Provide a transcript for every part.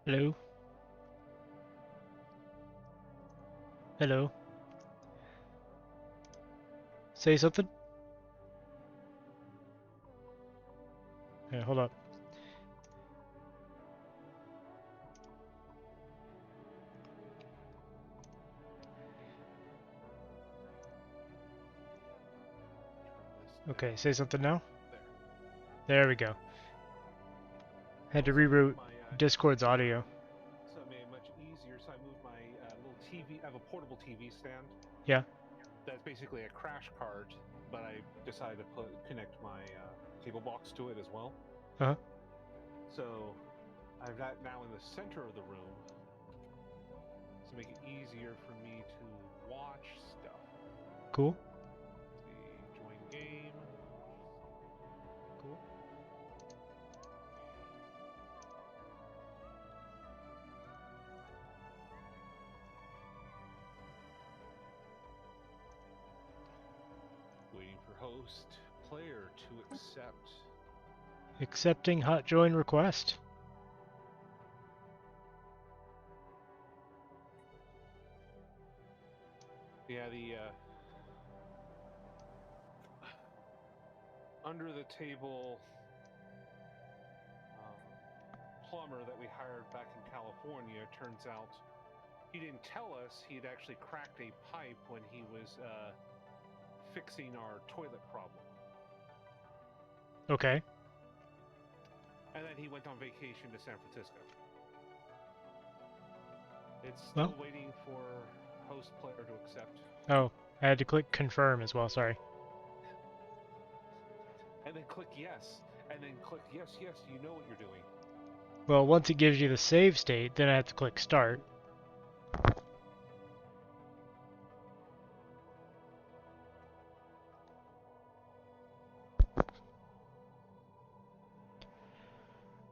Hello? Hello? Say something? Yeah, hold up. Okay, say something now? There we go. Had to reroute Discord's audio. So it made it much easier. So I moved my little TV. I have a portable TV stand. Yeah. That's basically a crash cart, but I decided to connect my cable box to it as well. Uh-huh. So I've got now in the center of the room to make it easier for me to watch stuff. Cool. Let's see, join game. Cool. Waiting for host player to accept. Accepting hot join request. Yeah, the under the table plumber that we hired back in California, turns out he didn't tell us he'd actually cracked a pipe when he was fixing our toilet problem. Okay. And then he went on vacation to San Francisco. It's Well. still waiting for host player to accept. Oh, I had to click confirm as well, sorry. And then click yes. And then click yes, yes, you know what you're doing. Well, once it gives you the save state, then I have to click start.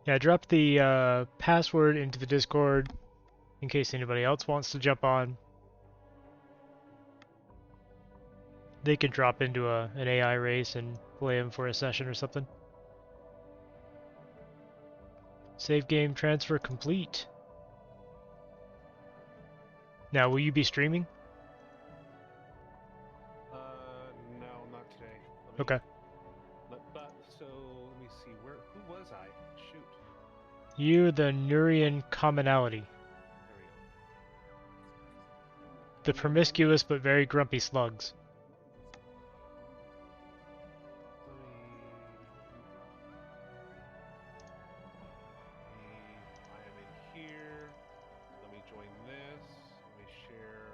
Yeah, I dropped the password into the Discord in case anybody else wants to jump on. They can drop into an AI race and play them for a session or something. Save game transfer complete. Now, will you be streaming? No, not today. Okay. So let me see. Who was I? Shoot. You, the Nurian commonality. There we go. The promiscuous but very grumpy slugs. Let me I am in here. Let me join this. Let me share.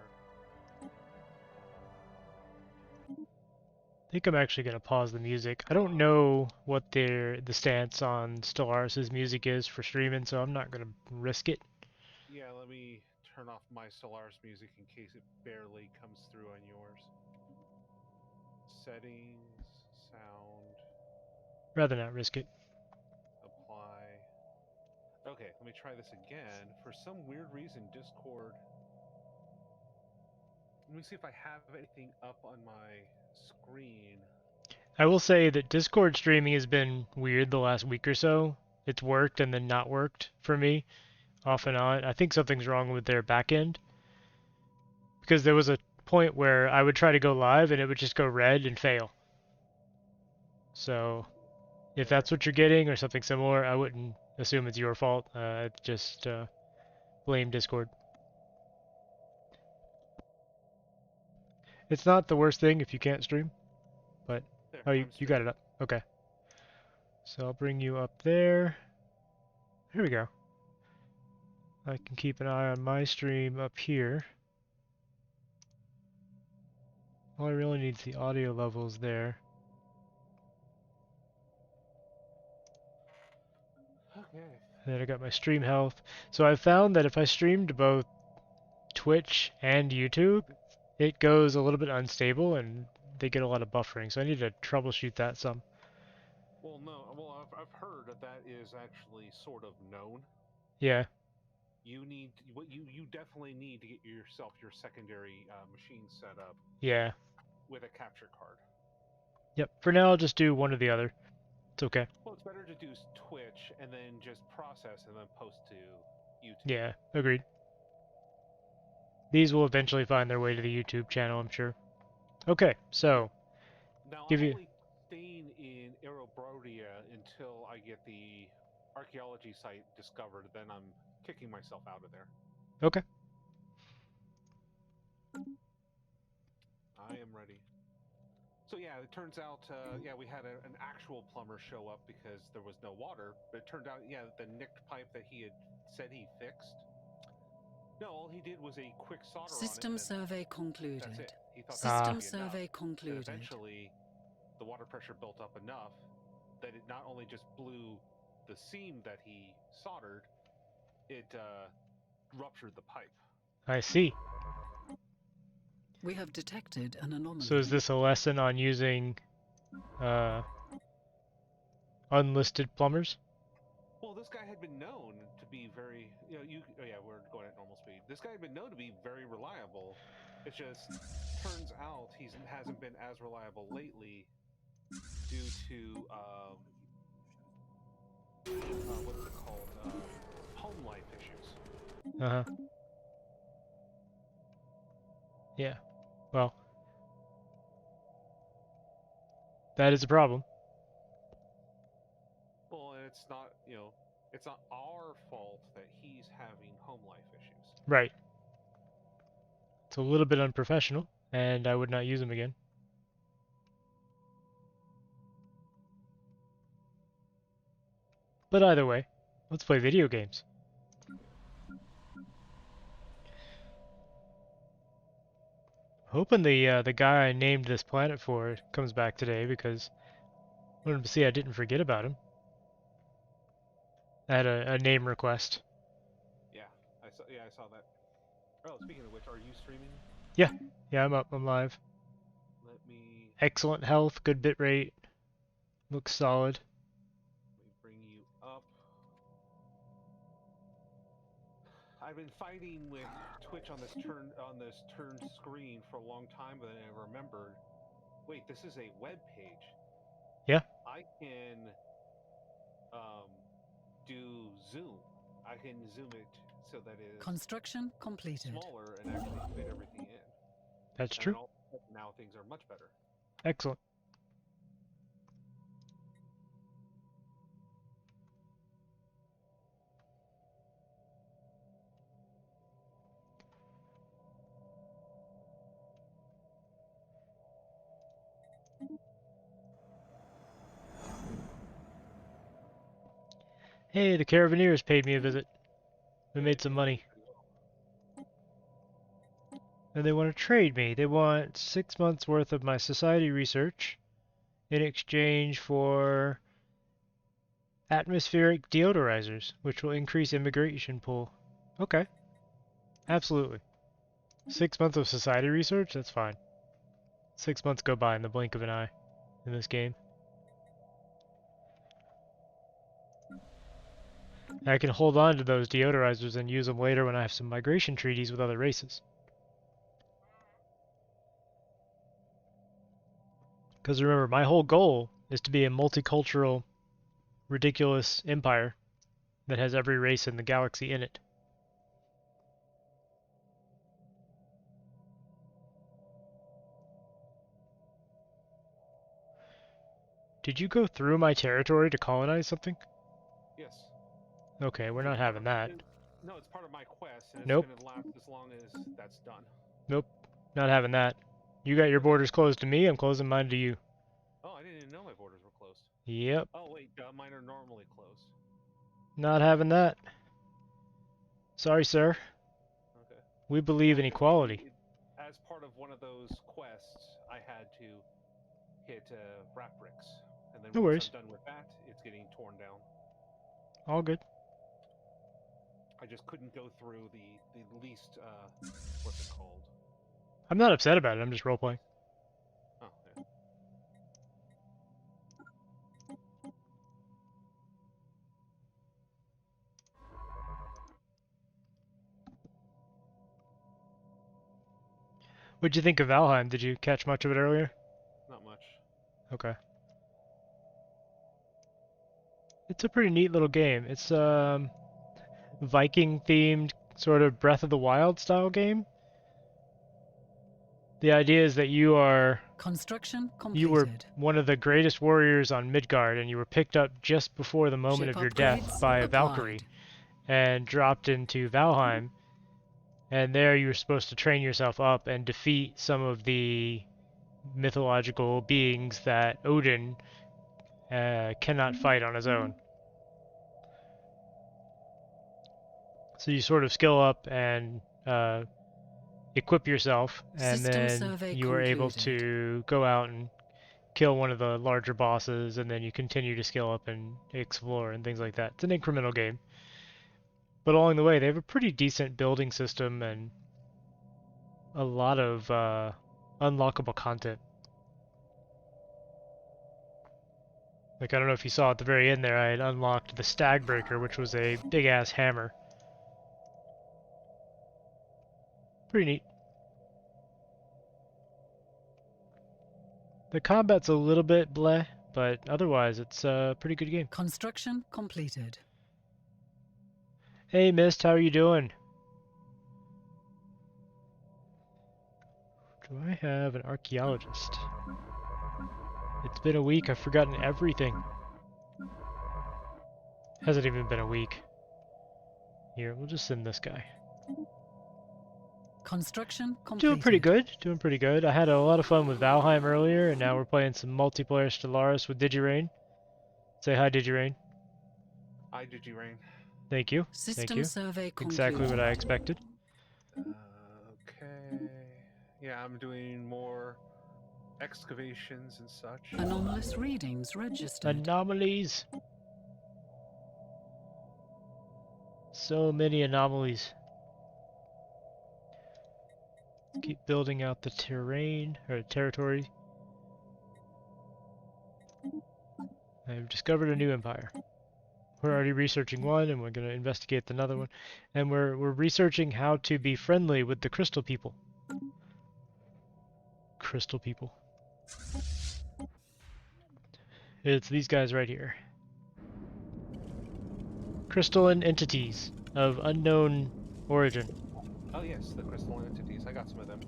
I think I'm actually going to pause the music. I don't know what the stance on Stellaris' music is for streaming, so I'm not going to risk it. Yeah, let me turn off my Stellaris music in case it barely comes through on yours. Settings, sound, Rather not risk it. apply. Okay, let me try this again. For some weird reason, Discord. Let me see if I have anything up on my screen. I will say that Discord streaming has been weird the last week or so. It's worked and then not worked for me, off and on. I think something's wrong with their backend. Because there was a point where I would try to go live and it would just go red and fail. So if that's what you're getting or something similar, I wouldn't assume it's your fault. Just blame Discord. It's not the worst thing if you can't stream, but There, oh, you I'm got streaming. it up. Okay. So I'll bring you up there. Here we go. I can keep an eye on my stream up here. All I really need is the audio levels there. Okay. And then I got my stream health. So I found that if I stream to both Twitch and YouTube, it goes a little bit unstable and they get a lot of buffering. So I need to troubleshoot that some. Well, no. Well, I've heard that that is actually sort of known. Yeah, You need what you definitely need to get yourself your secondary machine set up yeah. with a capture card. Yep. For now, I'll just do one or the other. It's okay. Well, it's better to do Twitch and then just process and then post to. YouTube. Yeah, agreed. These will eventually find their way to the YouTube channel, I'm sure. Okay, so Now give I'm you only staying in Aerobrodia until I get the archaeology site discovered. Then I'm kicking myself out of there. okay. I am ready. So yeah, it turns out, yeah, we had an actual plumber show up because there was no water. But it turned out, yeah, the nicked pipe that he had said he fixed. No, all he did was a quick solder on it. System And survey concluded. that's it. He thought that System would be enough. survey But concluded. eventually, the water pressure built up enough that it not only just blew the seam that he soldered, it ruptured the pipe. I see. We have detected an anomaly. So is this a lesson on using unlisted plumbers? Well, this guy had been known to be very, oh yeah, we're going at normal speed. This guy had been known to be very reliable. It just turns out he hasn't been as reliable lately due to, what's it called? Home life issues. Uh-huh. Yeah. Well, that is a problem. Well, and it's not, it's not our fault that he's having home life issues. Right. It's a little bit unprofessional, and I would not use them again. But either way, let's play video games. Hoping the guy I named this planet for comes back today, because I wanted to see I didn't forget about him. I had a name request. Yeah, I saw that. Oh, speaking of which, are you streaming? Yeah, I'm up. I'm live. Let me Excellent health, good bit rate. Looks solid. bring you up. I've been fighting with Twitch on this turn screen for a long time, but I remembered. Wait, this is a web page. Yeah. I can do zoom. I can zoom it so that it is Construction completed. smaller and actually fit everything in. That's And true. now things are much better. Excellent. Hey, the Carabineers paid me a visit. We made some money. And they want to trade me. They want 6 months worth of my society research in exchange for atmospheric deodorizers, which will increase immigration pool. Okay. Absolutely. 6 months of society research? That's fine. 6 months go by in the blink of an eye in this game. I can hold on to those deodorizers and use them later when I have some migration treaties with other races. Because remember, my whole goal is to be a multicultural, ridiculous empire that has every race in the galaxy in it. Did you go through my territory to colonize something? Yes. Okay, we're not having that. No, it's part of my quest, and it's Nope. going to last as long as that's done. Nope. Not having that. You got your borders closed to me, I'm closing mine to you. Oh, I didn't even know my borders were closed. Yep. Oh, wait, mine are normally closed. Not having that. Sorry, sir. Okay. We believe in equality. As part of one of those quests, I had to hit wrap bricks. And then No once worries. I'm done with that, it's getting torn down. All good. I just couldn't go through the least, what's it called? I'm not upset about it, I'm just roleplaying. Oh, yeah. What'd you think of Valheim? Did you catch much of it earlier? Not much. Okay. It's a pretty neat little game. It's Viking-themed sort of Breath of the Wild style game. The idea is that you were one of the greatest warriors on Midgard, and you were picked up just before the moment of your death by a Valkyrie and dropped into Valheim. And there you were supposed to train yourself up and defeat some of the mythological beings that Odin cannot fight on his own. So you sort of skill up and equip yourself, and then you are able to go out and kill one of the larger bosses, and then you continue to skill up and explore and things like that. It's an incremental game. But along the way, they have a pretty decent building system and a lot of unlockable content. Like, I don't know if you saw at the very end there, I had unlocked the Stagbreaker, which was a big-ass hammer. Pretty neat. The combat's a little bit bleh, but otherwise it's a pretty good game. Construction completed. Hey, Mist, how are you doing? Do I have an archaeologist? It's been a week, I've forgotten everything. Hasn't even been a week. Here, we'll just send this guy. Construction completed. Doing pretty good. I had a lot of fun with Valheim earlier, and now we're playing some multiplayer Stellaris with Digireign. Say hi, Digireign. Hi, Digireign. Thank you. System survey concluded. Exactly what I expected. Okay. Yeah, I'm doing more excavations and such. Anomalous readings registered. Anomalies. So many anomalies. Keep building out the terrain, or territory. I've discovered a new empire. We're already researching one, and we're going to investigate another one. And we're researching how to be friendly with the crystal people. Crystal people. It's these guys right here. Crystalline entities of unknown origin. Oh yes, the crystalline entities. I got some of them.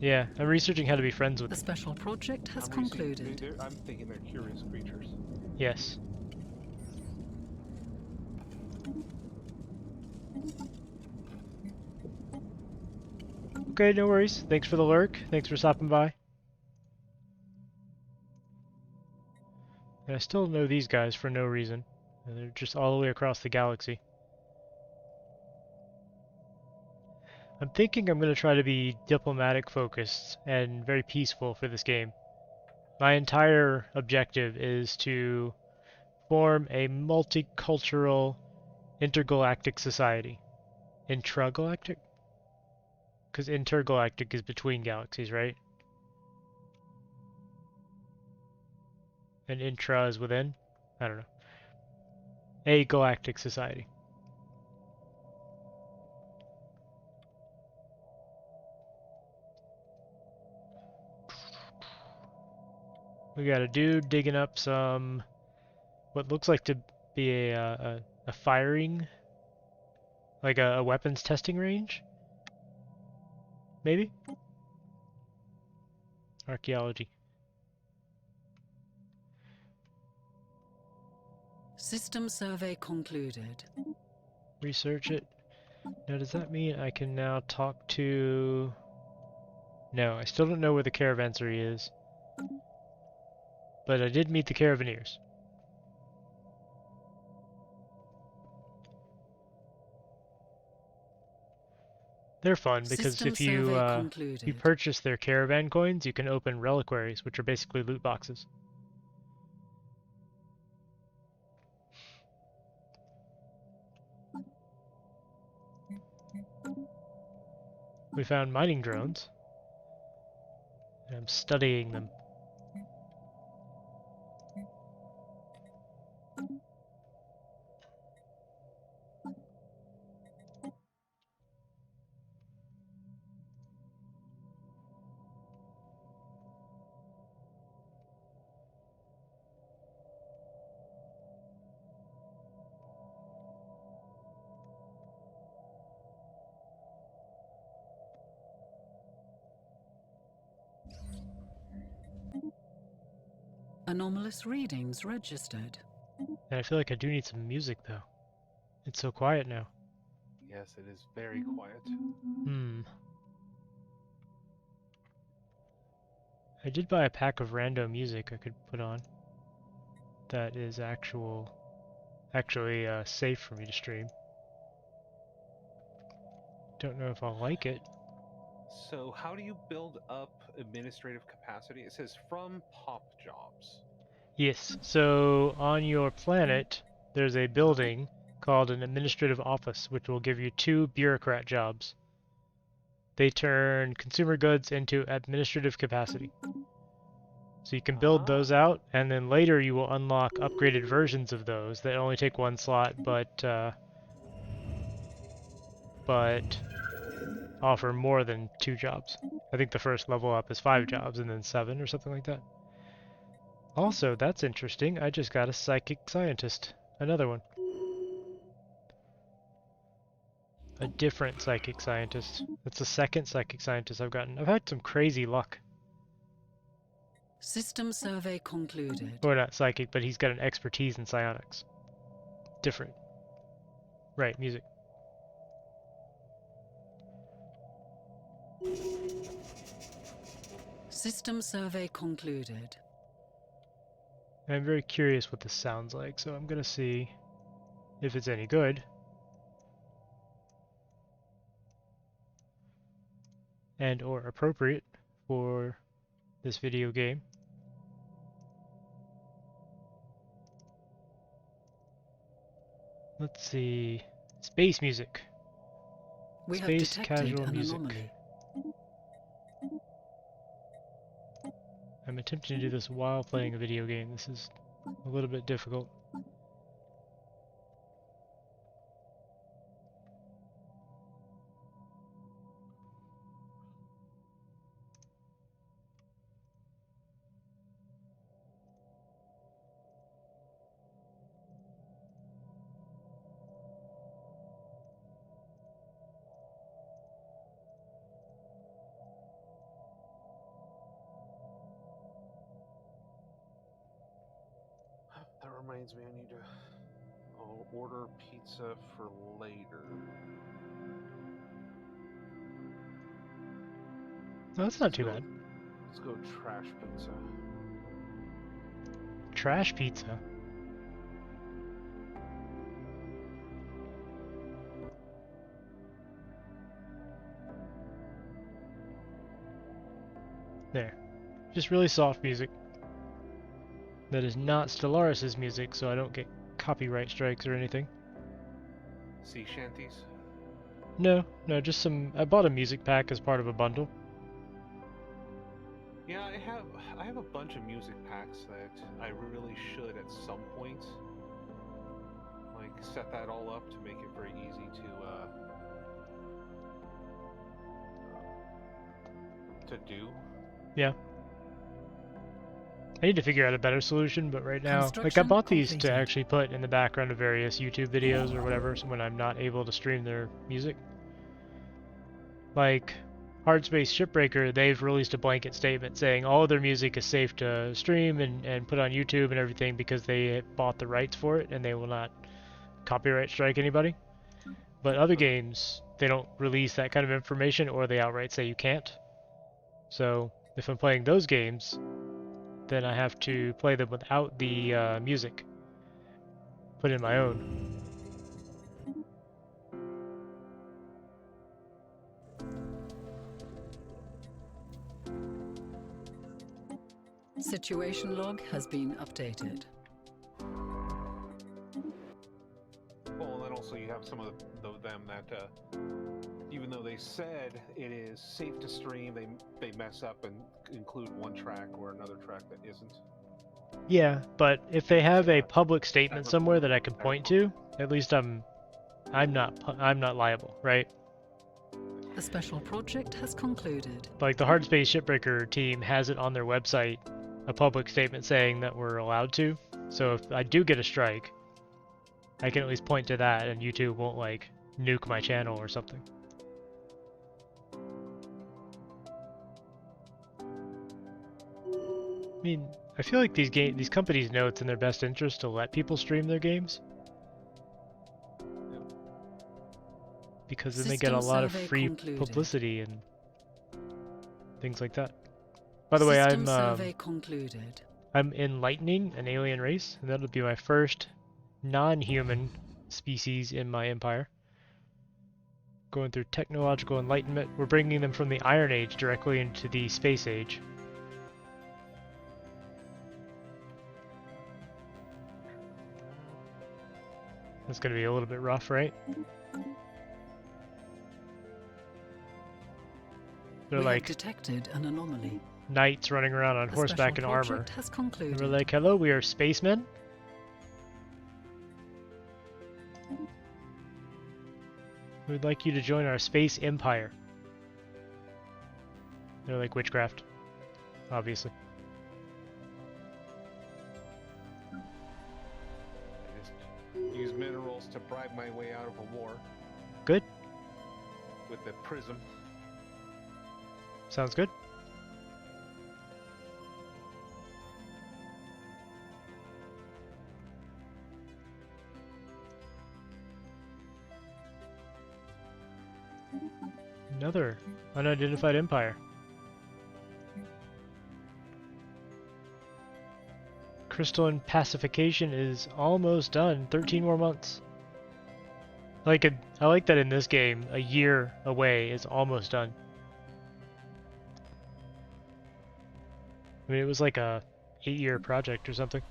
Yeah, I'm researching how to be friends with The them. special project has concluded. I'm thinking they're curious creatures. Yes. Okay, no worries. Thanks for the lurk. Thanks for stopping by. And I still know these guys for no reason. And they're just all the way across the galaxy. I'm thinking I'm going to try to be diplomatic focused and very peaceful for this game. My entire objective is to form a multicultural intergalactic society. Intragalactic? Because intergalactic is between galaxies, right? And intra is within? I don't know. A galactic society. We got a dude digging up some, what looks like to be a firing, like a weapons testing range? Maybe? Archaeology. System survey concluded. Research it. Now does that mean I can now talk to... No, I still don't know where the caravansary is. But I did meet the Caravanseers. They're fun because if you purchase their caravan coins, you can open reliquaries, which are basically loot boxes. We found mining drones, and I'm studying them. Anomalous readings registered. And I feel like I do need some music, though. It's so quiet now. Yes, it is very quiet. I did buy a pack of random music I could put on. That is actually safe for me to stream. Don't know if I'll like it. So how do you build up administrative capacity? It says from pop jobs. Yes, so on your planet, there's a building called an administrative office, which will give you 2 bureaucrat jobs. They turn consumer goods into administrative capacity. So you can build those out, and then later you will unlock upgraded versions of those that only take 1 slot, but offer more than 2 jobs. I think the first level up is 5 jobs, and then 7 or something like that. Also, that's interesting. I just got a psychic scientist. Another one. A different psychic scientist. That's the second psychic scientist I've gotten. I've had some crazy luck. System survey concluded. Or not psychic, but he's got an expertise in psionics. Different. Right, music. System survey concluded. I'm very curious what this sounds like, so I'm gonna see if it's any good. And or appropriate for this video game. Let's see. Space music. We have Space detected casual an music. anomaly. I'm attempting to do this while playing a video game. This is a little bit difficult. That reminds me, I need to order pizza for later. No, that's not too bad. Let's go trash pizza. Trash pizza. There. Just really soft music. That is not Stellaris' music, so I don't get copyright strikes or anything. Sea shanties? No, just some... I bought a music pack as part of a bundle. Yeah, I have a bunch of music packs that I really should at some point like set that all up to make it very easy to do. Yeah. I need to figure out a better solution, but right now, like I Construction bought these completed. to actually put in the background of various YouTube videos or whatever, so when I'm not able to stream their music. Like Hardspace Shipbreaker, they've released a blanket statement saying all of their music is safe to stream and put on YouTube and everything because they bought the rights for it and they will not copyright strike anybody. But other games, they don't release that kind of information or they outright say you can't. So if I'm playing those games, then I have to play them without the music. Put in my own. Situation log has been updated. Well, and then also you have some of them that even though they said it is safe to stream, they mess up and include one track or another track that isn't. Yeah, but if they have a public statement somewhere that I can point to, at least I'm not liable, right? The special project has concluded. Like the Hardspace Shipbreaker team has it on their website, a public statement saying that we're allowed to. So if I do get a strike, I can at least point to that and YouTube won't like nuke my channel or something. I mean, I feel like these companies know it's in their best interest to let people stream their games. Because then they get a lot of free publicity and things like that. By the way, I'm enlightening an alien race, and that'll be my first non-human species in my empire. Going through technological enlightenment, we're bringing them from the Iron Age directly into the Space Age. That's gonna be a little bit rough, right? They're like detected an anomaly. Knights running around on horseback in armor. And we're like, hello, we are spacemen? We'd like you to join our space empire. They're like witchcraft, obviously. I just use minerals to bribe my way out of a war. Good. With the prism. Sounds good. Another unidentified empire. Crystalline pacification is almost done. 13 more months. I like that in this game, a year away is almost done. I mean, it was like a 8-year project or something.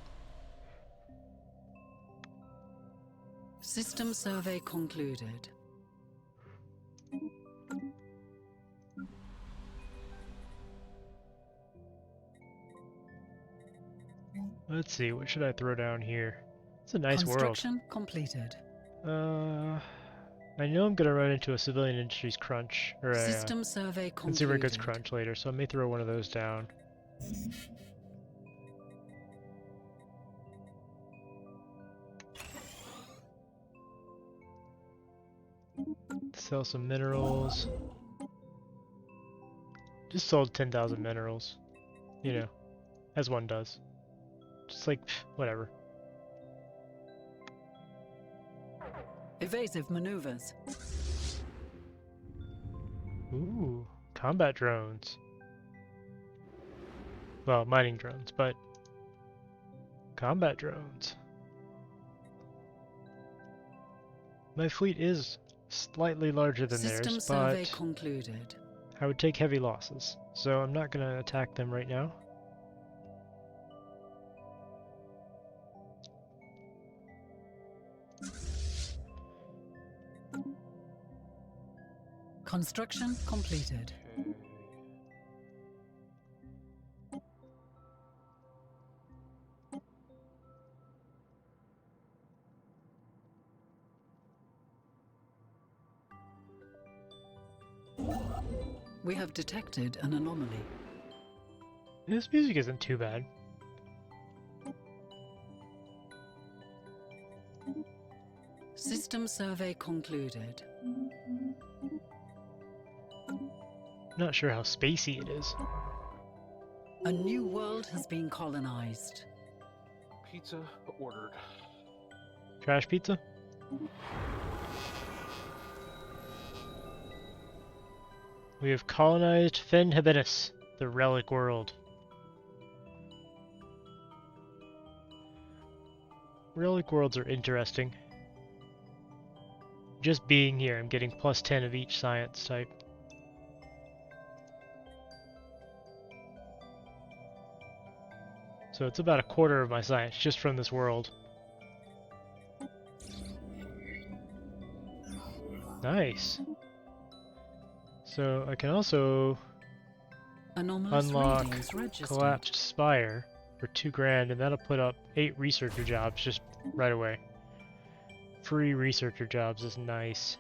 System survey concluded. Let's see, what should I throw down here? It's a nice world. Construction completed. I know I'm gonna run into a civilian industries crunch, or a System survey concluded. consumer goods crunch later, so I may throw one of those down. Sell some minerals. Just sold 10,000 minerals. You know, as one does. Just like, whatever. Evasive maneuvers. Ooh, combat drones. Well, mining drones, but combat drones. My fleet is slightly larger than System theirs, survey but concluded. I would take heavy losses, so I'm not going to attack them right now. Construction completed. We have detected an anomaly. This music isn't too bad. System survey concluded. Not sure how spacey it is. A new world has been colonized. Pizza ordered. Trash pizza? We have colonized Fen Habitus, the relic world. Relic worlds are interesting. Just being here, I'm getting +10 of each science type. So it's about a quarter of my science just from this world. Nice. So I can also unlock Collapsed Spire for 2 grand, and that'll put up 8 researcher jobs just right away. Free researcher jobs is nice.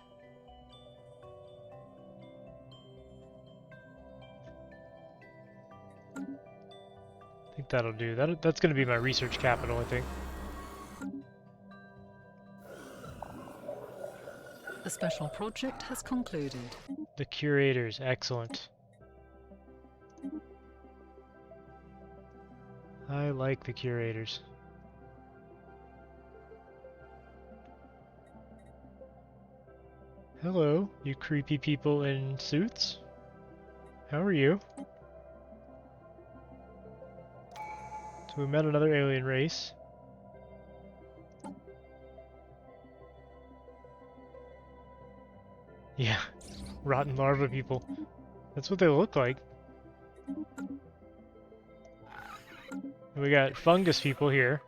I think that'll do. That's going to be my research capital, I think. The special project has concluded. The curators, excellent. I like the curators. Hello, you creepy people in suits. How are you? So we met another alien race. Yeah, rotten larva people. That's what they look like. And we got fungus people here.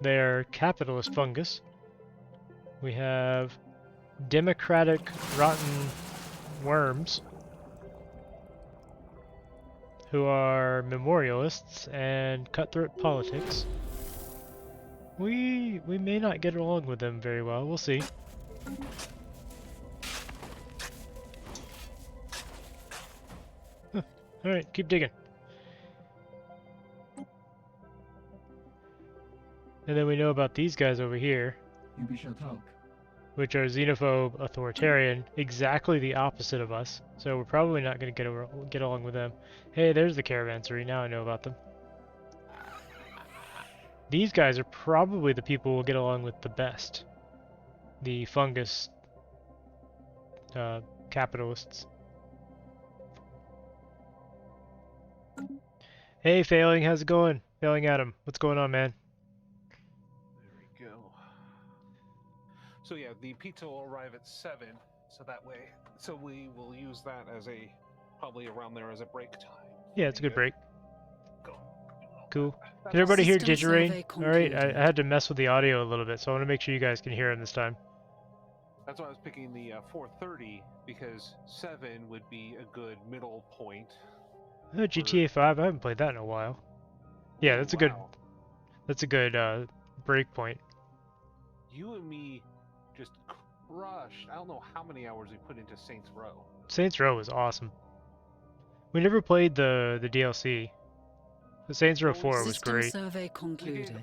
They are capitalist fungus. We have democratic rotten worms who are memorialists and cutthroat politics. We may not get along with them very well. We'll see. Alright, keep digging. And then we know about these guys over here, which are xenophobe, authoritarian, exactly the opposite of us. So we're probably not going to get along with them. Hey, there's the caravanserai. Now I know about them. These guys are probably the people we'll get along with the best. The fungus capitalists. Hey, Failing, how's it going? Failing Adam, what's going on, man? There we go. So yeah, the pizza will arrive at 7, so that way, so we will use that as probably around there as a break time. Yeah, it's a good break. Go. Cool. Can everybody hear System Digireign? survey Alright, I concluded. had to mess with the audio a little bit, so I want to make sure you guys can hear him this time. That's why I was picking the 4:30, because 7 would be a good middle point. Oh, GTA 5, I haven't played that in a while. Yeah, that's a good break point. You and me just crushed. I don't know how many hours we put into Saints Row. Saints Row was awesome. We never played the DLC. The Saints Row 4 was System great. survey We concluded. did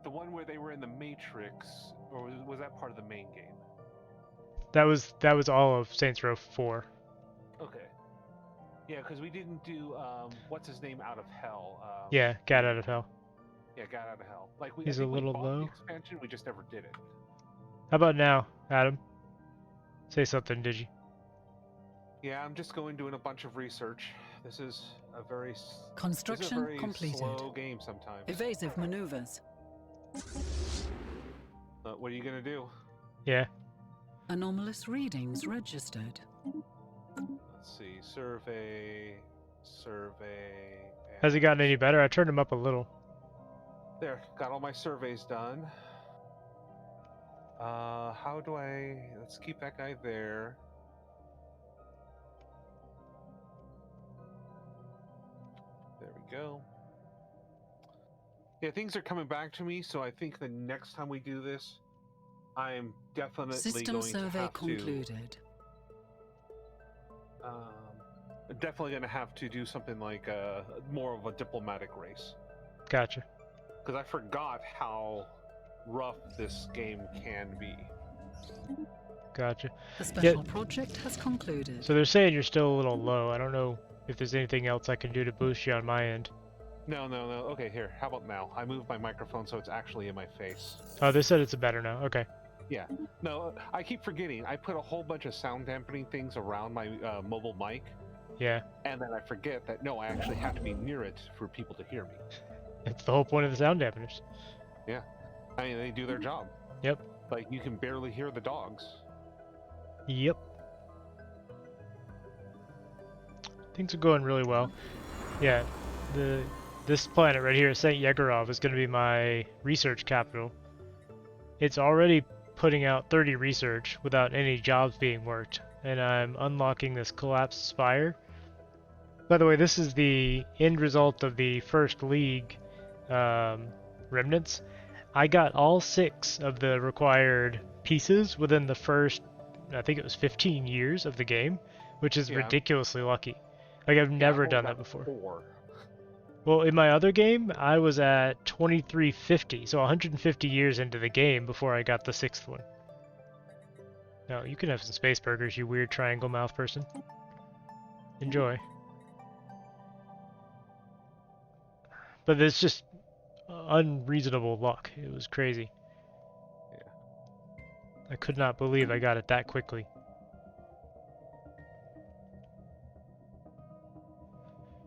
the one where they were in the Matrix, or was that part of the main game? That was all of Saints Row 4. Okay. Yeah, because we didn't do what's his name out of hell. Yeah, Gat Out of Hell. Yeah, got out of hell. Like I He's a think we little bought low. the expansion, we just never did it. How about now, Adam? Say something, Digi. Yeah, I'm just doing a bunch of research. This is a very Construction completed. slow game sometimes. Evasive maneuvers. What are you gonna do? Yeah. Anomalous readings registered. Let's see. Survey. Has it gotten any better? I turned him up a little. There, got all my surveys done. How do let's keep that guy there. There we go. Yeah, things are coming back to me, so I think the next time we do this, I'm definitely System going to survey have concluded. definitely going to have to do something like more of a diplomatic race. Gotcha. Because I forgot how rough this game can be. Gotcha. The special project has concluded. So they're saying you're still a little low. I don't know if there's anything else I can do to boost you on my end. No. Okay, here. How about now? I moved my microphone so it's actually in my face. Oh, they said it's better now. Okay. Yeah. No, I keep forgetting. I put a whole bunch of sound dampening things around my mobile mic. Yeah. And then I forget that, no, I actually have to be near it for people to hear me. It's the whole point of the sound dampeners. Yeah. I mean, they do their job. Yep. Like, you can barely hear the dogs. Yep. Things are going really well. Yeah. This planet right here, St. Yegorov, is going to be my research capital. It's already putting out 30 research without any jobs being worked. And I'm unlocking this collapsed spire. By the way, this is the end result of the first League remnants. I got all 6 of the required pieces within the first, I think it was 15 years of the game, which is ridiculously lucky. Like, I've never done that before. 4. Well, in my other game, I was at 2350, so 150 years into the game before I got the 6th one. No, you can have some space burgers, you weird triangle mouth person. Enjoy. But it's just unreasonable luck. It was crazy. Yeah. I could not believe I got it that quickly.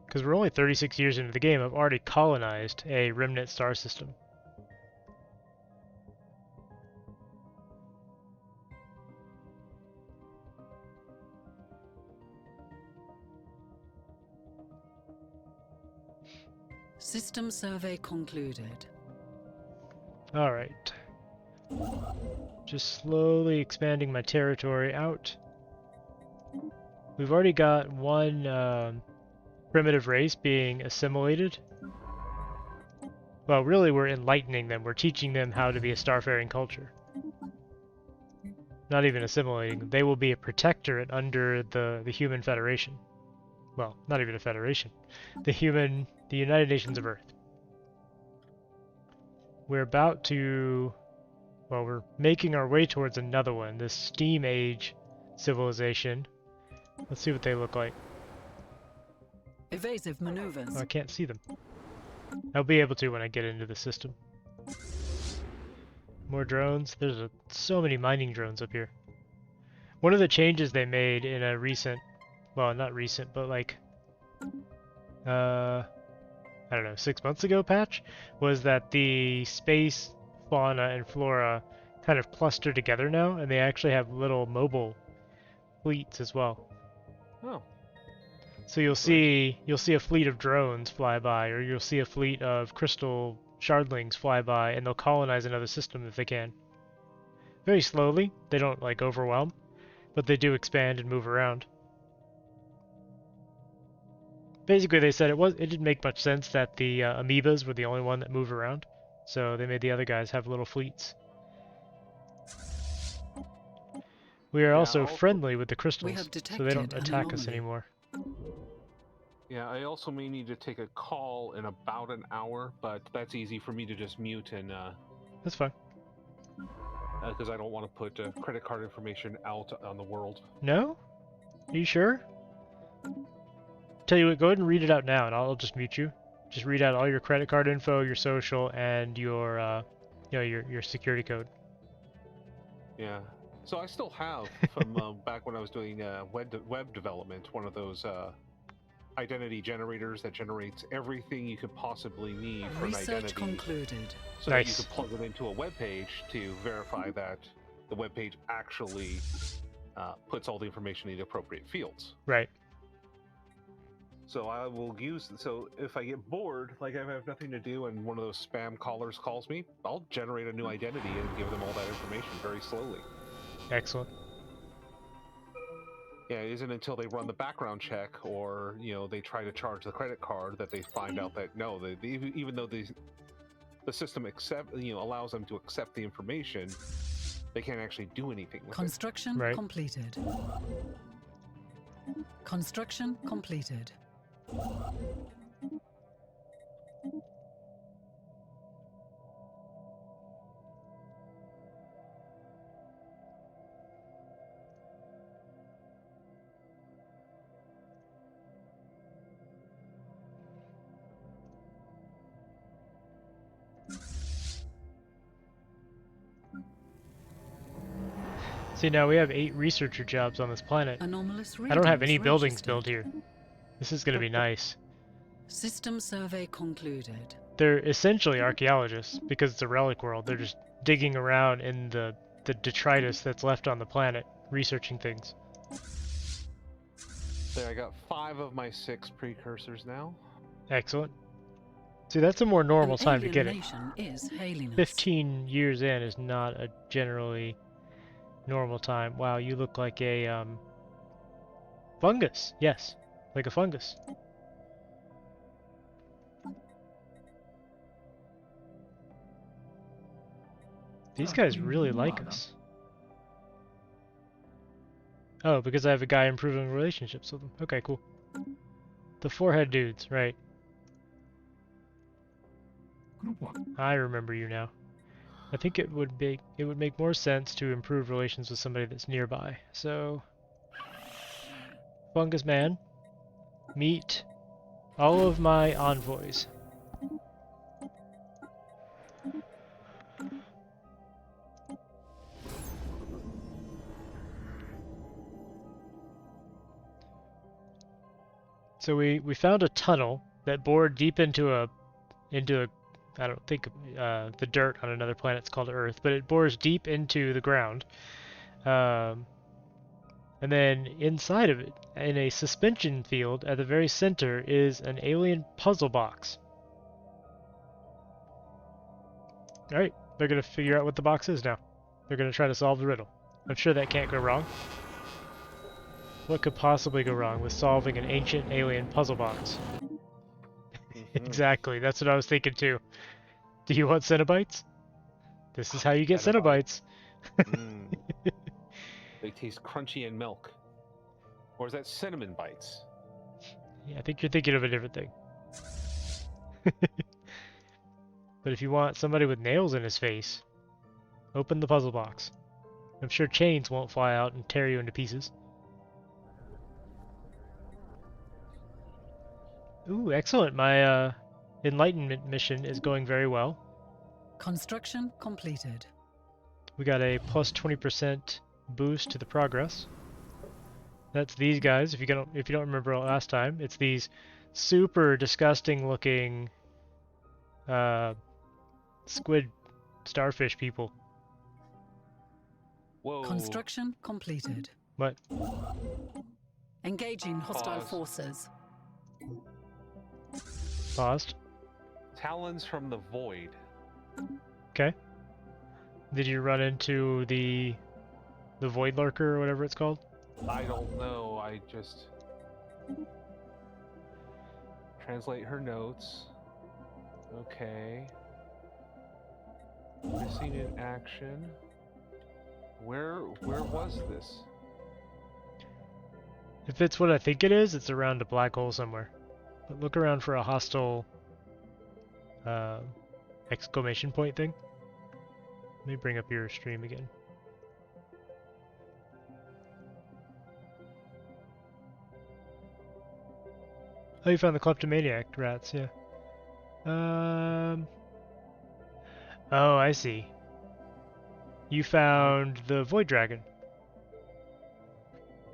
Because we're only 36 years into the game, I've already colonized a remnant star system. System survey concluded. Alright. Just slowly expanding my territory out. We've already got one primitive race being assimilated. Well, really we're enlightening them. We're teaching them how to be a starfaring culture. Not even assimilating. They will be a protectorate under the Human Federation. Well, not even a federation. The United Nations of Earth. We're about to... Well, we're making our way towards another one. This Steam Age civilization. Let's see what they look like. Evasive maneuvers. Oh, I can't see them. I'll be able to when I get into the system. More drones. There's so many mining drones up here. One of the changes they made in a recent... Well, not recent, but like... I don't know, 6 months ago patch? Was that the space fauna and flora kind of cluster together now, and they actually have little mobile fleets as well. Oh. So you'll see a fleet of drones fly by, or you'll see a fleet of crystal shardlings fly by, and they'll colonize another system if they can. Very slowly. They don't like overwhelm, but they do expand and move around. Basically, they said it didn't make much sense that the amoebas were the only one that move around, so they made the other guys have little fleets. We are also friendly with the crystals, so they don't attack us anymore. Yeah, I also may need to take a call in about an hour, but that's easy for me to just mute and... That's fine. Because I don't want to put credit card information out on the world. No? Are you sure? Tell you what, go ahead and read it out now, and I'll just mute you. Just read out all your credit card info, your social, and your, your security code. Yeah. So I still have from back when I was doing web development, one of those identity generators that generates everything you could possibly need for an identity. Research concluded. So that you could plug it into a web page to verify that the web page actually puts all the information in the appropriate fields. Right. So I will use, so if I get bored, like I have nothing to do and one of those spam callers calls me, I'll generate a new identity and give them all that information very slowly. Excellent. Yeah, it isn't until they run the background check or, they try to charge the credit card that they find out that, no, even though the system allows them to accept the information, they can't actually do anything with Construction Right. completed. Construction completed. See, now we have 8 researcher jobs on this planet. Anomalous I don't have any readings buildings registered. built here. This is going to be nice. System survey concluded. They're essentially archaeologists, because it's a relic world. They're just digging around in the detritus that's left on the planet, researching things. There, I got 5 of my 6 precursors now. Excellent. See, that's a more normal An time to get alien it. nation is hailing us. 15 years in is not a generally normal time. Wow, you look like a fungus. Yes, like a fungus. These guys really like us. Oh, because I have a guy improving relationships with them. Okay, cool. The forehead dudes, right. I remember you now. I think it would make more sense to improve relations with somebody that's nearby. So, Fungus Man, meet all of my envoys. So we found a tunnel that bored deep into a I don't think the dirt on another planet's called Earth, but it bores deep into the ground. And then inside of it, in a suspension field at the very center, is an alien puzzle box. Alright, they're going to figure out what the box is now. They're going to try to solve the riddle. I'm sure that can't go wrong. What could possibly go wrong with solving an ancient alien puzzle box? Exactly, that's what I was thinking too. Do you want Cenobites? This is how you get Cenobites. They taste crunchy in milk. Or is that cinnamon bites? Yeah, I think you're thinking of a different thing. But if you want somebody with nails in his face, open the puzzle box. I'm sure chains won't fly out and tear you into pieces. Ooh, excellent. My enlightenment mission is going very well. Construction completed. We got a plus 20% boost to the progress. That's these guys. If you don't remember last time, it's these super disgusting looking squid starfish people. Whoa. Construction completed. What? Engaging hostile Pause. forces. Paused. Talons from the void. Okay. Did you run into the void lurker or whatever it's called? I don't know. I just translate her notes. Okay. Missing in action. Where was this? If it's what I think it is, it's around a black hole somewhere. But look around for a hostile exclamation point thing. Let me bring up your stream again. Oh, you found the kleptomaniac rats, yeah. Oh, I see. You found the void dragon.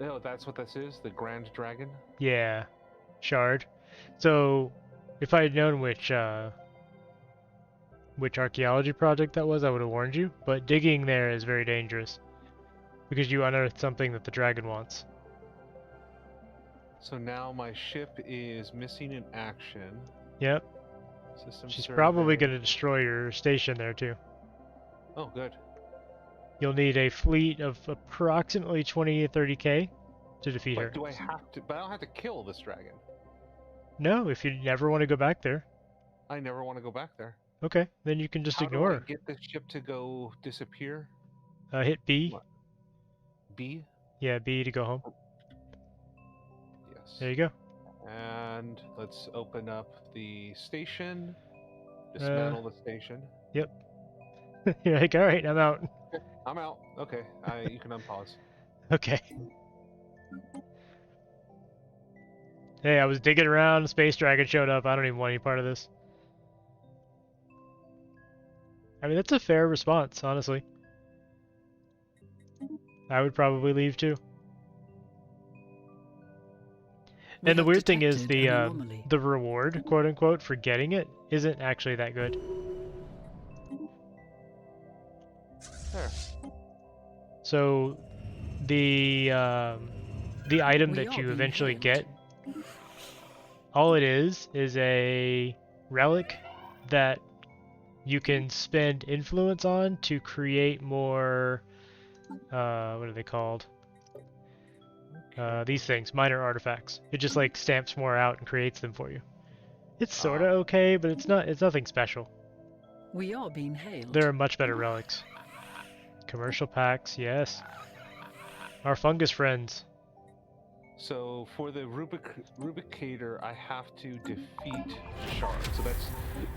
Oh, that's what this is? The Grand Dragon? Yeah, shard. So, if I had known which archaeology project that was, I would have warned you. But digging there is very dangerous because you unearthed something that the dragon wants. So now my ship is missing in action. Yep. System She's survey. probably going to destroy your station there too. Oh, good. You'll need a fleet of approximately 20 to 30k to defeat her. But do I have to? But I don't have to kill this dragon. No, if you never want to go back there. I never want to go back there. Okay, then you can just ignore How her. do I get this ship to go disappear? Hit B. What? B? Yeah, B to go home. Yes. There you go. And let's open up the station. Dismantle the station. Yep. You're like, all right, I'm out. I'm out. Okay, you can unpause. Okay. Hey, I was digging around, Space Dragon showed up, I don't even want any part of this. I mean, that's a fair response, honestly. I would probably leave too. We And the have weird thing is detected an anomaly. the reward, quote unquote, for getting it isn't actually that good. There. So the item We that are you being eventually hailed. get, all it is a relic that you can spend influence on to create more, what are they called? These things, minor artifacts. It just like stamps more out and creates them for you. It's sort of okay, but it's nothing special. We are being hailed. There are much better relics. Commercial packs, yes. Our fungus friends. So for the Rubicator, I have to defeat Shard. So that's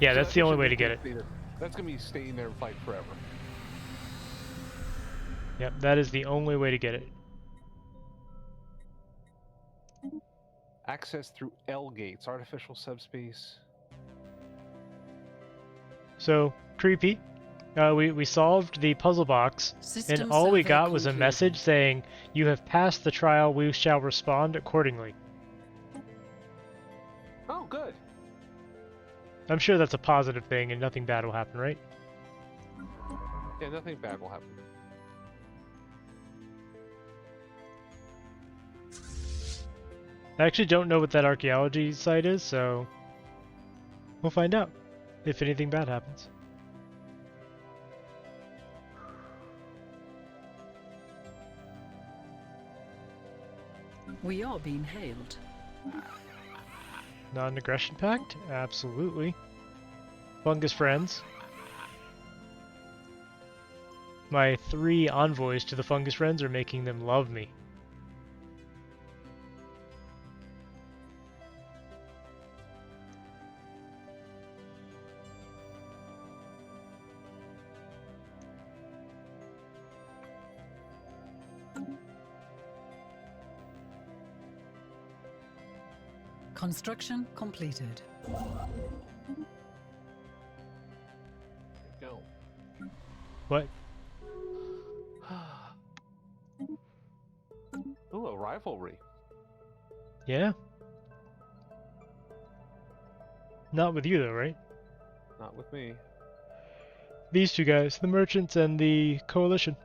Yeah, so that's that the only should way to make get me it. stay there. That's gonna be staying there and fight forever. Yep, that is the only way to get it. Access through L gates, artificial subspace. So, creepy. We solved the puzzle box, System and all we survey got was a concluded. message saying, "You have passed the trial, we shall respond accordingly." good. I'm sure that's a positive thing and nothing bad will happen, right? Yeah, nothing bad will happen. I actually don't know what that archaeology site is, so we'll find out if anything bad happens. We are being hailed. Non-aggression pact? Absolutely. Fungus friends. My 3 envoys to the fungus friends are making them love me. Construction completed. Go. What? Ooh, a rivalry. Yeah? Not with you though, right? Not with me. These 2 guys, the merchants and the coalition.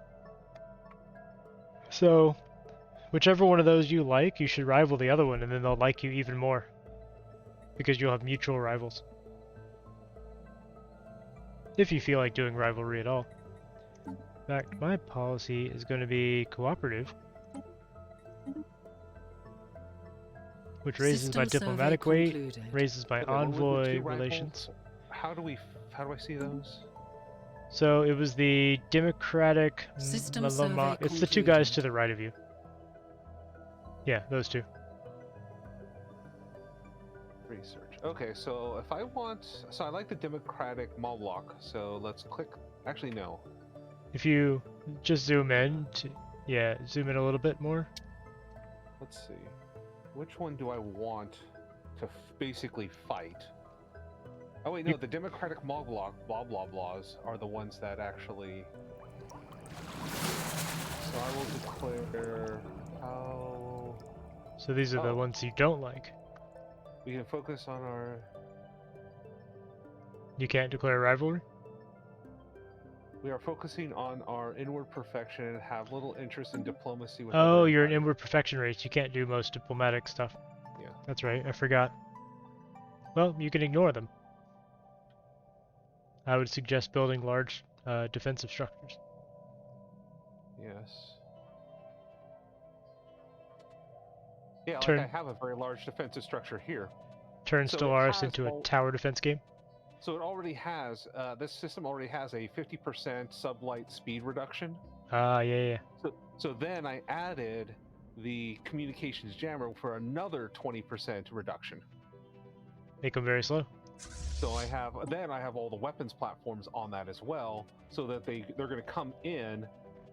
So, whichever one of those you like, you should rival the other one, and then they'll like you even more. Because you'll have mutual rivals. If you feel like doing rivalry at all. In fact, my policy is going to be cooperative. Which raises my System diplomatic survey weight, concluded. raises my Okay, what were the envoy 2 relations. rivals? How do I see those? So it was the Democratic System survey it's the 2 guys concluded. to the right of you. Yeah, those 2. Research. Okay, so if I want, so I like the Democratic mall block. So let's click. Actually, no. If you just zoom in, yeah, zoom in a little bit more. Let's see. Which one do I want to basically fight? Oh wait, no, the Democratic mall block, blah blah blahs, are the ones that actually. So I will declare how. So these are the Oh. ones you don't like. We can focus on our. You can't declare rivalry? We are focusing on our inward perfection and have little interest in diplomacy with. Oh, other you're an empires. inward perfection race. You can't do most diplomatic stuff. Yeah. That's right, I forgot. Well, you can ignore them. I would suggest building large defensive structures. Yes. Yeah, like Turn- I have a very large defensive structure here. Turn So it Stellaris has into a all- tower defense game. So it already has, this system already has a 50% sublight speed reduction. Ah, yeah. So then I added the communications jammer for another 20% reduction. Make them very slow. So I have all the weapons platforms on that as well, so that they're going to come in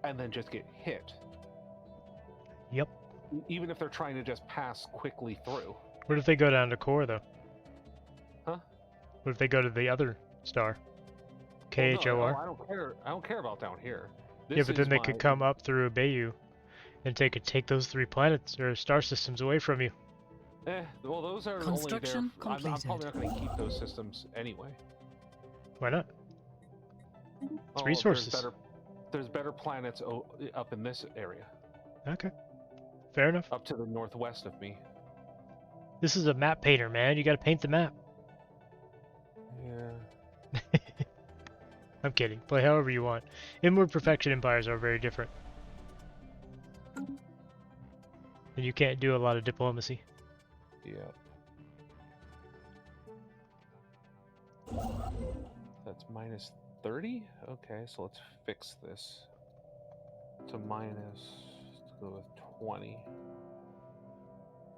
and then just get hit. Yep. Even if they're trying to just pass quickly through. What if they go down to core, though? Huh? What if they go to the other star? Well, KHOR? no, I don't care. I don't care about down here. Yeah, This but then is they my- could come up through Bayou and take those 3 planets or star systems away from you. Well, those are Construction only there. I'm probably completed. not going to keep those systems anyway. Why not? Oh, resources. There's better planets up in this area, Okay. Fair enough. up to the northwest of me. This is a map painter, man. You gotta paint the map. Yeah. I'm kidding. Play however you want. Inward perfection empires are very different. And you can't do a lot of diplomacy. Yeah. That's minus 30? Okay, so let's fix this to minus. Let's go with 20.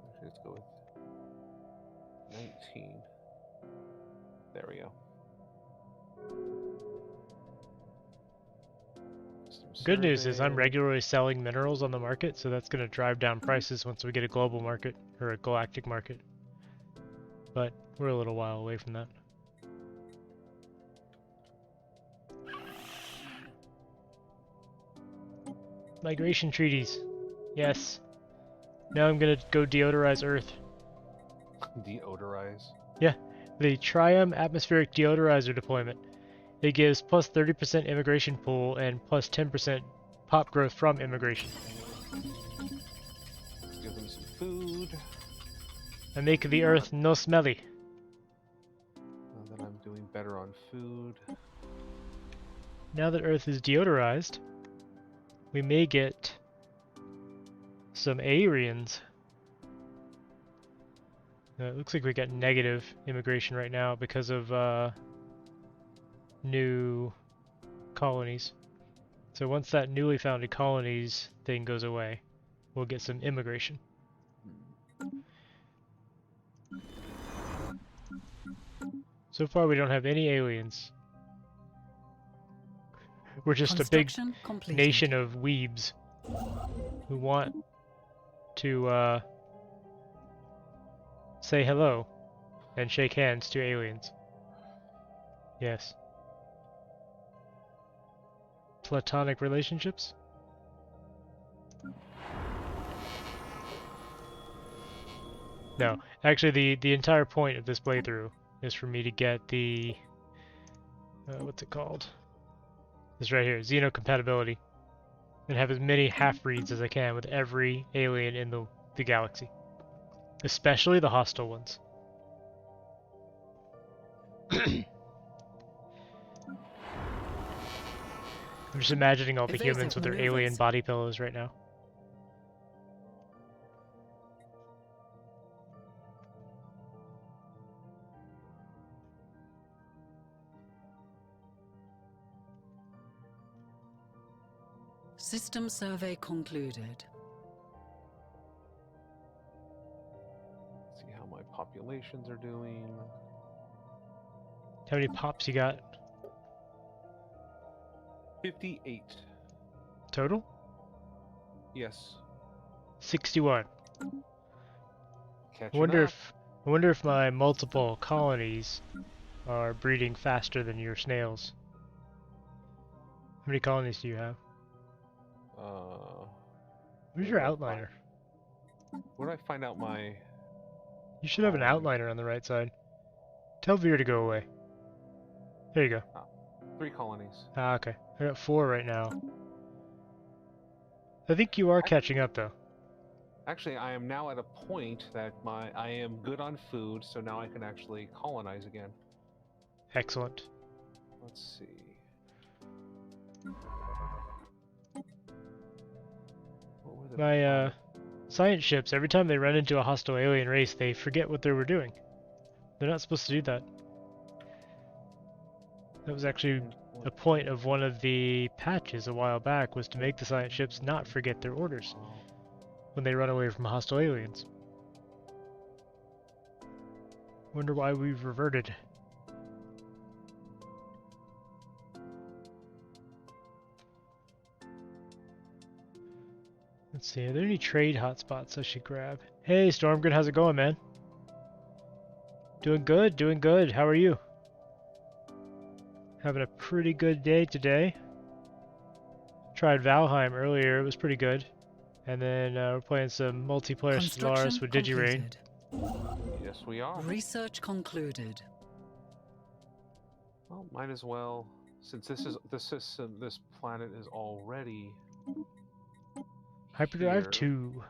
Actually, let's go with 19. There we go. System Good news is I'm survey. regularly selling minerals on the market, so that's gonna drive down prices once we get a global market, or a galactic market. But we're a little while away from that. Migration treaties. Yes. Now I'm gonna go deodorize Earth. Deodorize. Yeah, the Trium atmospheric deodorizer deployment. It gives plus 30% immigration pool and plus 10% pop growth from immigration. Let's give them some food. And make the earth no smelly. Now that I'm doing better on food. Now that Earth is deodorized, we may get some aliens. It looks like we got negative immigration right now because of new colonies. So once that newly founded colonies thing goes away, we'll get some immigration. So far we don't have any aliens. We're just a big nation of weebs who want to say hello and shake hands to aliens. Yes. Platonic relationships? No, actually the entire point of this playthrough is for me to get the what's it called? This right here, xenocompatibility, and have as many half-breeds as I can with every alien in the galaxy, especially the hostile ones. I'm just imagining all the humans with their alien body pillows right now. System survey concluded. See how my populations are doing. How many pops you got? 58. Total? Yes. 61. Catching I wonder up. if my multiple colonies are breeding faster than your snails. How many colonies do you have? Where's your outliner? Where do I find out my... You should have an outliner on the right side. Tell Veer to go away. There you go. 3 colonies. Ah, okay. I got 4 right now. I think you are catching up, though. Actually, I am now at a point that I am good on food, so now I can actually colonize again. Excellent. Let's see. My science ships, every time they run into a hostile alien race, they forget what they were doing. They're not supposed to do that. That was actually a point of one of the patches a while back, was to make the science ships not forget their orders when they run away from hostile aliens. Wonder why we've reverted. Let's see, are there any trade hotspots I should grab? Hey Stormgrid, how's it going, man? Doing good, doing good. How are you? Having a pretty good day today. Tried Valheim earlier, it was pretty good. And then we're playing some multiplayer Stellaris with Digireign. Yes, we are. Research concluded. Well, might as well, since this planet is already Hyperdrive here, 2.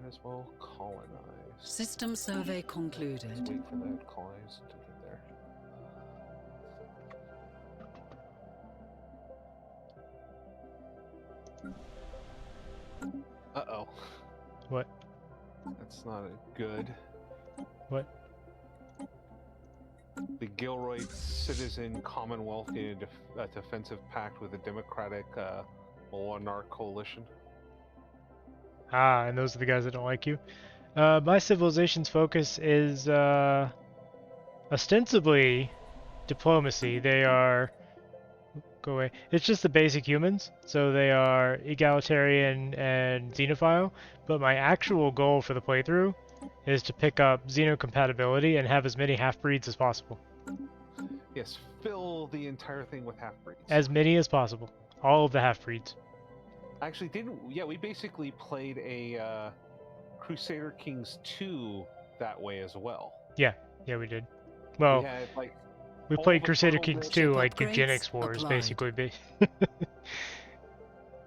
might as well colonize. System survey concluded. Let's wait for that colonize to get there. Uh-oh. What? That's not good. What? The Gilroy Citizen Commonwealth in a defensive pact with the Democratic Monarch Coalition. Ah, and those are the guys that don't like you. My civilization's focus is ostensibly diplomacy. They are... Go away. It's just the basic humans, so they are egalitarian and xenophile, but my actual goal for the playthrough is to pick up xenocompatibility and have as many half-breeds as possible. Yes, fill the entire thing with half-breeds. As many as possible. All of the half-breeds. Actually, we basically played a Crusader Kings 2 that way as well. Yeah, we did. We Well, had like we all played the Crusader kernel Kings risk- 2 Ship like upgrades eugenics wars, applied. basically.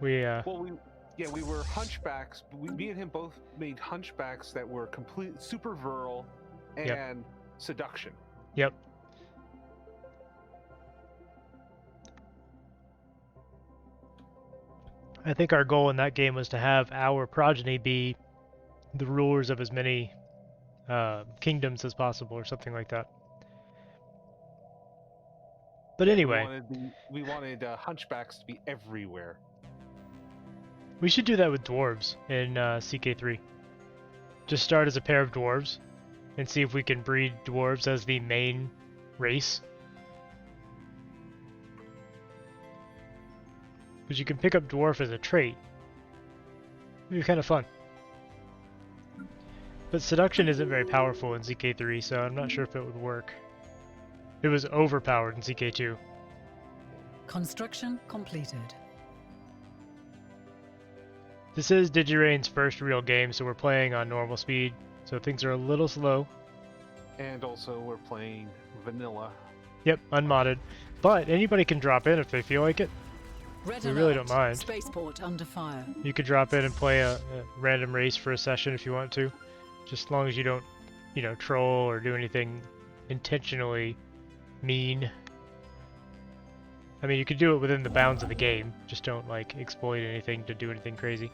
We we were hunchbacks. Me and him both made hunchbacks that were complete super virile and Yep. seduction. Yep. I think our goal in that game was to have our progeny be the rulers of as many kingdoms as possible, or something like that. But anyway, we wanted hunchbacks to be everywhere. we should do that with dwarves in CK3. Just start as a pair of dwarves and see if we can breed dwarves as the main race. Because you can pick up dwarf as a trait. It'd be kind of fun. But seduction isn't very powerful in CK3, so I'm not sure if it would work. It was overpowered in CK2. Construction completed. This is Digireign's first real game, so we're playing on normal speed, so things are a little slow. And also we're playing vanilla. Yep, unmodded. But anybody can drop in if they feel like it. Red We alert. really don't mind. Spaceport under fire. You could drop in and play a random race for a session if you want to. Just as long as you don't, troll or do anything intentionally mean. I mean, you could do it within the bounds of the game. Just don't, exploit anything to do anything crazy.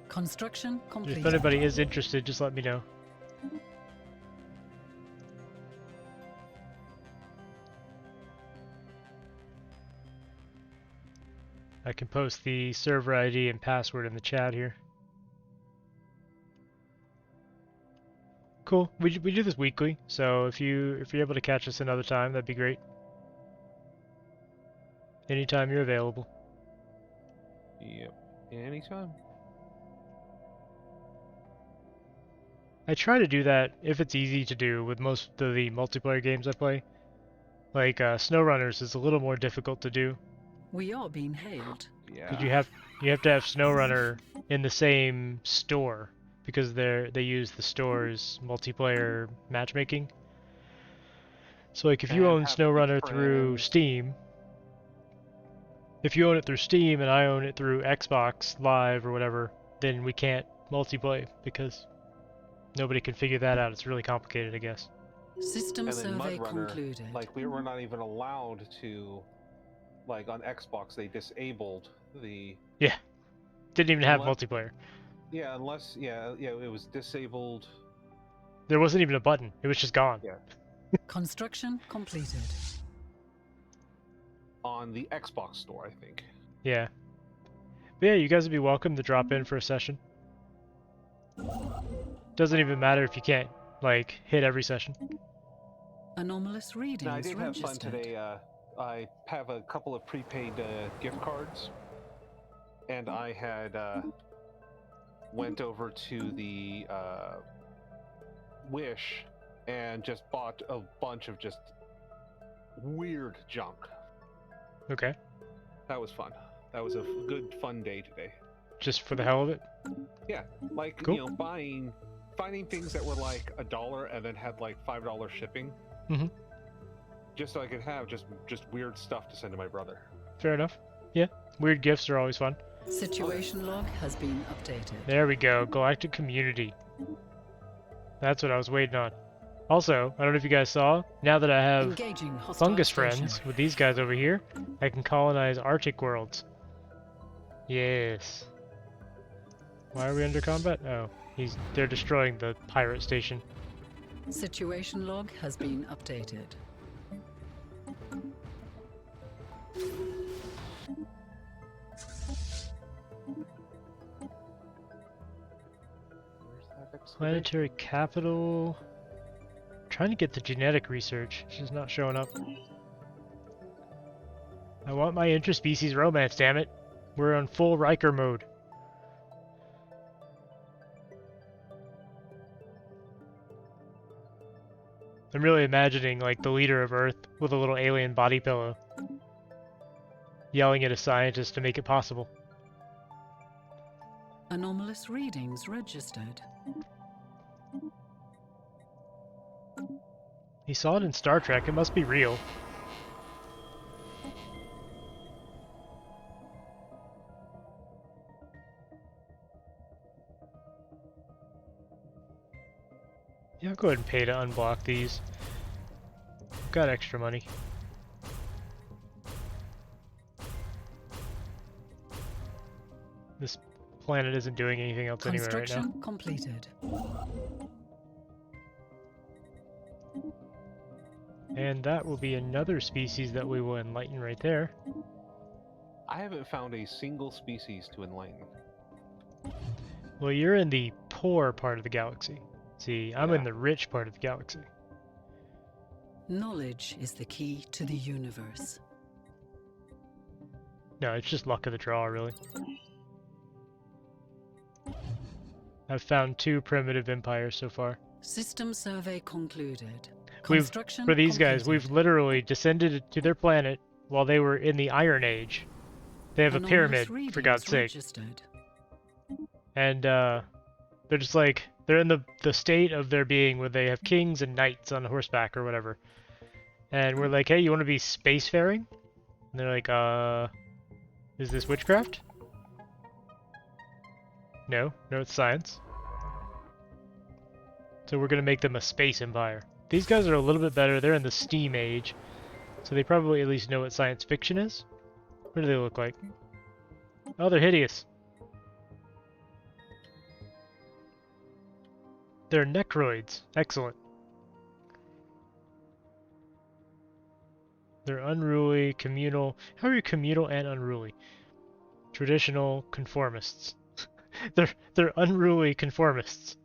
Construction completed. If anybody is interested, just let me know. I can post the server ID and password in the chat here. Cool. We do this weekly, so if you're able to catch us another time, that'd be great. Anytime you're available. Yep. Anytime. I try to do that if it's easy to do with most of the multiplayer games I play. Like SnowRunners is a little more difficult to do. We are being hailed. Yeah. Because you have to have SnowRunner in the same store because they use the store's multiplayer matchmaking. So if you And own have SnowRunner through friends. Steam, if you own it through Steam and I own it through Xbox Live or whatever, then we can't multiplay because nobody can figure that out. It's really complicated, I guess. System And then survey Mudrunner, concluded. we were not even allowed to, on Xbox, they disabled the. Yeah, didn't even have Unless- multiplayer. Yeah, unless it was disabled. There wasn't even a button. It was just gone. Yeah. Construction completed. On the Xbox store, I think. Yeah. But yeah, you guys would be welcome to drop in for a session. Doesn't even matter if you can't, hit every session. Anomalous readings No, I did have fun registered. today. I have a couple of prepaid gift cards, and I had went over to the Wish and just bought a bunch of just weird junk. Okay. That was fun. That was a good fun day today. Just for the hell of it? Yeah, Cool. finding things that were like $1 and then had $5 shipping. Mhm. Just so I could have just weird stuff to send to my brother. Fair enough. Yeah. Weird gifts are always fun. Situation log has been updated. There we go. Galactic Community. That's what I was waiting on. Also, I don't know if you guys saw, now that I have Engaging hostile fungus station. friends with these guys over here, I can colonize Arctic worlds. Yes. Why are we under combat? Oh, they're destroying the pirate station. Situation log has been updated. Where's that exclamation? Planetary capital. Trying to get the genetic research. It's just not showing up. I want my interspecies romance, damn it. We're on full Riker mode. I'm really imagining the leader of Earth with a little alien body pillow, yelling at a scientist to make it possible. Anomalous readings registered. He saw it in Star Trek. It must be real. Yeah, I'll go ahead and pay to unblock these. Got extra money. This planet isn't doing anything else anyway right now. Construction completed. And that will be another species that we will enlighten right there. I haven't found a single species to enlighten. Well, you're in the poor part of the galaxy. See, I'm in Yeah. the rich part of the galaxy. Knowledge is the key to the universe. No, it's just luck of the draw, really. I've found 2 primitive empires so far. System survey concluded. We've, Construction for these guys, completed. we've literally descended to their planet while they were in the Iron Age. They have a Anomalous pyramid, for readings God's sake. registered. And they're just like, they're in the state of their being where they have kings and knights on horseback or whatever. And we're like, hey, you want to be spacefaring? And they're like, is this witchcraft? No, it's science. So we're gonna make them a space empire. These guys are a little bit better. They're in the Steam Age, so they probably at least know what science fiction is. What do they look like? Oh, they're hideous. They're necroids. Excellent. They're unruly, communal. How are you communal and unruly? Traditional conformists. they're unruly conformists.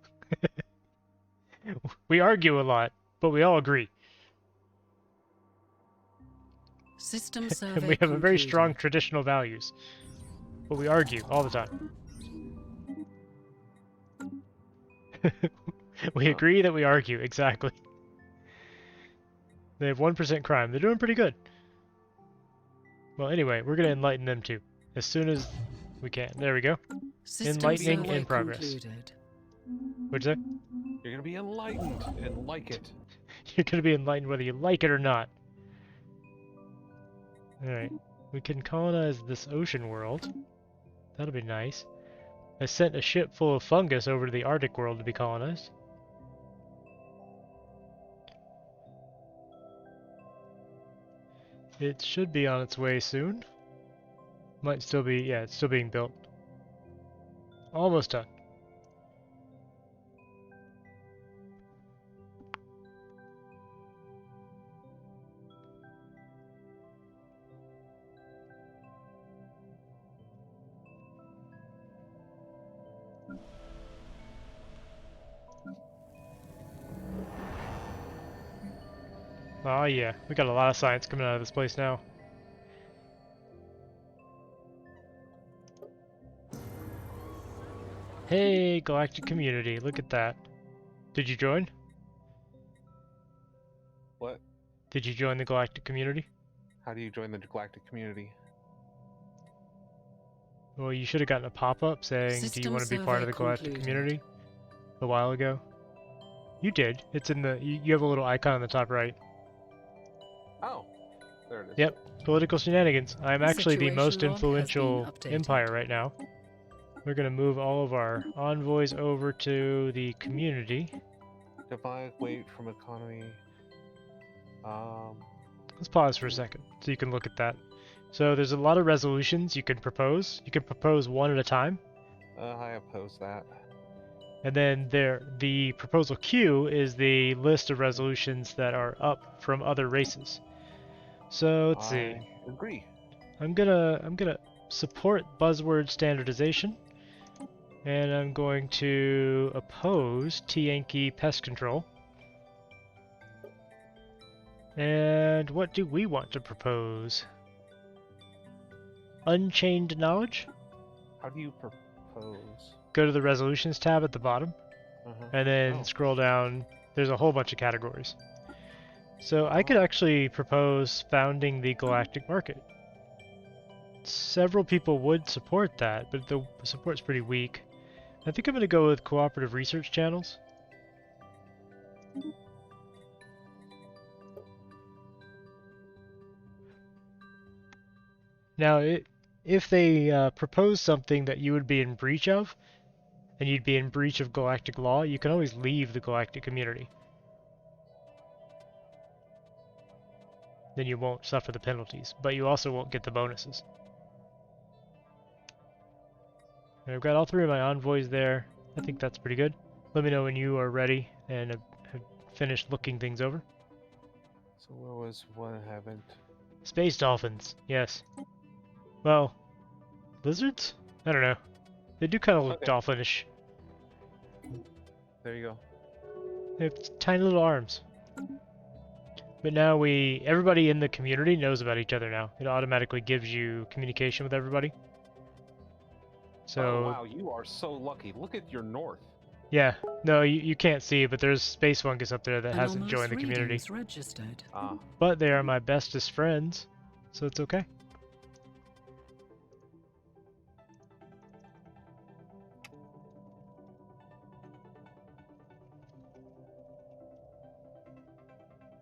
We argue a lot, but we all agree. System survey And we have a very strong concluded. traditional values. But we argue all the time. We agree that we argue, exactly. They have 1% crime. They're doing pretty good. Well, anyway, we're going to enlighten them too. As soon as we can. There we go. System Enlightening survey in progress. concluded. What'd you say? You're gonna be enlightened and like it. You're going to be enlightened whether you like it or not. Alright. We can colonize this ocean world. That'll be nice. I sent a ship full of fungus over to the Arctic world to be colonized. It should be on its way soon. Might still be, yeah, it's still being built. Almost done. Oh yeah, we got a lot of science coming out of this place now. Hey, galactic community, look at that. Did you join? What? Did you join the galactic community? How do you join the galactic community? Well, you should have gotten a pop-up saying, do you System want to be part of survey the galactic concluded. community? A while ago. You did. It's in the, you have a little icon on the top right. Oh, there it is. Yep, political shenanigans. I'm actually the Situation most log has been influential updated. empire right now. We're gonna move all of our envoys over to the community. Divide weight from economy. Let's pause for a second so you can look at that. So there's a lot of resolutions you can propose. You can propose one at a time. I oppose that. And then the proposal queue is the list of resolutions that are up from other races. So let's see. I agree. I'm gonna support buzzword standardization, and I'm going to oppose T-Yankee pest control. And what do we want to propose? Unchained knowledge? How do you propose? Go to the resolutions tab at the bottom, and then Oh. scroll down. There's a whole bunch of categories. So I could actually propose founding the galactic market. Several people would support that, but the support's pretty weak. I think I'm going to go with cooperative research channels. Now, if they propose something that you would be in breach of, and you'd be in breach of galactic law, you can always leave the galactic community. Then you won't suffer the penalties, but you also won't get the bonuses. And I've got all 3 of my envoys there. I think that's pretty good. Let me know when you are ready and have finished looking things over. So where was one I haven't? Space dolphins, yes. Well, lizards? I don't know. They do kind of look Okay. dolphinish. There you go. They have tiny little arms. But now everybody in the community knows about each other now. It automatically gives you communication with everybody. So, oh wow, you are so lucky. Look at your north. yeah. No, you can't see, but there's space fungus up there that hasn't Anomalous joined the community. readings registered. Ah. But they are my bestest friends, so it's okay.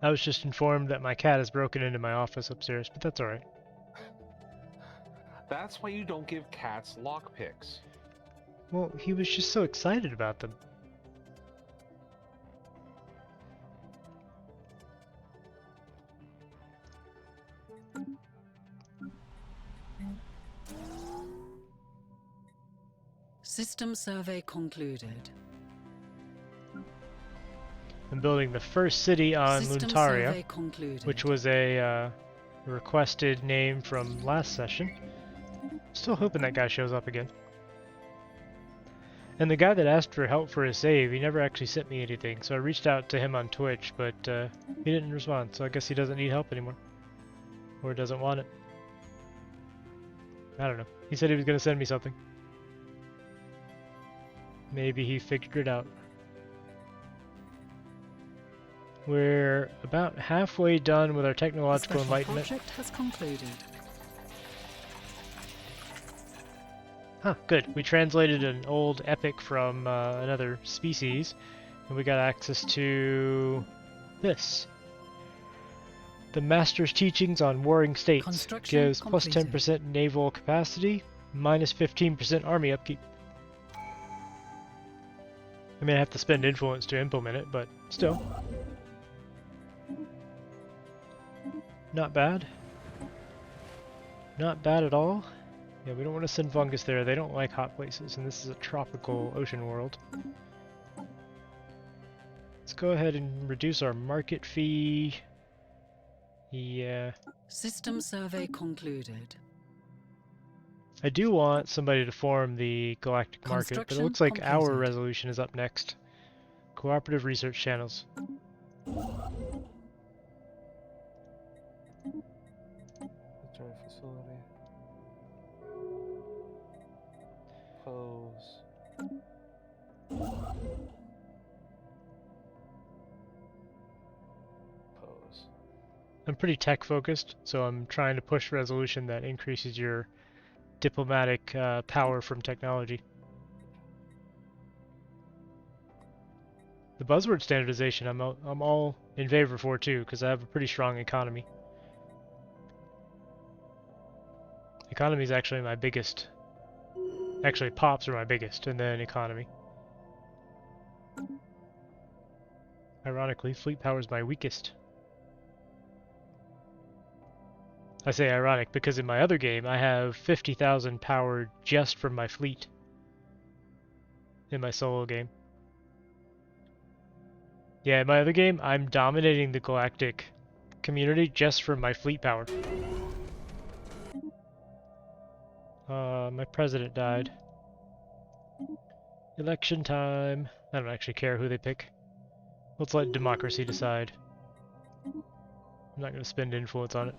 I was just informed that my cat has broken into my office upstairs, but that's alright. That's why you don't give cats lockpicks. Well, he was just so excited about them. System survey concluded. I'm building the first city on System Luntaria, survey concluded. which was a requested name from last session. Still hoping that guy shows up again. And the guy that asked for help for his save, he never actually sent me anything, so I reached out to him on Twitch, but he didn't respond, so I guess he doesn't need help anymore. Or doesn't want it. I don't know. He said he was going to send me something. Maybe he figured it out. We're about halfway done with our The technological special enlightenment. project has concluded. Huh, good. We translated an old epic from another species, and we got access to this. The Master's Teachings on Warring States Construction gives plus completed. 10% naval capacity, minus 15% army upkeep. I mean, I have to spend influence to implement it, but still. Not bad. Not bad at all. Yeah, we don't want to send fungus there. They don't like hot places, and this is a tropical ocean world. Let's go ahead and reduce our market fee. Yeah. System survey concluded. I do want somebody to form the galactic market, but it Construction looks like our completed. resolution is up next. Cooperative research channels. Military facility. Pose. Pose. I'm pretty tech focused, so I'm trying to push resolution that increases your diplomatic power from technology. The buzzword standardization I'm all in favor for too, because I have a pretty strong economy. Economy is actually my biggest. Actually, pops are my biggest, and then economy. Ironically, fleet power is my weakest. I say ironic because in my other game I have 50,000 power just from my fleet. In my solo game. Yeah, in my other game I'm dominating the galactic community just from my fleet power. My president died. Election time. I don't actually care who they pick. Let's let democracy decide. I'm not going to spend influence on it.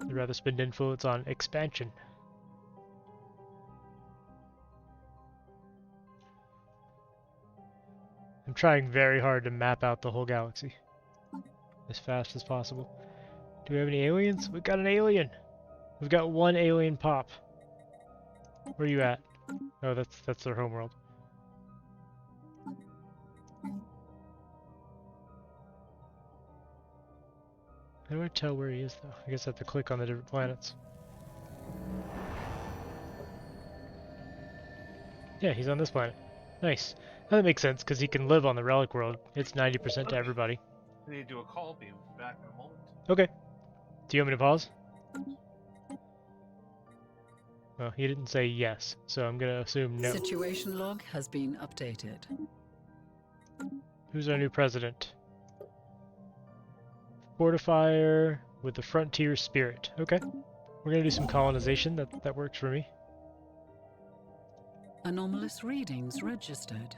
I'd rather spend influence on expansion. I'm trying very hard to map out the whole galaxy as fast as possible. Do we have any aliens? We've got an alien! We've got one alien pop. Where are you at? Oh, that's their homeworld. How do I tell where he is, though? I guess I have to click on the different planets. Yeah, he's on this planet. Nice. That makes sense, because he can live on the relic world. It's 90% to everybody. I need to do a call. Be back in a moment. Okay. Do you want me to pause? Well, he didn't say yes, so I'm gonna assume no. Situation log has been updated. Who's our new president? Fortifier with the frontier spirit. Okay. We're gonna do some colonization. That works for me. Anomalous readings registered.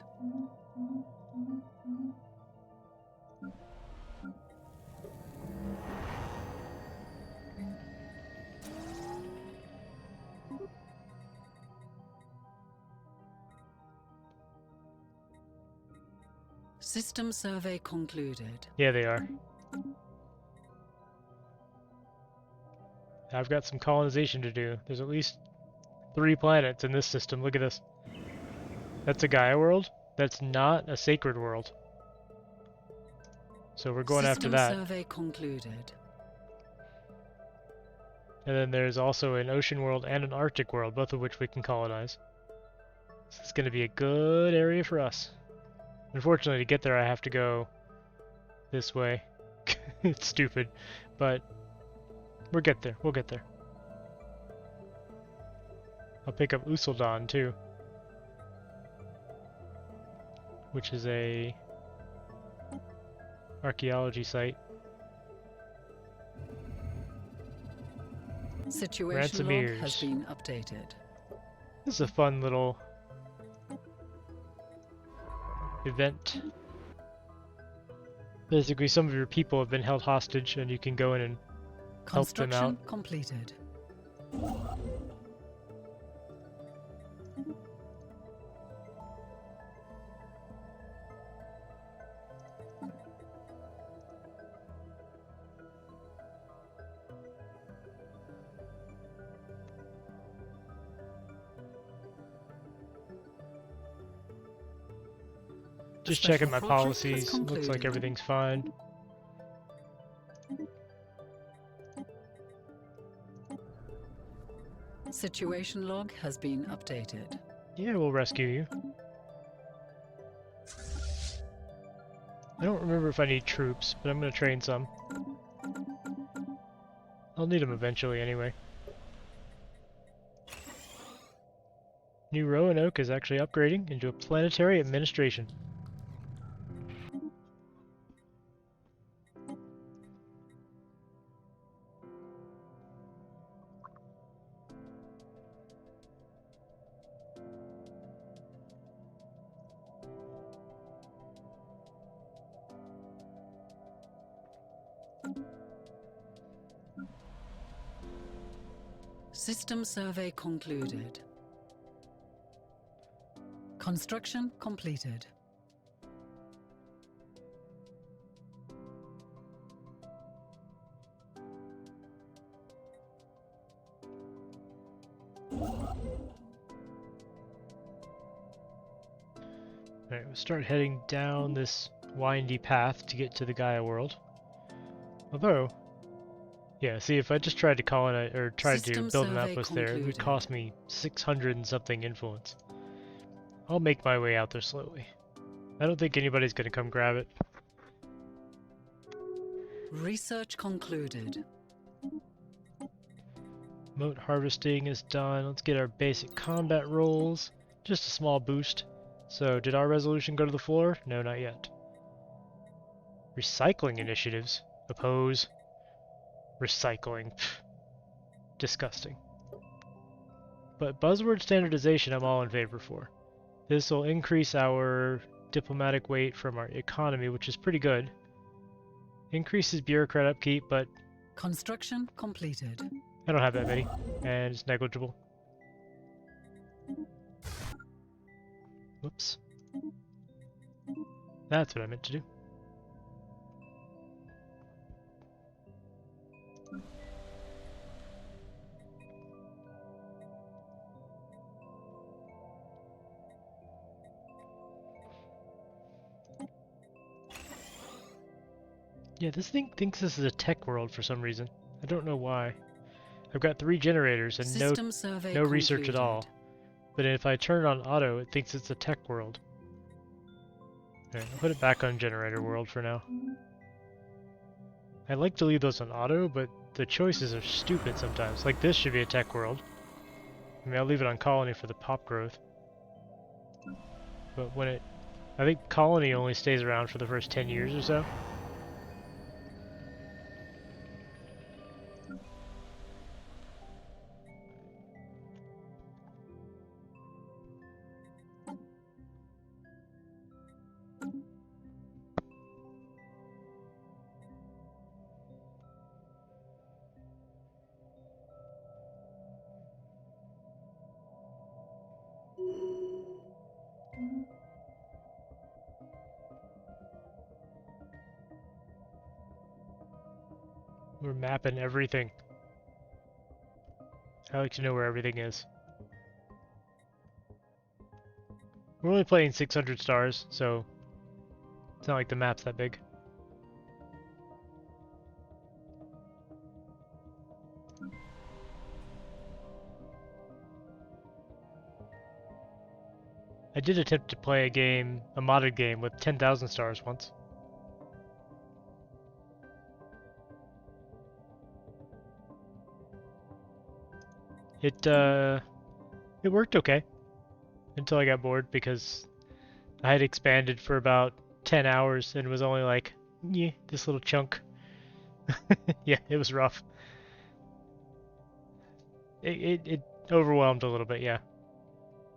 System survey concluded. Yeah, they are. I've got some colonization to do. There's at least 3 planets in this system. Look at this. That's a Gaia world. That's not a sacred world. So we're going after that. System survey concluded. And then there's also an ocean world and an Arctic world, both of which we can colonize. So it's going to be a good area for us. Unfortunately, to get there I have to go this way. It's stupid, but we'll get there. We'll get there. I'll pick up Usoldon too, which is a archaeology site. Situation log has been updated. This is a fun little event. Basically, some of your people have been held hostage, and you can go in and help them out. Construction completed. Just Special checking my project has policies. Looks like concluded. everything's fine. Situation log has been updated. Yeah, we'll rescue you. I don't remember if I need troops, but I'm gonna train some. I'll need them eventually anyway. New Roanoke is actually upgrading into a planetary administration. System survey concluded. Construction completed. Alright, we'll start heading down this windy path to get to the Gaia world. Although, yeah, see, if I just tried to colonize or tried to System build an survey outpost there, it would concluded. cost me 600 and something influence. I'll make my way out there slowly. I don't think anybody's gonna come grab it. Research concluded. Moat harvesting is done. Let's get our basic combat rolls. Just a small boost. So, did our resolution go to the floor? No, not yet. Recycling initiatives. Oppose. Recycling. Pfft. Disgusting. But buzzword standardization I'm all in favor for. This will increase our diplomatic weight from our economy, which is pretty good. Increases bureaucrat upkeep, but Construction completed. I don't have that many, and it's negligible. Whoops. That's what I meant to do. Yeah, this thing thinks this is a tech world for some reason. I don't know why. I've got 3 generators and System survey no research at concluded. all. But if I turn on auto, it thinks it's a tech world. Alright, I'll put it back on generator world for now. I like to leave those on auto, but the choices are stupid sometimes. Like this should be a tech world. I mean, I'll leave it on colony for the pop growth. But when I think colony only stays around for the first 10 years or so. We're mapping everything. I like to know where everything is. We're only playing 600 stars, so it's not like the map's that big. I did attempt to play a modded game with 10,000 stars once. It worked okay until I got bored because I had expanded for about 10 hours and was only like, yeah, this little chunk. Yeah, it was rough. It overwhelmed a little bit, yeah.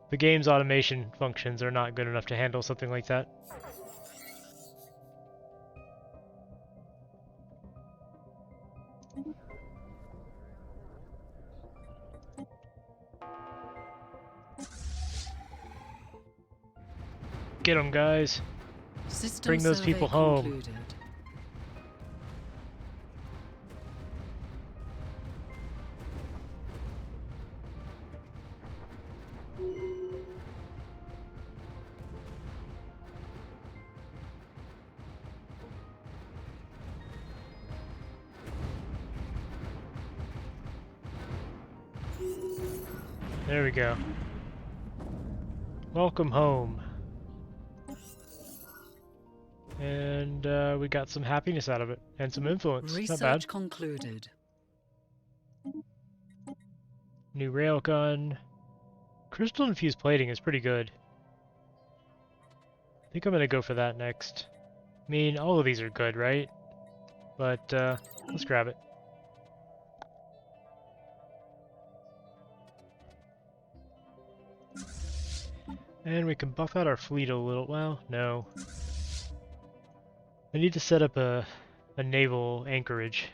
The game's automation functions are not good enough to handle something like that. Get them, guys. System Bring those survey people home. concluded. There we go. Welcome home. And we got some happiness out of it, and some influence. Not bad. Research concluded. New railgun. Crystal infused plating is pretty good. I think I'm gonna go for that next. I mean, all of these are good, right? But let's grab it. And we can buff out our fleet a little. Well, no. I need to set up a naval anchorage.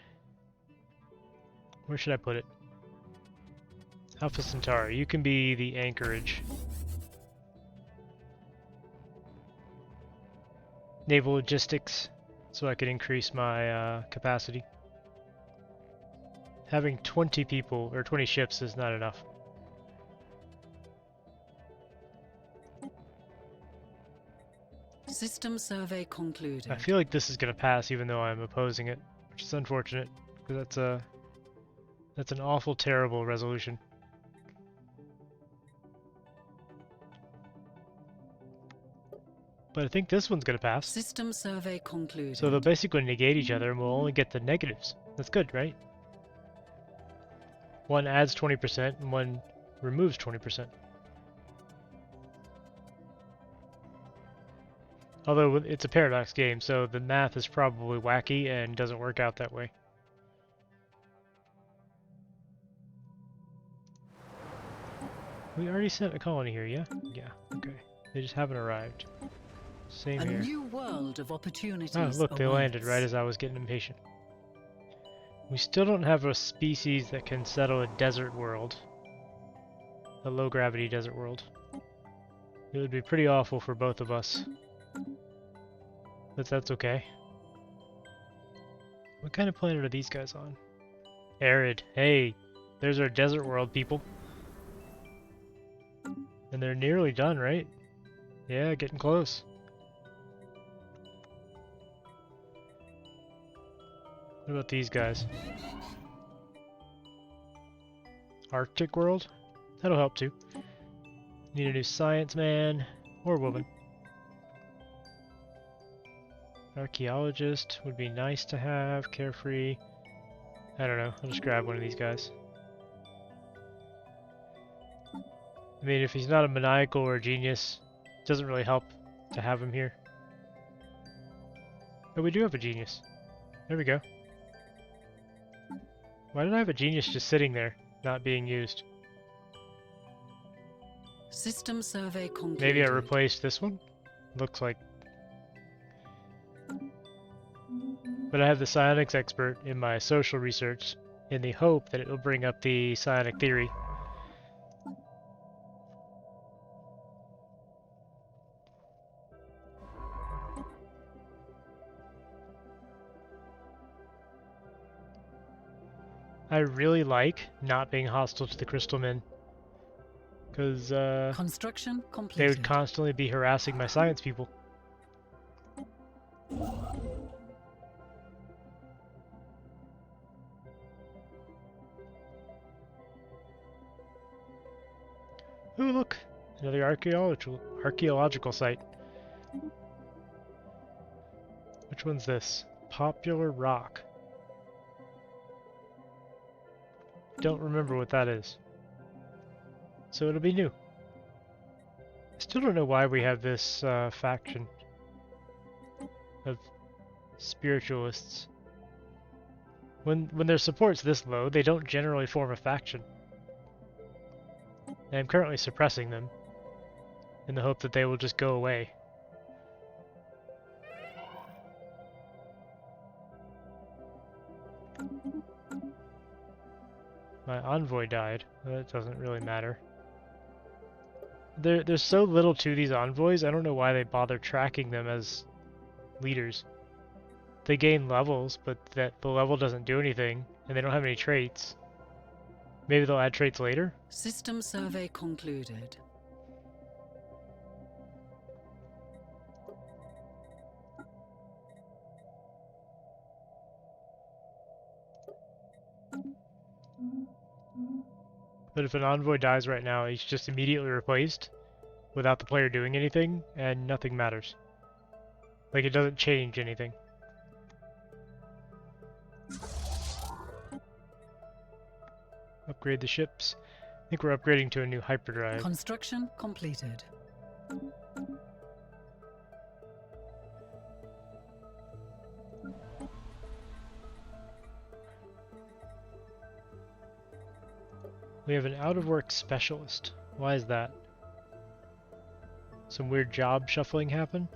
Where should I put it? Alpha Centauri, you can be the anchorage. Naval logistics, so I can increase my capacity. Having 20 people, or 20 ships is not enough. System survey concluded. I feel like this is going to pass even though I'm opposing it, which is unfortunate, because that's an awful terrible resolution. But I think this one's going to pass. System survey concluded. So they'll basically negate each other and we'll only get the negatives. That's good, right? One adds 20% and one removes 20%. Although it's a paradox game, so the math is probably wacky and doesn't work out that way. We already sent a colony here, yeah? Yeah, okay. They just haven't arrived. Same here. A new world of opportunities. Oh, look, they landed awaits. right as I was getting impatient. We still don't have a species that can settle a desert world. A low-gravity desert world. It would be pretty awful for both of us. But that's okay. What kind of planet are these guys on? Arid. Hey, there's our desert world, people. And they're nearly done, right? Yeah, getting close. What about these guys? Arctic world? That'll help too. Need a new science man or woman. Archaeologist would be nice to have. Carefree. I don't know. I'll just grab one of these guys. I mean, if he's not a maniacal or a genius, it doesn't really help to have him here. But we do have a genius. There we go. Why did I have a genius just sitting there, not being used? System survey concluded. Maybe I replaced this one? Looks like. But I have the psionics expert in my social research in the hope that it will bring up the psionic theory. I really like not being hostile to the crystal men, because Construction they completed. would constantly be harassing my science people. Ooh, look! Another archaeological site. Which one's this? Popular Rock. Don't remember what that is. So it'll be new. I still don't know why we have this faction of spiritualists. When their support's this low, they don't generally form a faction. And I'm currently suppressing them in the hope that they will just go away. My envoy died. That doesn't really matter. There's so little to these envoys, I don't know why they bother tracking them as leaders. They gain levels, but the level doesn't do anything, and they don't have any traits. Maybe they'll add traits later? System survey concluded. But if an envoy dies right now, he's just immediately replaced without the player doing anything, and nothing matters. Like, it doesn't change anything. Upgrade the ships. I think we're upgrading to a new hyperdrive. Construction completed. We have an out-of-work specialist. Why is that? Some weird job shuffling happen?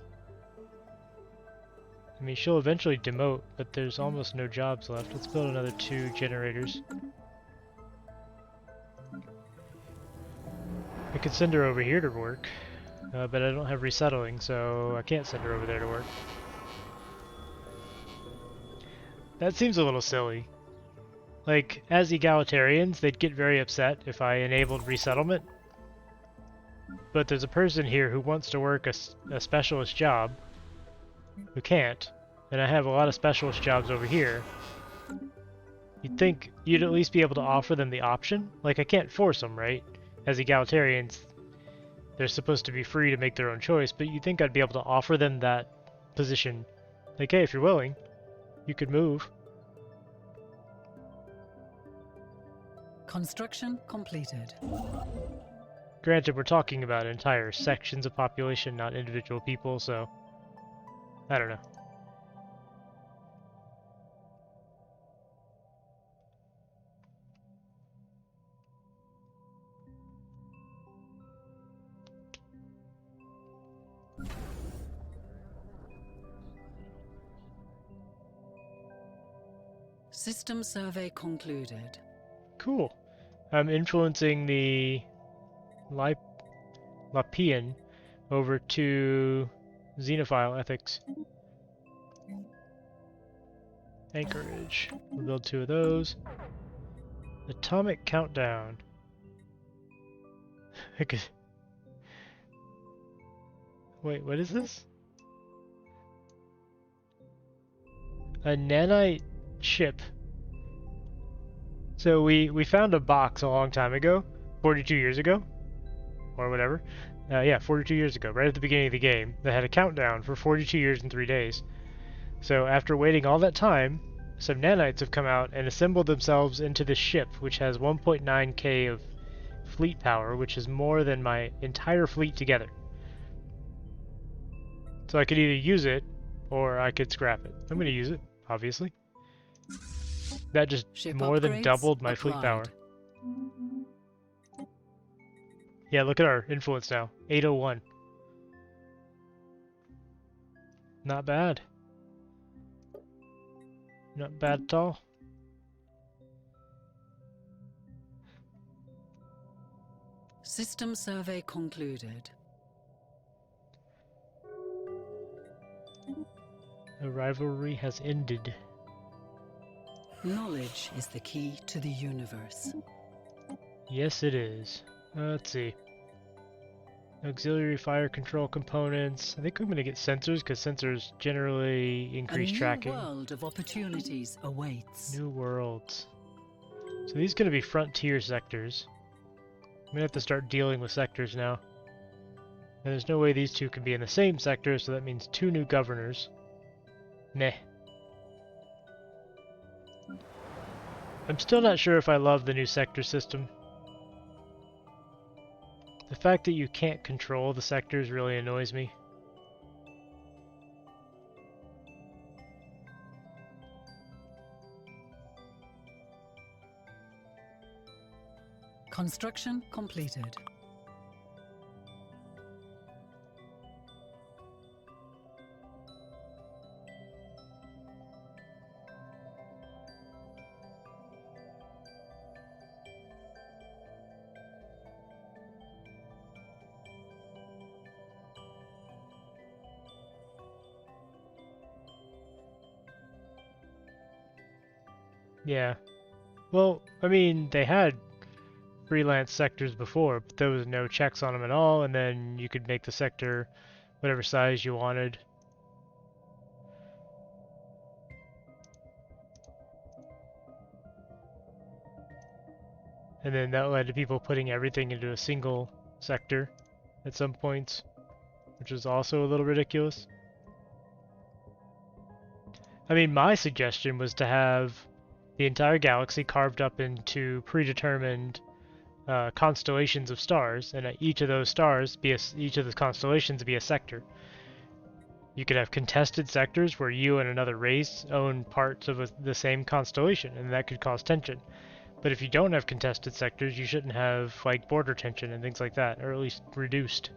I mean, she'll eventually demote, but there's almost no jobs left. Let's build another 2 generators. I could send her over here to work, but I don't have resettling, so I can't send her over there to work. That seems a little silly. Like, as egalitarians, they'd get very upset if I enabled resettlement. But there's a person here who wants to work a specialist job, who can't, and I have a lot of specialist jobs over here. You'd think you'd at least be able to offer them the option. Like, I can't force them, right? As egalitarians, they're supposed to be free to make their own choice, but you'd think I'd be able to offer them that position. Like, hey, if you're willing, you could move. Construction completed. Granted, we're talking about entire sections of population, not individual people, so I don't know. System survey concluded. Cool. I'm influencing the Lapian over to Xenophile ethics. Anchorage. We'll build 2 of those. Atomic countdown. Wait, what is this? A nanite ship. So we found a box a long time ago, 42 years ago, or whatever. Yeah, 42 years ago, right at the beginning of the game, that had a countdown for 42 years and 3 days. So after waiting all that time, some nanites have come out and assembled themselves into this ship, which has 1.9k of fleet power, which is more than my entire fleet together. So I could either use it, or I could scrap it. I'm going to use it, obviously. That just Ship more than upgrades doubled my fleet power. applied. Yeah, look at our influence now. 801. Not bad. Not bad at all. System survey concluded. The rivalry has ended. Knowledge is the key to the universe. Yes, it is. Let's see. Auxiliary fire control components. I think I'm going to get sensors, because sensors generally increase tracking. A new world of opportunities awaits. New worlds. So these are going to be frontier sectors. I'm going to have to start dealing with sectors now. And there's no way these two can be in the same sector, so that means 2 new governors. Meh. I'm still not sure if I love the new sector system. The fact that you can't control the sectors really annoys me. Construction completed. Yeah. Well, I mean, they had freelance sectors before, but there was no checks on them at all, and then you could make the sector whatever size you wanted. And then that led to people putting everything into a single sector at some points, which was also a little ridiculous. I mean, my suggestion was to have the entire galaxy carved up into predetermined constellations of stars, and each of those stars each of the constellations be a sector. You could have contested sectors where you and another race own parts of the same constellation, and that could cause tension. But if you don't have contested sectors, you shouldn't have like border tension and things like that, or at least reduced.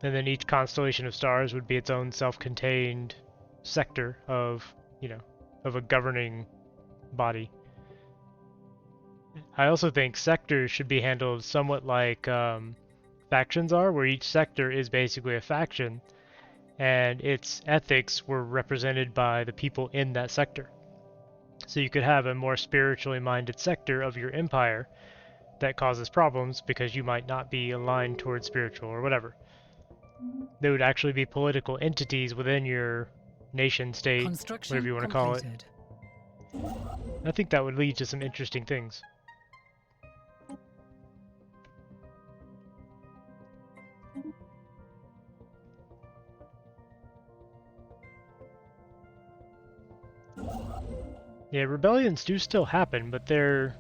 And then each constellation of stars would be its own self-contained sector of, you know, of a governing body. I also think sectors should be handled somewhat like factions are, where each sector is basically a faction, and its ethics were represented by the people in that sector. So you could have a more spiritually minded sector of your empire that causes problems because you might not be aligned towards spiritual or whatever. They would actually be political entities within your nation state, whatever you want to call it. I think that would lead to some interesting things. Yeah, rebellions do still happen, but they're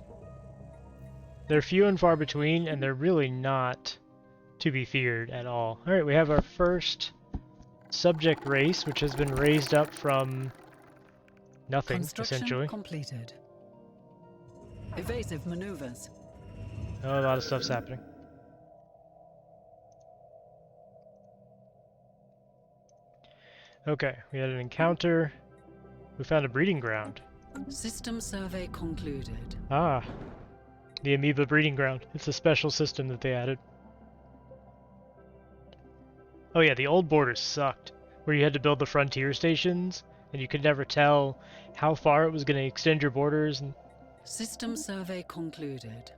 few and far between, and they're really not to be feared at all. Alright, we have our first subject race, which has been raised up from nothing, essentially. Completed. Evasive maneuvers. Oh, a lot of stuff's happening. Okay, we had an encounter. We found a breeding ground. System survey concluded. Ah, the amoeba breeding ground. It's a special system that they added. Oh yeah, the old borders sucked, where you had to build the frontier stations, and you could never tell how far it was going to extend your borders. And System survey concluded.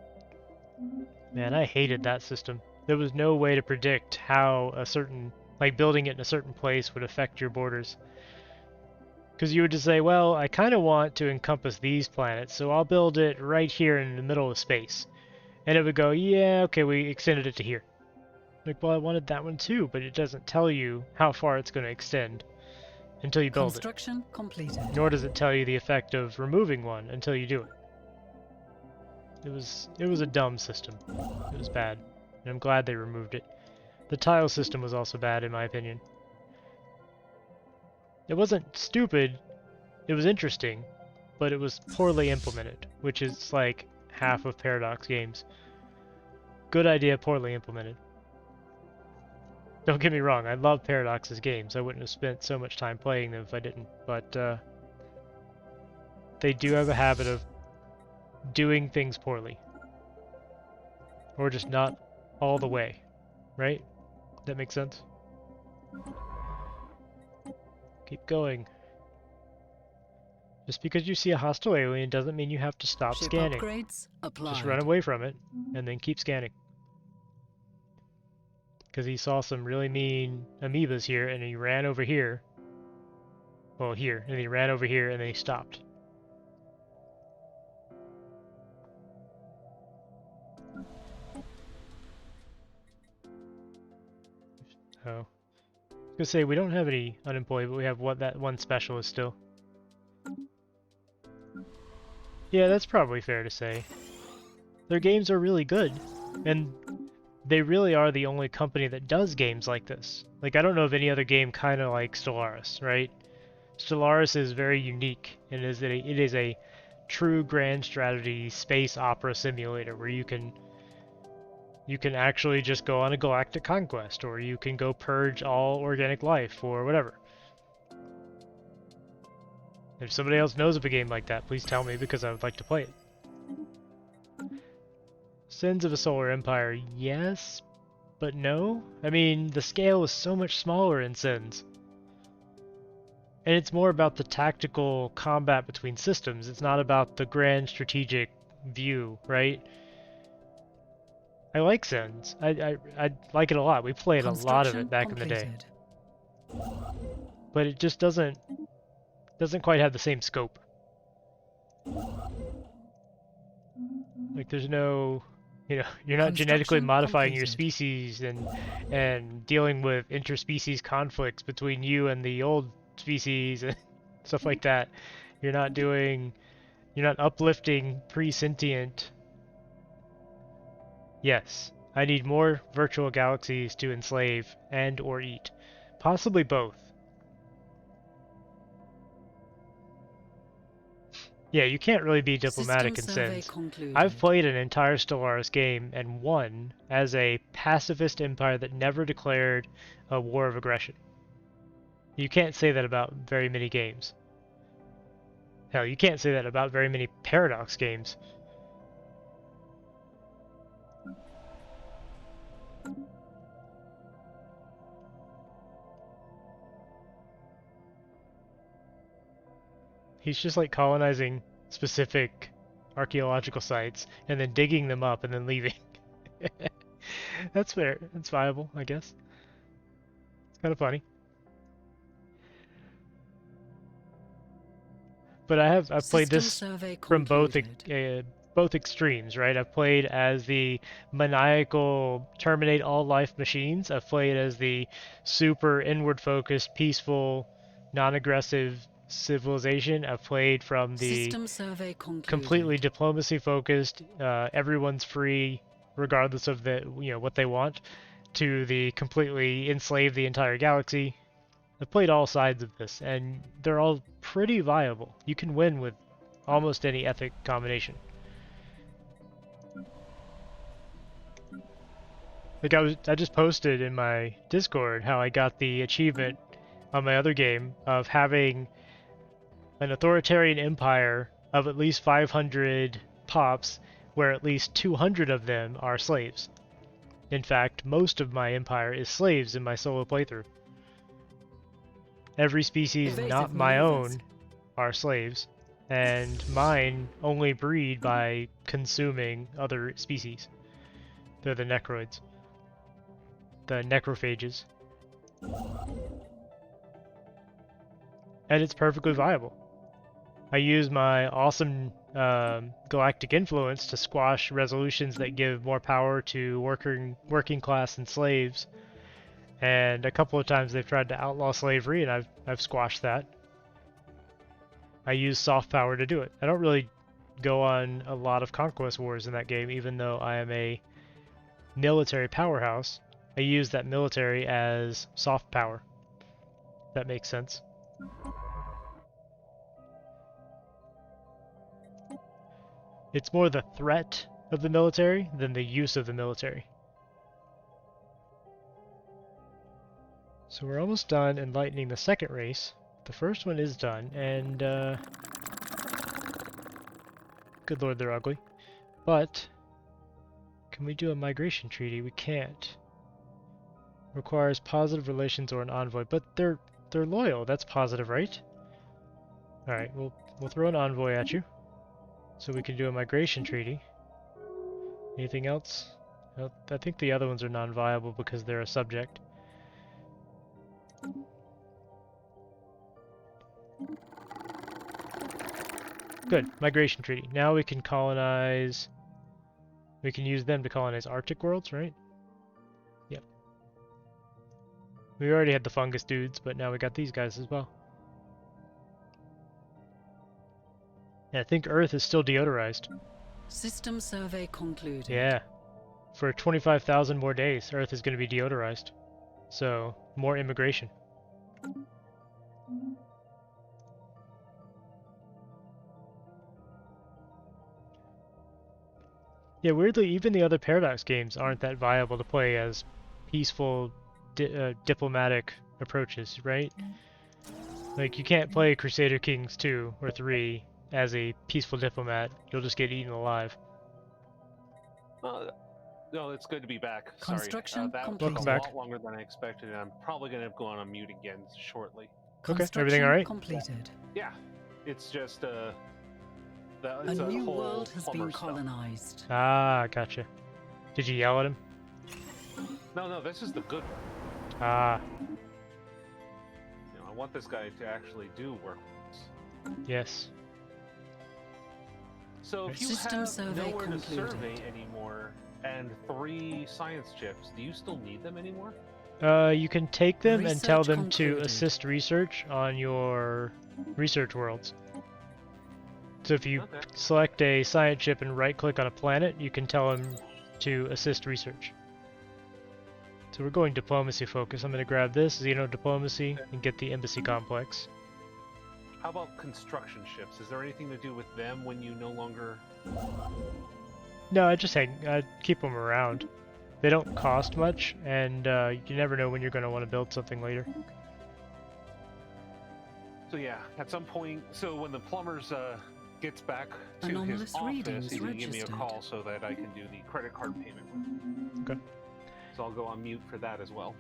man, I hated that system. There was no way to predict how a certain, like building it in a certain place would affect your borders. Because you would just say, well, I kind of want to encompass these planets, so I'll build it right here in the middle of space. And it would go, yeah, okay, we extended it to here. Like, well, I wanted that one too, but it doesn't tell you how far it's going to extend until you build it. Construction completed. Nor does it tell you the effect of removing one until you do it. It was a dumb system. It was bad. And I'm glad they removed it. The tile system was also bad, in my opinion. It wasn't stupid, it was interesting, but it was poorly implemented, which is like half of Paradox games. Good idea, poorly implemented. Don't get me wrong, I love Paradox's games. I wouldn't have spent so much time playing them if I didn't, but they do have a habit of doing things poorly. Or just not all the way, right? That makes sense? Keep going. Just because you see a hostile alien doesn't mean you have to stop Ship scanning. upgrades applied. Just run away from it, and then keep scanning. Because he saw some really mean amoebas here, and he ran over here. Well, here, and he ran over here, and then he stopped. Oh. I was gonna say, we don't have any unemployed, but we have that one specialist still. Yeah, that's probably fair to say. Their games are really good, and they really are the only company that does games like this. Like, I don't know of any other game kind of like Stellaris, right? Stellaris is very unique, and it is a true grand strategy space opera simulator where you can actually just go on a galactic conquest, or you can go purge all organic life, or whatever. If somebody else knows of a game like that, please tell me, because I would like to play it. Sins of a Solar Empire, yes, but no. I mean, the scale is so much smaller in Sins. And it's more about the tactical combat between systems. It's not about the grand strategic view, right? I like Sins. I like it a lot. We played a lot of it back in the day. But it just doesn't quite have the same scope. Like, there's no, you know, you're not genetically modifying your species and dealing with interspecies conflicts between you and the old species and stuff like that. You're not uplifting pre-sentient. Yes, I need more virtual galaxies to enslave and or eat. Possibly both. Yeah, you can't really be diplomatic in Sins. I've played an entire Stellaris game and won as a pacifist empire that never declared a war of aggression. You can't say that about very many games. Hell, you can't say that about very many Paradox games. He's just like colonizing specific archaeological sites and then digging them up and then leaving. That's fair. That's viable, I guess. It's kind of funny. But I've played this from both extremes, right? I've played as the maniacal terminate all life machines. I've played as the super inward focused, peaceful, non-aggressive civilization. I've played from the completely diplomacy focused, everyone's free regardless of what they want, to the completely enslave the entire galaxy. I've played all sides of this, and they're all pretty viable. You can win with almost any ethic combination. Like I just posted in my Discord how I got the achievement on my other game of having an authoritarian empire of at least 500 pops, where at least 200 of them are slaves. In fact, most of my empire is slaves in my solo playthrough. Every species not my own are slaves, and mine only breed by consuming other species. They're the necroids. The necrophages. and it's perfectly viable. I use my awesome galactic influence to squash resolutions that give more power to working class and slaves. And a couple of times they've tried to outlaw slavery, and I've squashed that. I use soft power to do it. I don't really go on a lot of conquest wars in that game, even though I am a military powerhouse. I use that military as soft power. That makes sense. It's more the threat of the military than the use of the military. So we're almost done enlightening the second race. The first one is done, and good lord, they're ugly. But can we do a migration treaty? We can't. Requires positive relations or an envoy, but they're loyal. That's positive, right? All right, we'll throw an envoy at you, so we can do a migration treaty. Anything else? Well, I think the other ones are non-viable because they're a subject. Good, migration treaty. Now we can colonize. We can use them to colonize Arctic worlds, right? Yep. We already had the fungus dudes, but now we got these guys as well. And I think Earth is still deodorized. System survey concluded. Yeah. For 25,000 more days, Earth is going to be deodorized. So, more immigration. Yeah, weirdly, even the other Paradox games aren't that viable to play as peaceful, diplomatic approaches, right? Like, you can't play Crusader Kings 2 or 3 as a peaceful diplomat. You'll just get eaten alive. No, it's good to be back. Construction Sorry, that completed. was a Welcome lot longer than I expected, and I'm probably going to go on mute again shortly. Okay, everything all right? Completed. Yeah, it's just A it's new whole world has plumber been stuff. colonized. Ah, gotcha. Did you yell at him? No, this is the good one. Ah, You know, I want this guy to actually do work. yes. So if you System have survey nowhere concluded. to survey anymore and 3 science chips, do you still need them anymore? You can take them and tell Research them to concluded. assist research on your research worlds. So if you Okay. select a science chip and right-click on a planet, you can tell them to assist research. So we're going diplomacy focus. I'm going to grab this, Xeno diplomacy, and get the embassy complex. How about construction ships? Is there anything to do with them when you no longer... No, I keep them around. They don't cost much, and you never know when you're going to want to build something later. So yeah, at some point, so when the plumbers gets back to Anomalous his office, readings he's going to give me a registered. call so that I can do the credit card payment with him. Okay. So I'll go on mute for that as well.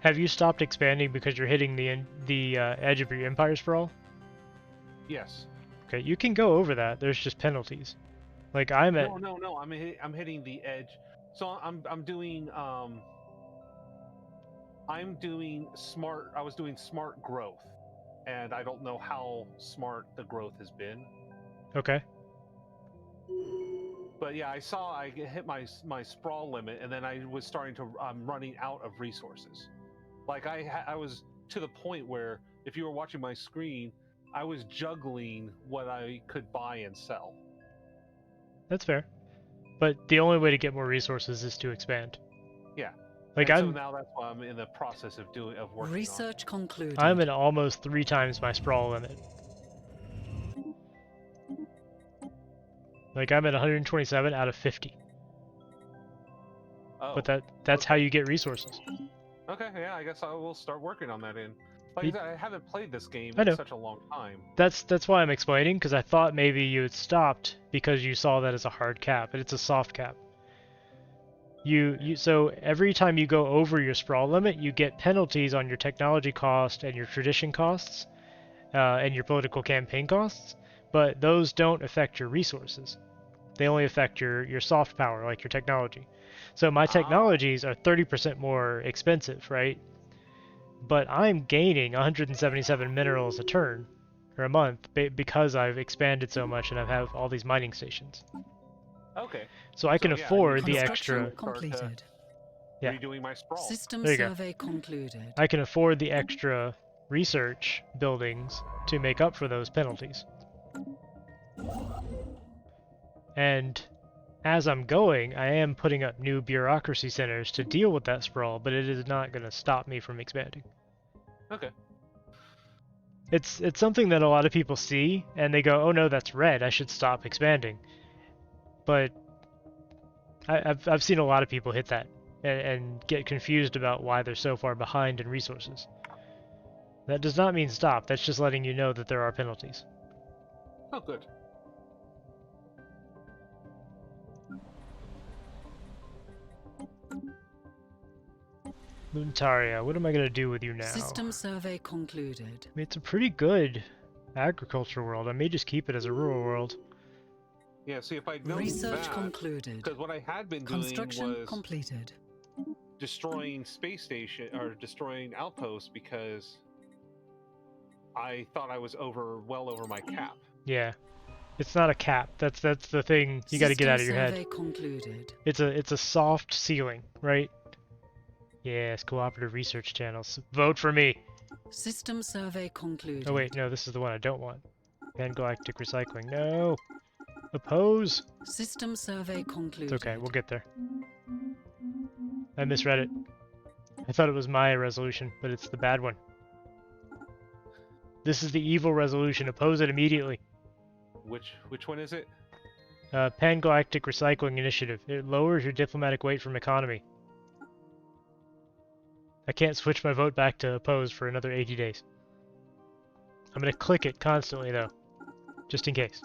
Have you stopped expanding because you're hitting the edge of your empire sprawl? Yes. Uh, Okay, you can go over that. There's just penalties. Like I'm at. No. I'm hitting the edge. So I'm doing smart. I was doing smart growth, and I don't know how smart the growth has been. Okay. But yeah, I saw I hit my sprawl limit, and then I was starting to running out of resources. Like I was to the point where if you were watching my screen, I was juggling what I could buy and sell. That's fair. But the only way to get more resources is to expand. Yeah. Like And so I'm now that's why I'm in the process of working Research concluded. I'm at almost 3 times my sprawl limit. Like I'm at 127 out of 50. on. Oh. But that's how you get resources. Okay, yeah, I guess I will start working on that in. Like You- I said, I haven't played this game I know. in such a long time. That's why I'm explaining, because I thought maybe you had stopped because you saw that as a hard cap, but it's a soft cap. So every time you go over your sprawl limit, you get penalties on your technology cost and your tradition costs, and your political campaign costs, but those don't affect your resources. They only affect your soft power, like your technology. So my technologies are 30% more expensive, right? but I'm gaining 177 minerals a turn, or a month, because I've expanded so much and I have all these mining stations. Okay. So I can So, yeah, I afford used the my Construction extra. card to completed. Yeah. redoing my sprawl. System There you go. survey concluded. I can afford the extra research buildings to make up for those penalties. And as I'm going, I am putting up new bureaucracy centers to deal with that sprawl, but it is not going to stop me from expanding. Okay. It's something that a lot of people see, and they go, oh no, that's red, I should stop expanding. But I've seen a lot of people hit that and get confused about why they're so far behind in resources. That does not mean stop, that's just letting you know that there are penalties. Oh, good. Luntaria, what am I going to do with you now? System survey concluded. I mean, it's a pretty good agriculture world. I may just keep it as a rural world. Yeah, see, if I'd known Research that, concluded. because what I had been doing Construction was completed. destroying space station or destroying outposts because I thought I was well over my cap. Yeah. It's not a cap. That's the thing you got to get out of your head. System survey concluded. It's a soft ceiling, right? Yes, cooperative research channels. Vote for me. System survey concluded. Oh wait, no, this is the one I don't want. Pan-galactic recycling. No. Oppose. System survey concluded. It's okay, we'll get there. I misread it. I thought it was my resolution, but it's the bad one. This is the evil resolution. Oppose it immediately. Which one is it? Pan-galactic recycling initiative. It lowers your diplomatic weight from economy. I can't switch my vote back to oppose for another 80 days. I'm gonna click it constantly though, just in case.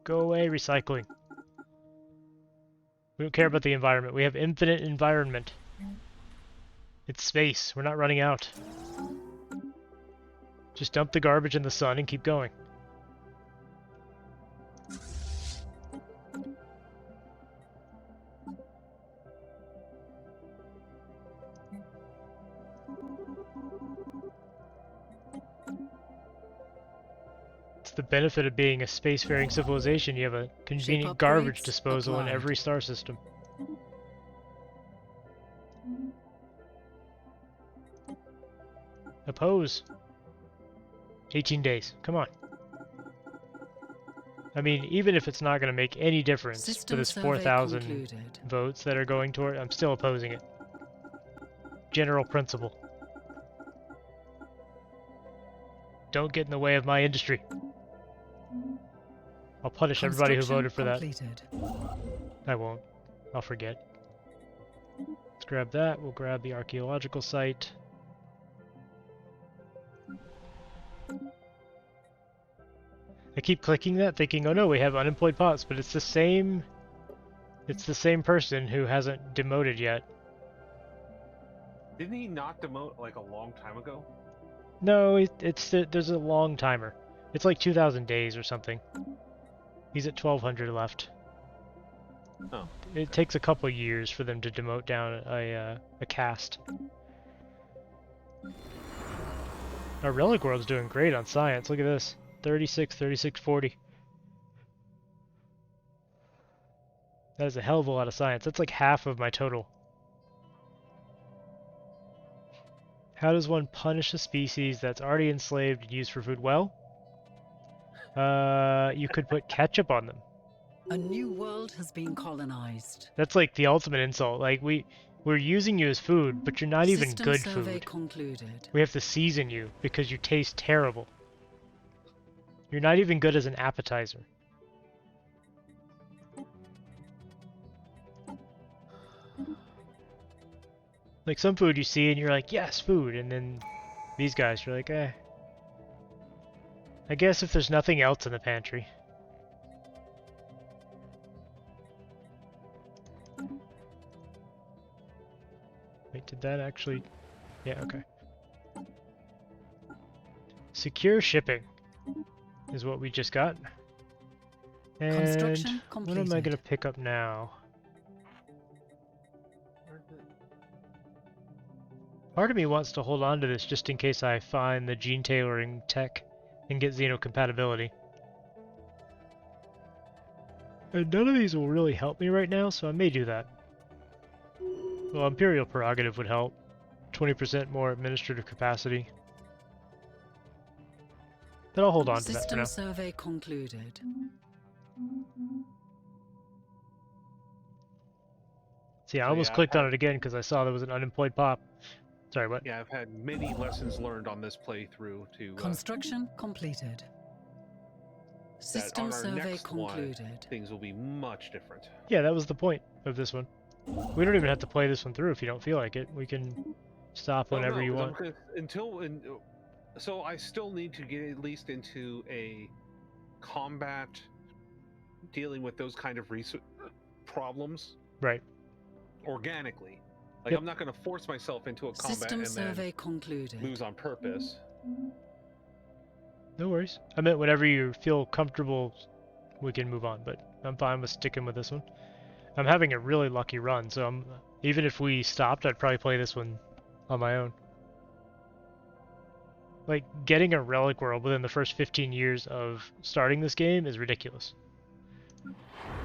Go away, recycling. We don't care about the environment. We have infinite environment. It's space. We're not running out. Just dump the garbage in the sun and keep going. It's the benefit of being a spacefaring civilization. You have a convenient garbage upgrades disposal in applied. every star system. Oppose. 18 days. Come on. I mean, even if it's not going to make any difference for System this survey 4,000 concluded. votes that are going toward, I'm still opposing it. General principle. Don't get in the way of my industry. I'll punish everybody who voted for that. Completed. I won't. I'll forget. Let's grab that. We'll grab the archaeological site. I keep clicking that thinking, oh no, we have unemployed pots, but it's the same person who hasn't demoted yet. Didn't he not demote like a long time ago? No, there's a long timer. It's like 2,000 days or something. He's at 1,200 left. Oh. It takes a couple years for them to demote down a caste. Our Relic World's doing great on science. Look at this. 36, 36, 40. That is a hell of a lot of science. That's like half of my total. How does one punish a species that's already enslaved and used for food? Well, you could put ketchup on them. A new world has been colonized. That's like the ultimate insult. Like we're using you as food, but you're not even System good survey food. concluded. We have to season you because you taste terrible. You're not even good as an appetizer. Like some food you see and you're like, yes, food, and then these guys, you're like, eh. I guess if there's nothing else in the pantry. Wait, did that actually... Yeah, okay. Secure shipping is what we just got. And Construction what am I completed. going to pick up now? Part of me wants to hold on to this just in case I find the gene tailoring tech and get xenocompatibility. And none of these will really help me right now, so I may do that. Well, Imperial Prerogative would help. 20% more administrative capacity. But I'll hold on to that for now. System survey concluded. See, I So almost yeah, clicked on it again because I saw there was an unemployed pop. Sorry, what? Yeah, I've had many lessons learned on this playthrough to Construction completed. that System on our survey next one, concluded. things will be much different. Yeah, that was the point of this one. We don't even have to play this one through if you don't feel like it. We can stop Oh, whenever no, you 'cause want. So I still need to get at least into a combat dealing with those kind of problems Right. organically. Like, Yep. I'm not going to force myself into a combat System and survey then concluded. lose on purpose. No worries. I meant whenever you feel comfortable, we can move on, but I'm fine with sticking with this one. I'm having a really lucky run, so even if we stopped, I'd probably play this one on my own. Like, getting a relic world within the first 15 years of starting this game is ridiculous.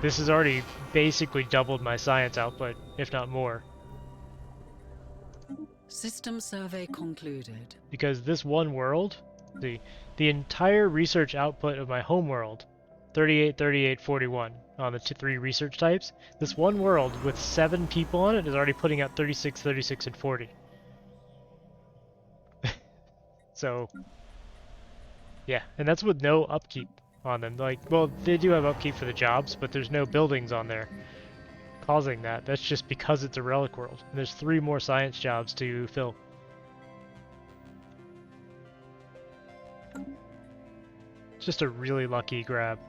This has already basically doubled my science output, if not more. System survey concluded. Because this one world, the entire research output of my home world, 38, 38, 41 on the 3 research types, this one world with 7 people on it is already putting out 36, 36, and 40. So, yeah, and that's with no upkeep on them. Like, well, they do have upkeep for the jobs, but there's no buildings on there causing that. That's just because it's a relic world. And there's 3 more science jobs to fill. It's just a really lucky grab.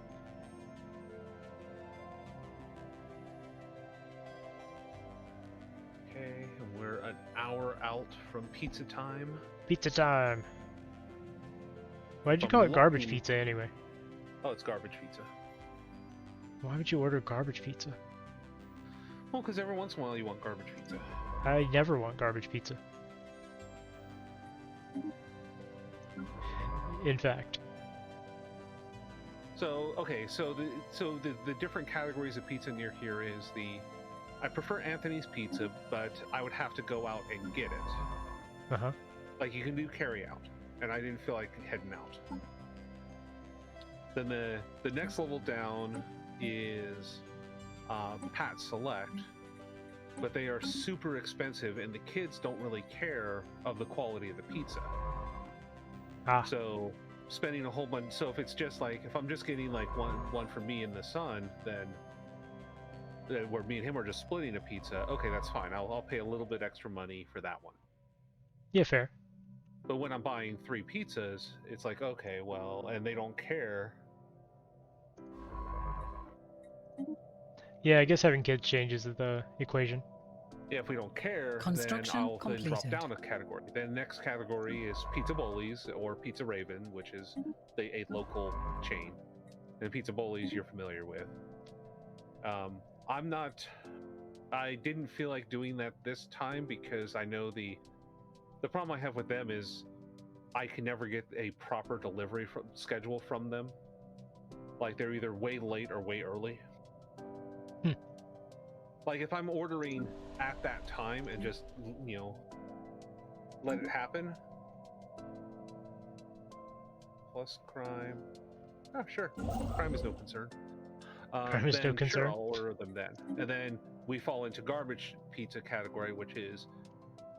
Okay, and we're an hour out from pizza time. Pizza time! Why'd you I'm call it garbage looking- pizza anyway? Oh, it's garbage pizza. Why would you order garbage pizza? Well, because every once in a while you want garbage pizza. I never want garbage pizza. In fact. So okay, so the different categories of pizza near here is I prefer Anthony's Pizza, but I would have to go out and get it. Uh-huh. Like, you can do carry out, and I didn't feel like heading out. Then the next level down is Pat Select, but they are super expensive, and the kids don't really care of the quality of the pizza. Ah. So spending a whole bunch. So if it's just like, if I'm just getting like one for me and the son, then where me and him are just splitting a pizza, okay, that's fine. I'll pay a little bit extra money for that one. Yeah, fair. But when I'm buying 3 pizzas, it's like, okay, well, and they don't care. Yeah, I guess having kids changes the equation. If we don't care, Construction then I'll then drop completed. down a category. Then next category is Pizza Boli's or Pizza Raven, which is a local chain. And Pizza Boli's you're familiar with. I didn't feel like doing that this time because I know the problem I have with them is I can never get a proper delivery schedule from them. Like, they're either way late or way early. Like, if I'm ordering at that time and just, let it happen. Plus crime. Oh, sure. Crime is no concern. Crime is no then concern. Sure, I'll order them then. And then we fall into garbage pizza category, which is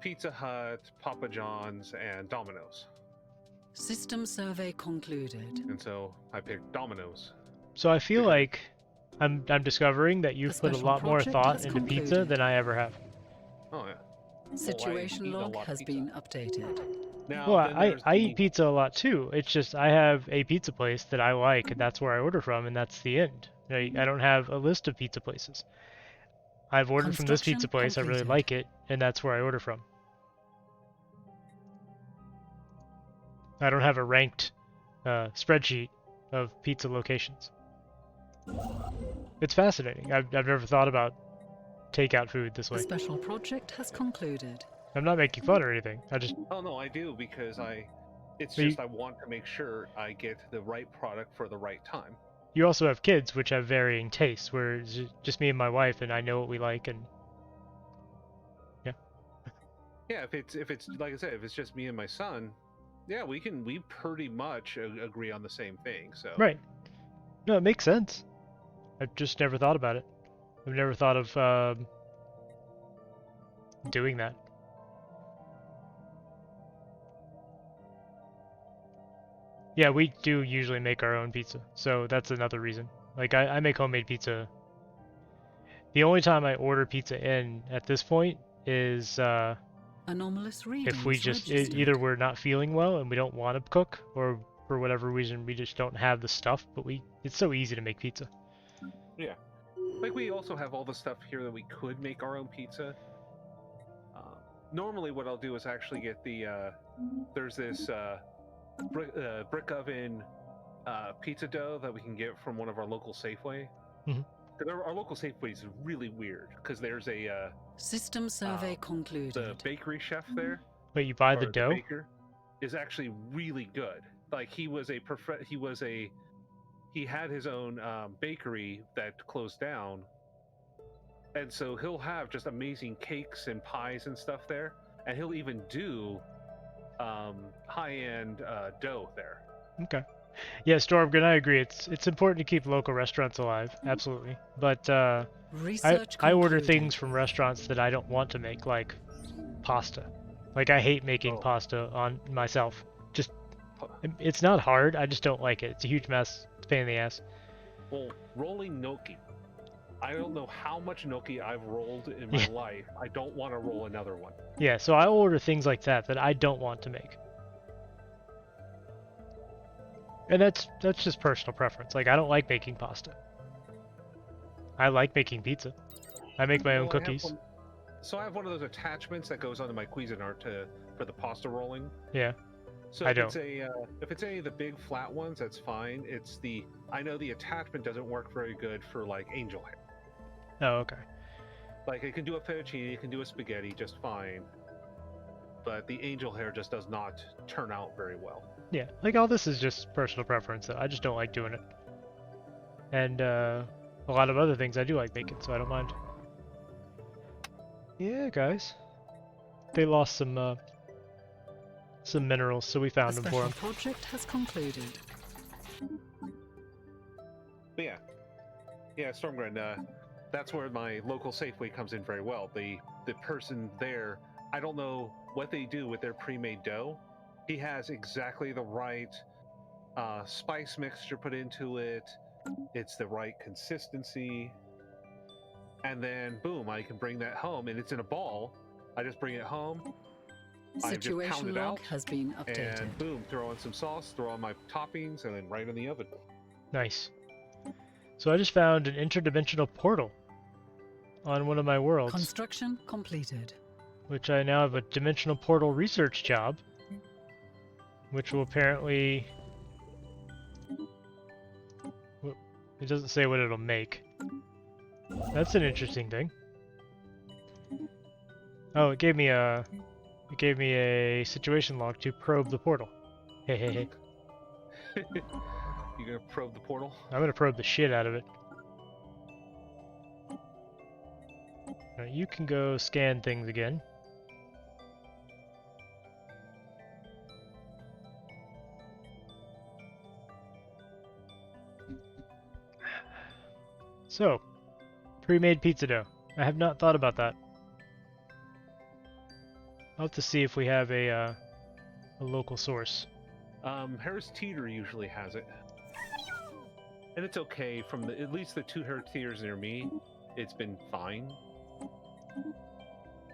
Pizza Hut, Papa John's, and Domino's. System survey concluded. And so I picked Domino's. So I feel Because- like I'm discovering that you've The put a special lot more project thought has into pizza concluded. than I ever have. Oh, yeah. Situation eat a log lot of has pizza. been updated. Now, Well, then I there's eat pizza a lot too. It's just I have a pizza place that I like, and that's where I order from, and that's the end. I don't have a list of pizza places. I've ordered from this pizza Construction place, I really completed. like it, and that's where I order from. I don't have a ranked spreadsheet of pizza locations. It's fascinating. I've never thought about takeout food this The way. special project has concluded. I'm not making fun or anything. Oh no, I do because it's But just I want to make sure I get the right product for the right time. you also have kids, which have varying tastes. Where it's just me and my wife, and I know what we like, and yeah. Yeah, if it's like I said, if it's just me and my son, yeah, we pretty much agree on the same thing. So Right. No, it makes sense. I've just never thought about it. I've never thought of doing that. Yeah, we do usually make our own pizza, so that's another reason. Like, I make homemade pizza. The only time I order pizza in at this point is Anomalous if we readings just registered. either we're not feeling well and we don't want to cook, or for whatever reason we just don't have the stuff. But it's so easy to make pizza. yeah, like we also have all the stuff here that we could make our own pizza. Normally, what I'll do is actually get the there's this brick oven pizza dough that we can get from one of our local Safeway. Mhm. Our local Safeway is really weird because there's a System survey the concluded. bakery chef there, Wait, you buy or the dough? baker, is actually really good. Like he had his own bakery that closed down, and so he'll have just amazing cakes and pies and stuff there, and he'll even do high-end dough there. Okay. Yeah, Stormgun, I agree. It's important to keep local restaurants alive, absolutely. But Research I order concluded. things from restaurants that I don't want to make, like pasta. Like, I hate making Oh. pasta on myself. Just it's not hard. I just don't like it. It's a huge mess. It's a pain in the ass. Well, rolling gnocchi. I don't know how much gnocchi I've rolled in my life. I don't want to roll another one. Yeah, so I order things like that I don't want to make. And that's just personal preference. Like, I don't like making pasta. I like making pizza. I make my own Well, cookies. I have one of those attachments that goes onto my Cuisinart for the pasta rolling. Yeah. So I if don't. if it's any of the big flat ones, that's fine. I know the attachment doesn't work very good for like angel hair. Oh, okay. Like it can do a fettuccine, it can do a spaghetti just fine, but the angel hair just does not turn out very well. Yeah, like all this is just personal preference. I just don't like doing it. And a lot of other things I do like making, so I don't mind. Yeah, guys. They lost some minerals, so we A found them for special them. project has concluded. But yeah, Stormgren. That's where my local Safeway comes in very well. The person there, I don't know what they do with their pre-made dough. He has exactly the right spice mixture put into it. It's the right consistency, and then boom, I can bring that home, and it's in a ball. I just bring it home. I just pound Situation it log out, has been updated. and boom, throw on some sauce, throw on my toppings, and then right in the oven. Nice. So I just found an interdimensional portal on one of my worlds, Construction completed. which I now have a dimensional portal research job, which will apparently... It doesn't say what it'll make. That's an interesting thing. Oh, it gave me a situation log to probe the portal. Hey, hey, hey. You gonna probe the portal? I'm gonna probe the shit out of it. Now you can go scan things again. So, pre-made pizza dough. I have not thought about that. I'll have to see if we have a local source. Harris Teeter usually has it, and it's okay. From at least the two Harris Teeters near me, it's been fine.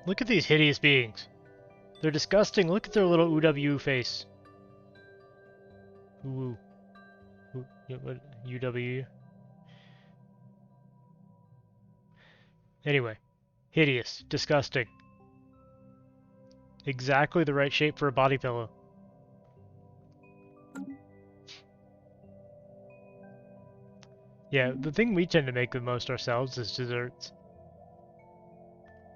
Look at these hideous beings. They're disgusting. Look at their little UW face. Ooh. What? UW? Anyway. Hideous. Disgusting. Exactly the right shape for a body pillow. Yeah, the thing we tend to make the most ourselves is desserts.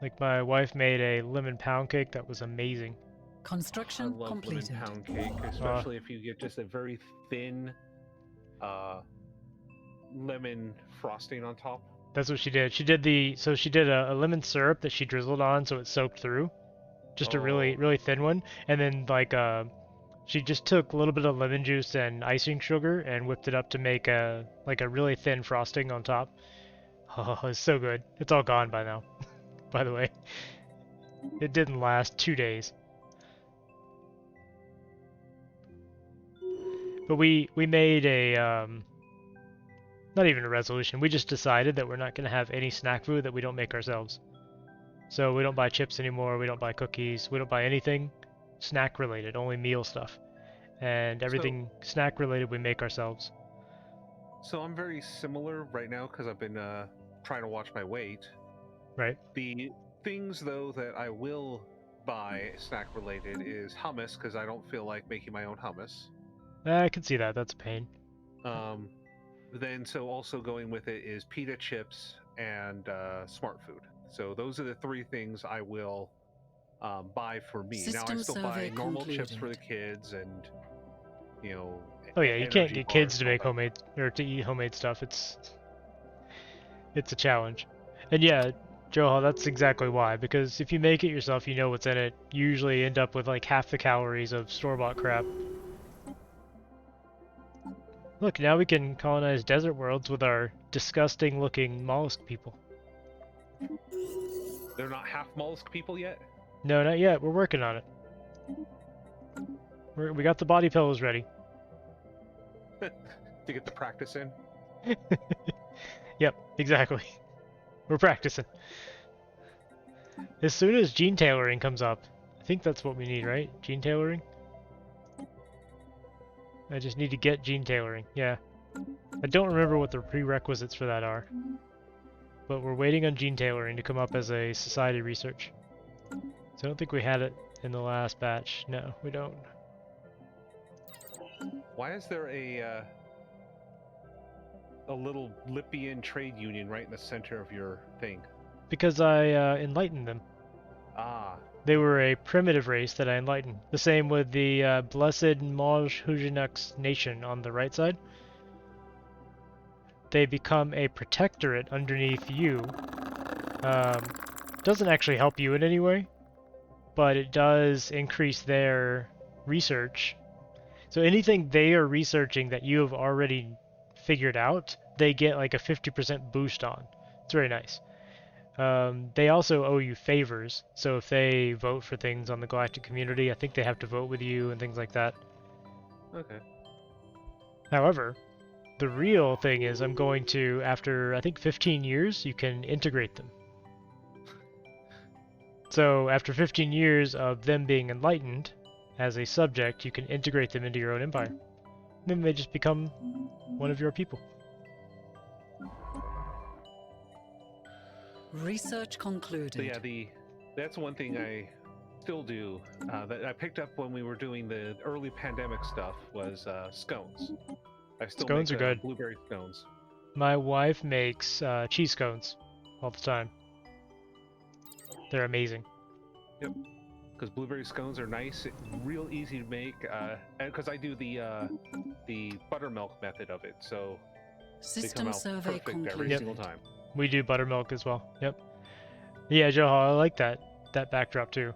Like my wife made a lemon pound cake that was amazing. I Construction love completed. lemon pound cake, especially if you get just a very thin lemon frosting on top. That's what she did. She did a lemon syrup that she drizzled on so it soaked through. Just a really, Oh. really thin one. And then like she just took a little bit of lemon juice and icing sugar and whipped it up to make a really thin frosting on top. Oh, it's so good. It's all gone by now, by the way. It didn't last 2 days. But we made a not even a resolution. We just decided that we're not going to have any snack food that we don't make ourselves. So we don't buy chips anymore, we don't buy cookies, we don't buy anything snack related, only meal stuff. And everything snack related we make ourselves. So I'm very similar right now because I've been trying to watch my weight. Right? The things though that I will buy snack related is hummus because I don't feel like making my own hummus. I can see that. That's a pain. Then so also going with it is pita chips and smart food. So those are the three things I will buy for me. Now I System still buy survey normal chips for the concluded. kids and Oh yeah, you can't energy get kids bars to and all make that. homemade or to eat homemade stuff. It's a challenge. And yeah, Joel, that's exactly why. Because if you make it yourself, you know what's in it. You usually end up with like half the calories of store-bought crap. Look, now we can colonize desert worlds with our disgusting-looking mollusk people. They're not half mollusk people yet. No, not yet. We're working on it. We got the body pillows ready. To get the practice in. Yep, exactly. We're practicing. As soon as gene tailoring comes up, I think that's what we need, right? Gene tailoring? I just need to get gene tailoring, yeah. I don't remember what the prerequisites for that are. But we're waiting on gene tailoring to come up as a society research. So I don't think we had it in the last batch. No, we don't. Why is there a little Lippian trade union right in the center of your thing? Because I enlightened them. Ah, They were a primitive race that I enlightened. The same with the Blessed Maj Hujanux nation on the right side. They become a protectorate underneath you. Doesn't actually help you in any way, but it does increase their research. So anything they are researching that you have already figured out, they get like a 50% boost on. It's very nice. They also owe you favors, so if they vote for things on the galactic community, I think they have to vote with you and things like that. okay. However, the real thing is I'm going to, after I think 15 years, you can integrate them. So after 15 years of them being enlightened as a subject, you can integrate them into your own empire. Then they just become one of your people. Research concluded. So yeah, that's one thing I still do that I picked up when we were doing the early pandemic stuff was scones. I still Scones make are good. blueberry scones. My wife makes cheese scones all the time. They're amazing. Yep. Because blueberry scones are nice, real easy to make, and because I do the buttermilk method of it, so they come System out survey perfect every concluded. single time. We do buttermilk as well. Yep. Yeah, Joe, I like that backdrop too.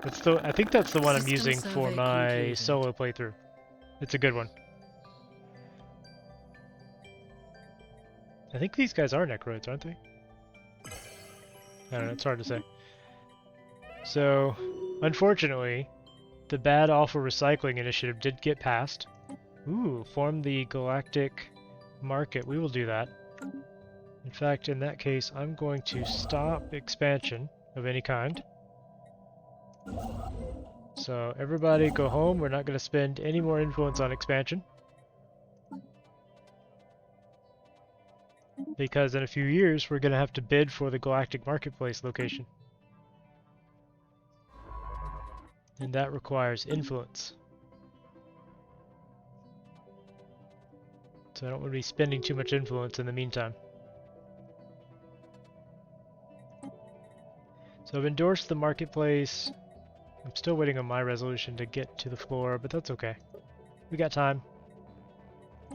I think that's the one I'm System using for survey my concluded. solo playthrough. It's a good one. I think these guys are necroids, aren't they? I don't know, it's hard to say. So, unfortunately, the Bad Awful Recycling Initiative did get passed. Ooh, form the Galactic Market. We will do that. In fact, in that case, I'm going to stop expansion of any kind. So everybody go home. We're not going to spend any more influence on expansion. Because in a few years, we're going to have to bid for the Galactic Marketplace location. And that requires influence. So I don't want to be spending too much influence in the meantime. So I've endorsed the marketplace. I'm still waiting on my resolution to get to the floor, but that's okay. We got time.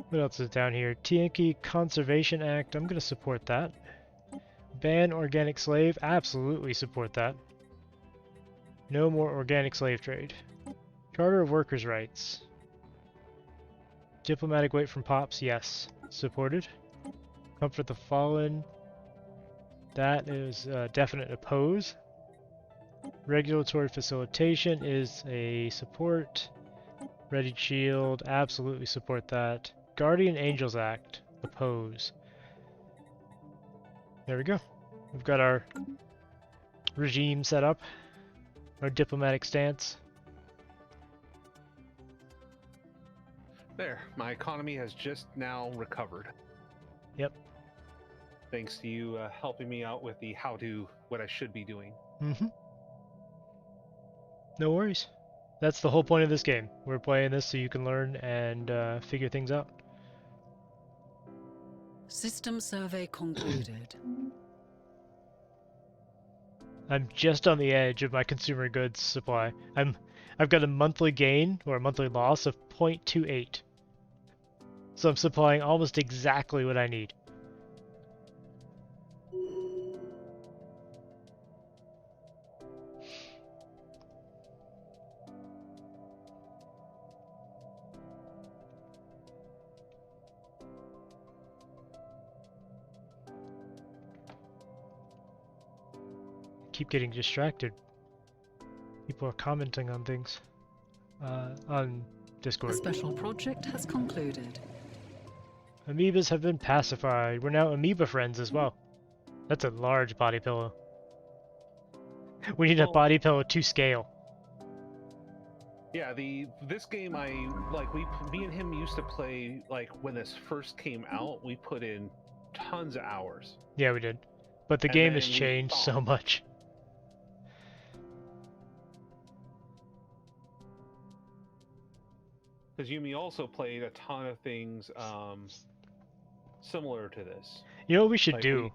What else is down here? Tianqi Conservation Act. I'm going to support that. Ban organic slave. Absolutely support that. No more organic slave trade. Charter of Workers' Rights. Diplomatic weight from Pops. Yes. Supported. Comfort the Fallen. That is definite oppose. Regulatory facilitation is a support. Ready Shield, absolutely support that. Guardian Angels Act, oppose. There we go. We've got our regime set up, our diplomatic stance. There, my economy has just now recovered. Yep. Thanks to you helping me out with the what I should be doing. Mm-hmm. No worries. That's the whole point of this game. We're playing this so you can learn and figure things out. System survey concluded. I'm just on the edge of my consumer goods supply. I've got a monthly gain or a monthly loss of 0.28. So I'm supplying almost exactly what I need. Keep getting distracted. People are commenting on things on Discord. The special project has concluded. Amoebas have been pacified. We're now amoeba friends as well. That's a large body pillow. We need a body pillow to scale. Yeah, this game me and him used to play like when this first came out. We put in tons of hours. Yeah, we did. But the game has changed so much. Because Yumi also played a ton of things similar to this. You know what we should do?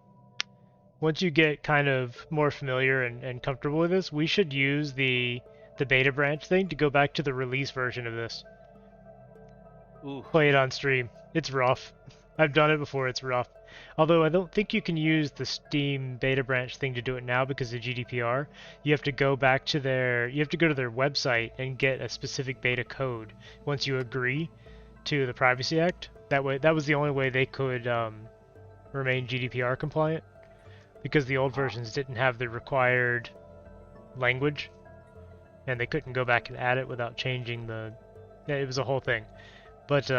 Once you get kind of more familiar and comfortable with this, we should use the beta branch thing to go back to the release version of this. Ooh. Play it on stream. It's rough. I've done it before, it's rough. Although I don't think you can use the Steam beta branch thing to do it now because of GDPR. You have to go back to you have to go to their website and get a specific beta code once you agree to the Privacy Act. That was the only way they could remain GDPR compliant, because the old versions didn't have the required language, and they couldn't go back and add it without changing it was a whole thing. But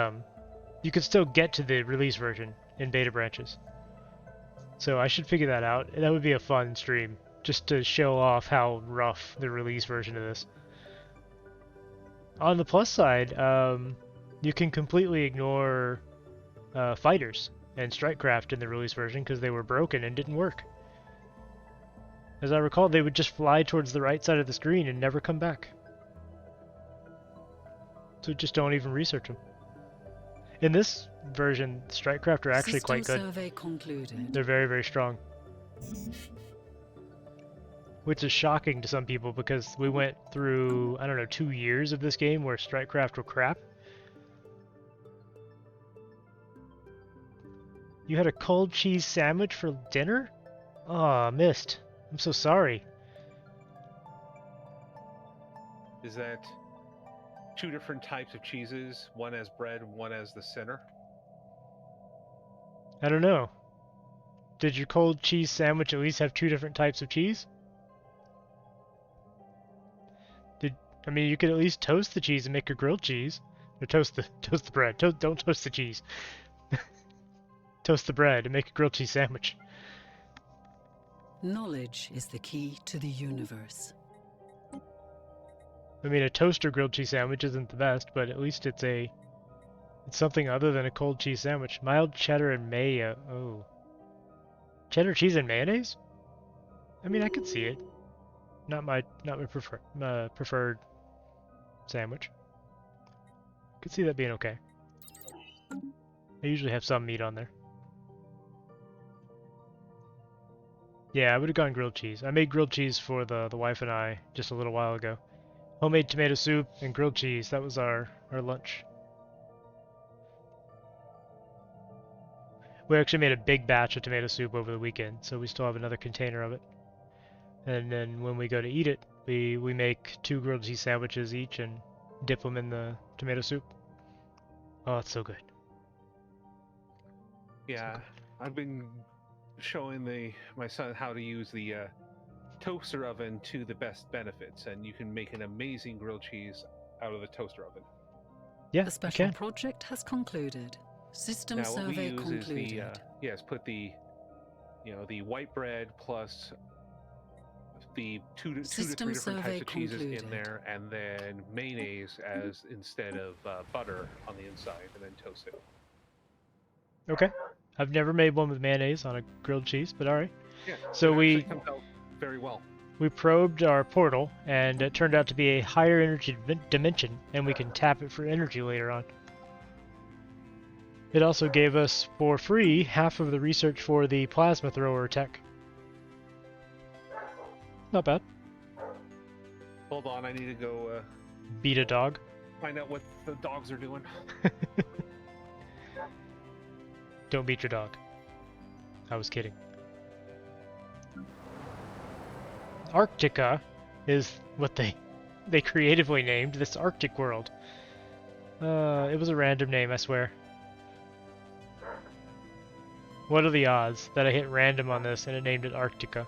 you could still get to the release version in beta branches. So I should figure that out. That would be a fun stream, just to show off how rough the release version of this. On the plus side, you can completely ignore fighters and strikecraft in the release version because they were broken and didn't work. As I recall, they would just fly towards the right side of the screen and never come back. So just don't even research them. In this version, strikecraft are actually quite good. Survey concluded. They're very, very strong. Which is shocking to some people because we went through, I don't know, 2 years of this game where strikecraft were crap. You had a cold cheese sandwich for dinner? Aw, missed. I'm so sorry. Is that 2 different types of cheeses? One as bread, one as the center? I don't know. Did your cold cheese sandwich at least have 2 different types of cheese? I mean, you could at least toast the cheese and make a grilled cheese. Or toast the bread. Don't toast the cheese. Toast the bread and make a grilled cheese sandwich. Knowledge is the key to the universe. I mean, a toaster grilled cheese sandwich isn't the best, but at least it's something other than a cold cheese sandwich. Mild cheddar and mayo. Oh. Cheddar cheese and mayonnaise? I mean, I could see it. Not my preferred sandwich. Could see that being okay. I usually have some meat on there. Yeah, I would have gone grilled cheese. I made grilled cheese for the wife and I just a little while ago. Homemade tomato soup and grilled cheese. That was our lunch. We actually made a big batch of tomato soup over the weekend, so we still have another container of it. And then when we go to eat it, we make 2 grilled cheese sandwiches each and dip them in the tomato soup. Oh, it's so good. Yeah, I've been showing my son how to use the toaster oven to the best benefits, and you can make an amazing grilled cheese out of the toaster oven. Yeah, The you special can. project has concluded. System Now, what we survey use concluded. is put the white bread plus the two to System three different types survey of cheeses in concluded. there, and then mayonnaise as instead of butter on the inside, and then toast it. Okay. I've never made one with mayonnaise on a grilled cheese, but alright. Yeah. So it we actually comes out very well. we probed our portal, and it turned out to be a higher energy dimension, and we can tap it for energy later on. It also gave us, for free, half of the research for the plasma thrower tech. Not bad. Hold on, I need to go Beat a dog. find out what the dogs are doing. Don't beat your dog. I was kidding. Arctica is what they creatively named this Arctic world. It was a random name, I swear. What are the odds that I hit random on this and it named it Arctica?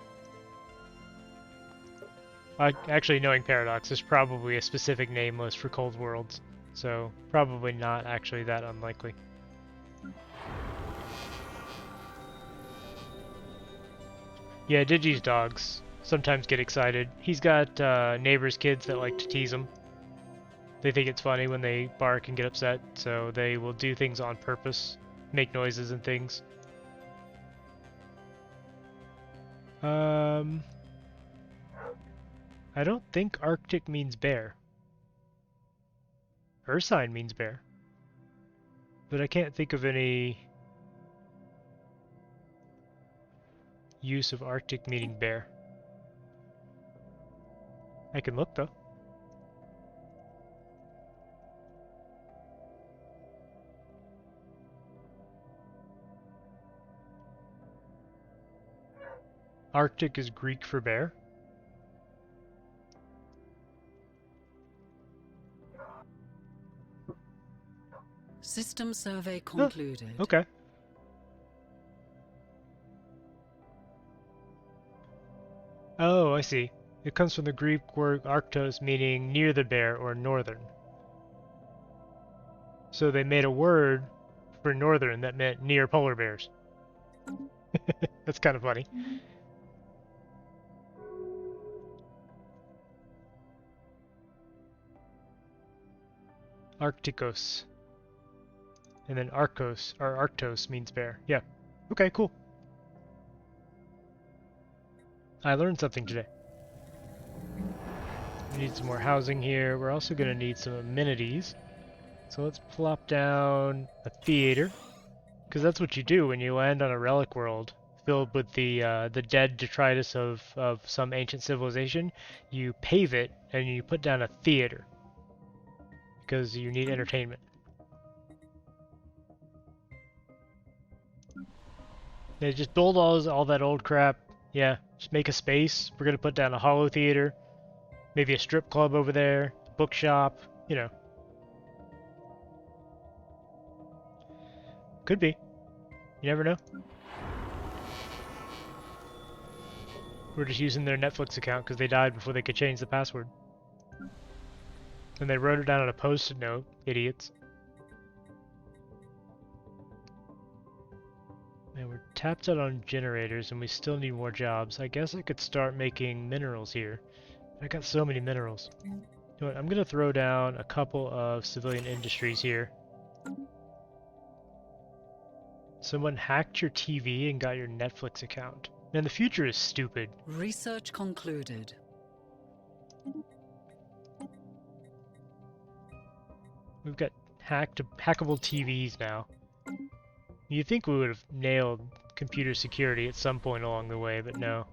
Actually, knowing Paradox, there's probably a specific name list for cold worlds, so probably not actually that unlikely. Yeah, Digi's dogs sometimes get excited. He's got neighbors' kids that like to tease him. They think it's funny when they bark and get upset, so they will do things on purpose, make noises and things. I don't think Arctic means bear. Ursine means bear. But I can't think of any use of Arctic meaning bear. I can look though. Arctic is Greek for bear. System survey concluded. Okay. Oh, I see. It comes from the Greek word arctos, meaning near the bear or northern. So they made a word for northern that meant near polar bears. That's kind of funny. Arcticos. And then Arcos, or Arctos means bear. Yeah. Okay, cool. I learned something today. We need some more housing here. We're also going to need some amenities. So let's plop down a theater. Because that's what you do when you land on a relic world filled with the dead detritus of some ancient civilization. You pave it and you put down a theater. Because you need entertainment. Yeah, just build all that old crap. Yeah, just make a space. We're gonna put down a holo theater, maybe a strip club over there, bookshop, you know. Could be. You never know. We're just using their Netflix account because they died before they could change the password. And they wrote it down on a post-it note, idiots. Man, we're tapped out on generators and we still need more jobs. I guess I could start making minerals here. I got so many minerals. You know what, I'm gonna throw down a couple of civilian industries here. Someone hacked your TV and got your Netflix account. Man, the future is stupid. Research concluded. We've got hackable TVs now. You'd think we would have nailed computer security at some point along the way, but no.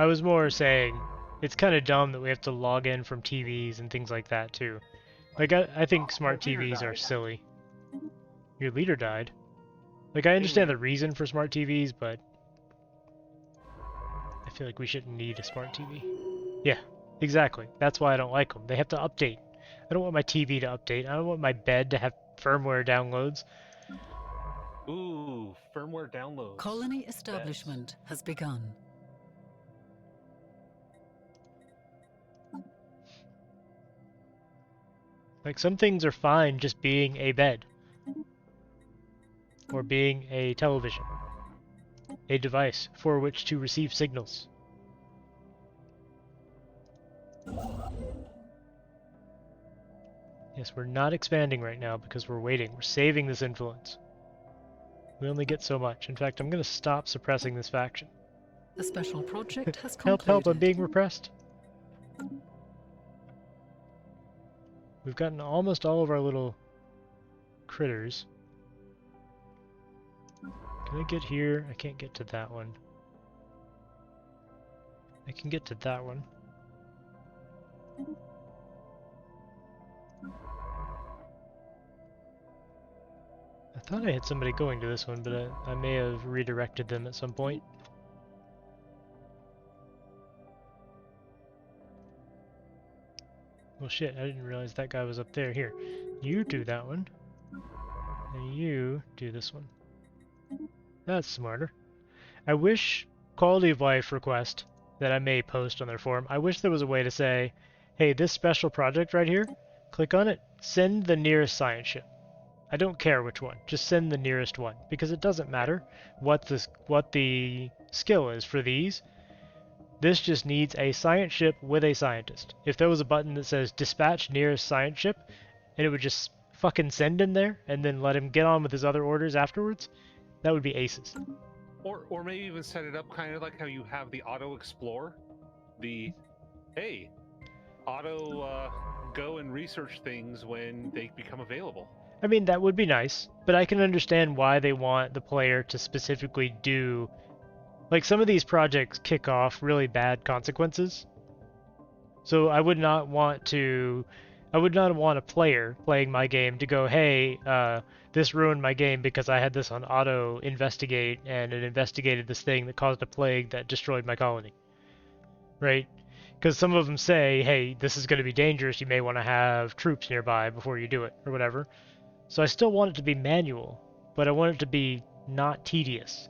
I was more saying it's kind of dumb that we have to log in from TVs and things like that too. Like I think smart Our leader TVs are died. silly. Your leader died. Like I understand the reason for smart TVs, but I feel like we shouldn't need a smart TV. Yeah, exactly. That's why I don't like them. They have to update. I don't want my TV to update. I don't want my bed to have firmware downloads. Ooh, firmware downloads. Colony establishment has begun. Like some things are fine just being a bed. Or being a television. A device for which to receive signals. Yes, we're not expanding right now because we're waiting. We're saving this influence. We only get so much. In fact, I'm going to stop suppressing this faction. A special project has Help, concluded. help, I'm being repressed. We've gotten almost all of our little critters. Can I get here? I can't get to that one. I can get to that one. I thought I had somebody going to this one, but I may have redirected them at some point. Well shit, I didn't realize that guy was up there. Here, you do that one. And you do this one. That's smarter. I wish quality of life request that I may post on their forum. I wish there was a way to say, hey, this special project right here, click on it, send the nearest science ship. I don't care which one, just send the nearest one, because it doesn't matter what the skill is for these. This just needs a science ship with a scientist. If there was a button that says dispatch nearest science ship, and it would just fucking send him there, and then let him get on with his other orders afterwards, that would be aces. Or maybe even set it up kind of like how you have the auto explore, the hey, auto go and research things when they become available. I mean, that would be nice, but I can understand why they want the player to specifically do... Like, some of these projects kick off really bad consequences. So I would not want a player playing my game to go, hey, this ruined my game because I had this on auto investigate and it investigated this thing that caused a plague that destroyed my colony. Right? Because some of them say, hey, this is going to be dangerous, you may want to have troops nearby before you do it, or whatever. So I still want it to be manual, but I want it to be not tedious.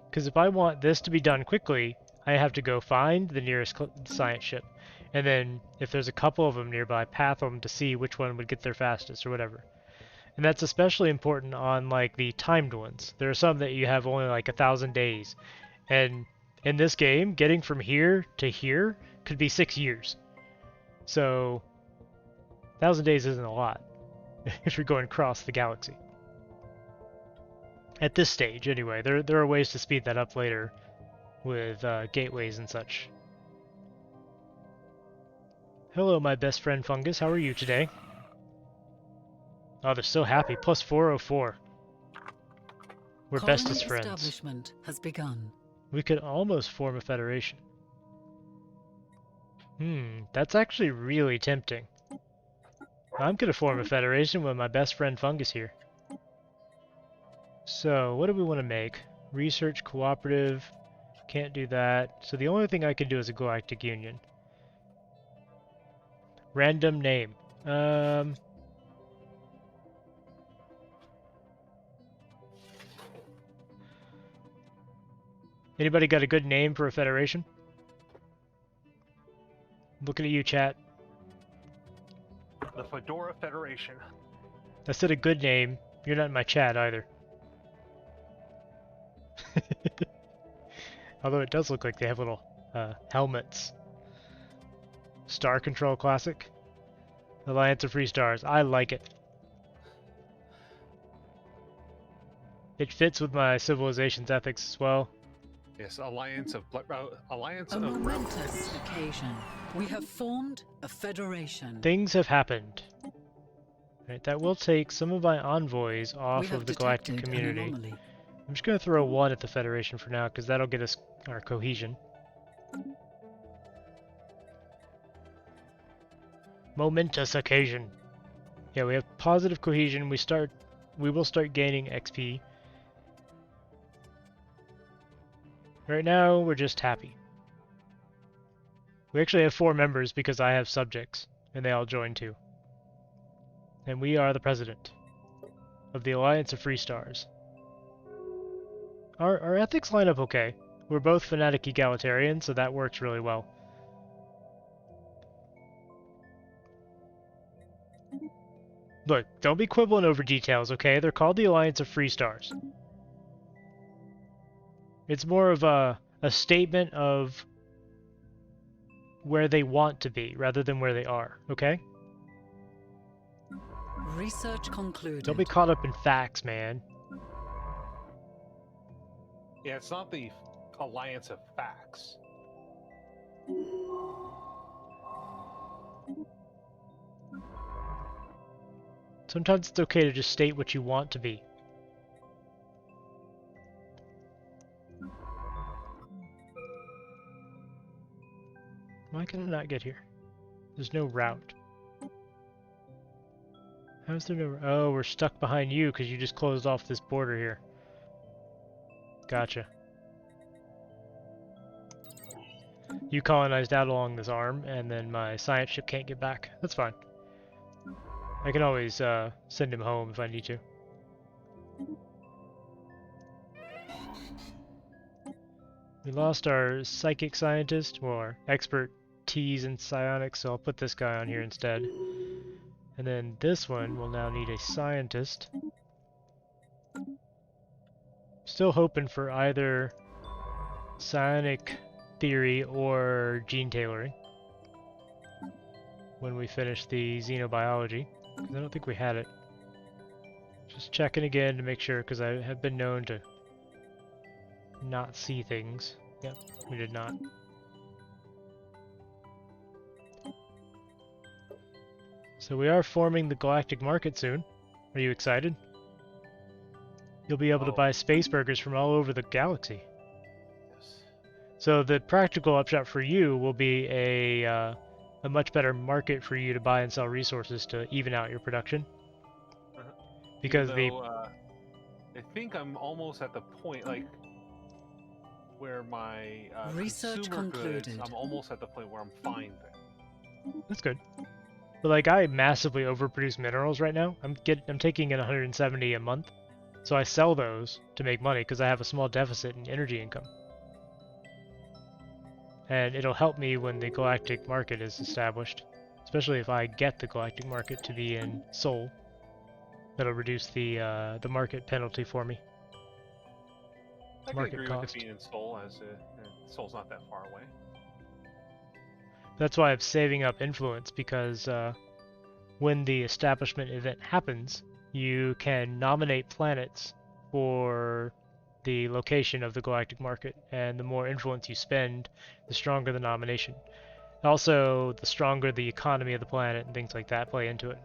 Because if I want this to be done quickly, I have to go find the nearest science ship. And then, if there's a couple of them nearby, path them to see which one would get there fastest or whatever. And that's especially important on, like, the timed ones. There are some that you have only, like, 1,000 days. And in this game, getting from here to here could be 6 years. So, 1,000 days isn't a lot if you're going across the galaxy. At this stage, anyway. There are ways to speed that up later with gateways and such. Hello, my best friend Fungus. How are you today? Oh, they're so happy. Plus 404. We're bestest friends. Establishment has begun. We could almost form a federation. That's actually really tempting. I'm gonna form a federation with my best friend Fungus here. So, what do we want to make? Research cooperative. Can't do that. So the only thing I can do is a galactic union. Random name. Anybody got a good name for a federation? Looking at you, chat. The Fedora Federation. I said a good name. You're not in my chat either. Although it does look like they have little helmets. Star Control Classic. Alliance of Free Stars. I like it. It fits with my civilization's ethics as well. Yes, Alliance of A momentous occasion. We have formed a federation. Things have happened. Right, that will take some of my envoys off of the galactic community. I'm just going to throw one at the Federation for now, because that'll get us our cohesion. Momentous occasion. Yeah, we have positive cohesion. We will start gaining XP. Right now, we're just happy. We actually have 4 members because I have subjects, and they all join too. And we are the president of the Alliance of Free Stars. Our ethics line up okay. We're both fanatic egalitarians, so that works really well. Look, don't be quibbling over details, okay? They're called the Alliance of Free Stars. It's more of a statement of where they want to be, rather than where they are, okay? Research concluded. Don't be caught up in facts, man. Yeah, it's not the alliance of facts. Sometimes it's okay to just state what you want to be. Why can I not get here? There's no route. How's there no... Oh, we're stuck behind you because you just closed off this border here. Gotcha. You colonized out along this arm, and then my science ship can't get back. That's fine. I can always send him home if I need to. We lost our psychic scientist, or our expertise in psionics, so I'll put this guy on here instead. And then this one will now need a scientist. Still hoping for either psionic theory or gene tailoring when we finish the xenobiology, because I don't think we had it. Just checking again to make sure, because I have been known to not see things. Yep, we did not. So we are forming the galactic market soon. Are you excited? You'll be able to buy space burgers from all over the galaxy. Yes. So the practical upshot for you will be a much better market for you to buy and sell resources to even out your production. Because I think I'm almost at the point, like, where my Research consumer concluded. goods, I'm almost at the point where I'm fine there. That's good. But like, I massively overproduce minerals right now. I'm taking in 170 a month, so I sell those to make money because I have a small deficit in energy income. And it'll help me when the galactic market is established, especially if I get the galactic market to be in Sol. That'll reduce the market penalty for me. I can Market agree cost. with it being in Seoul, as Seoul's not that far away. That's why I'm saving up influence, because when the establishment event happens, you can nominate planets for the location of the galactic market, and the more influence you spend, the stronger the nomination. Also, the stronger the economy of the planet and things like that play into it.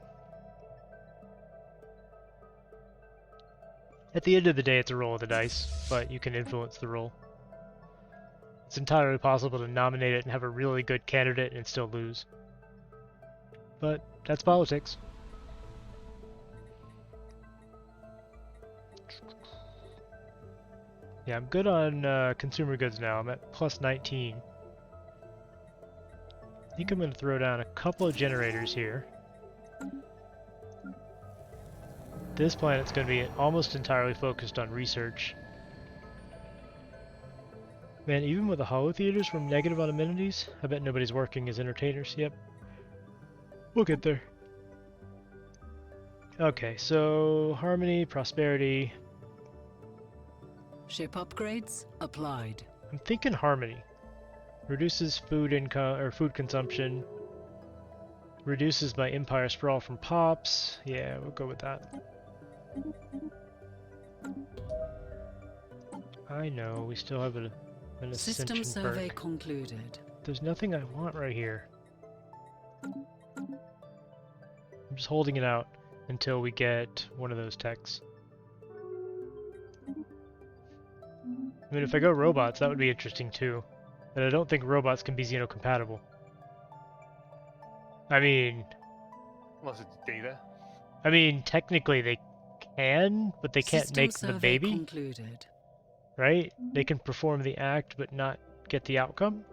At the end of the day, it's a roll of the dice, but you can influence the roll. It's entirely possible to nominate it and have a really good candidate and still lose. But that's politics. Yeah, I'm good on consumer goods now. I'm at plus 19. I think I'm going to throw down a couple of generators here. This planet's going to be almost entirely focused on research. Man, even with the holo theaters from negative on amenities, I bet nobody's working as entertainers. Yep. We'll get there. Okay, so Harmony, Prosperity. Ship upgrades applied. I'm thinking Harmony. Reduces food income or food consumption. Reduces my Empire Sprawl from Pops. Yeah, we'll go with that. I know, we still have an System ascension survey perk. concluded. There's nothing I want right here. I'm just holding it out until we get one of those techs. I mean, if I go robots, that would be interesting too. But I don't think robots can be xenocompatible. I mean, Unless it's data. I mean, technically they can, but they can't System make the survey baby, concluded. right? They can perform the act, but not get the outcome.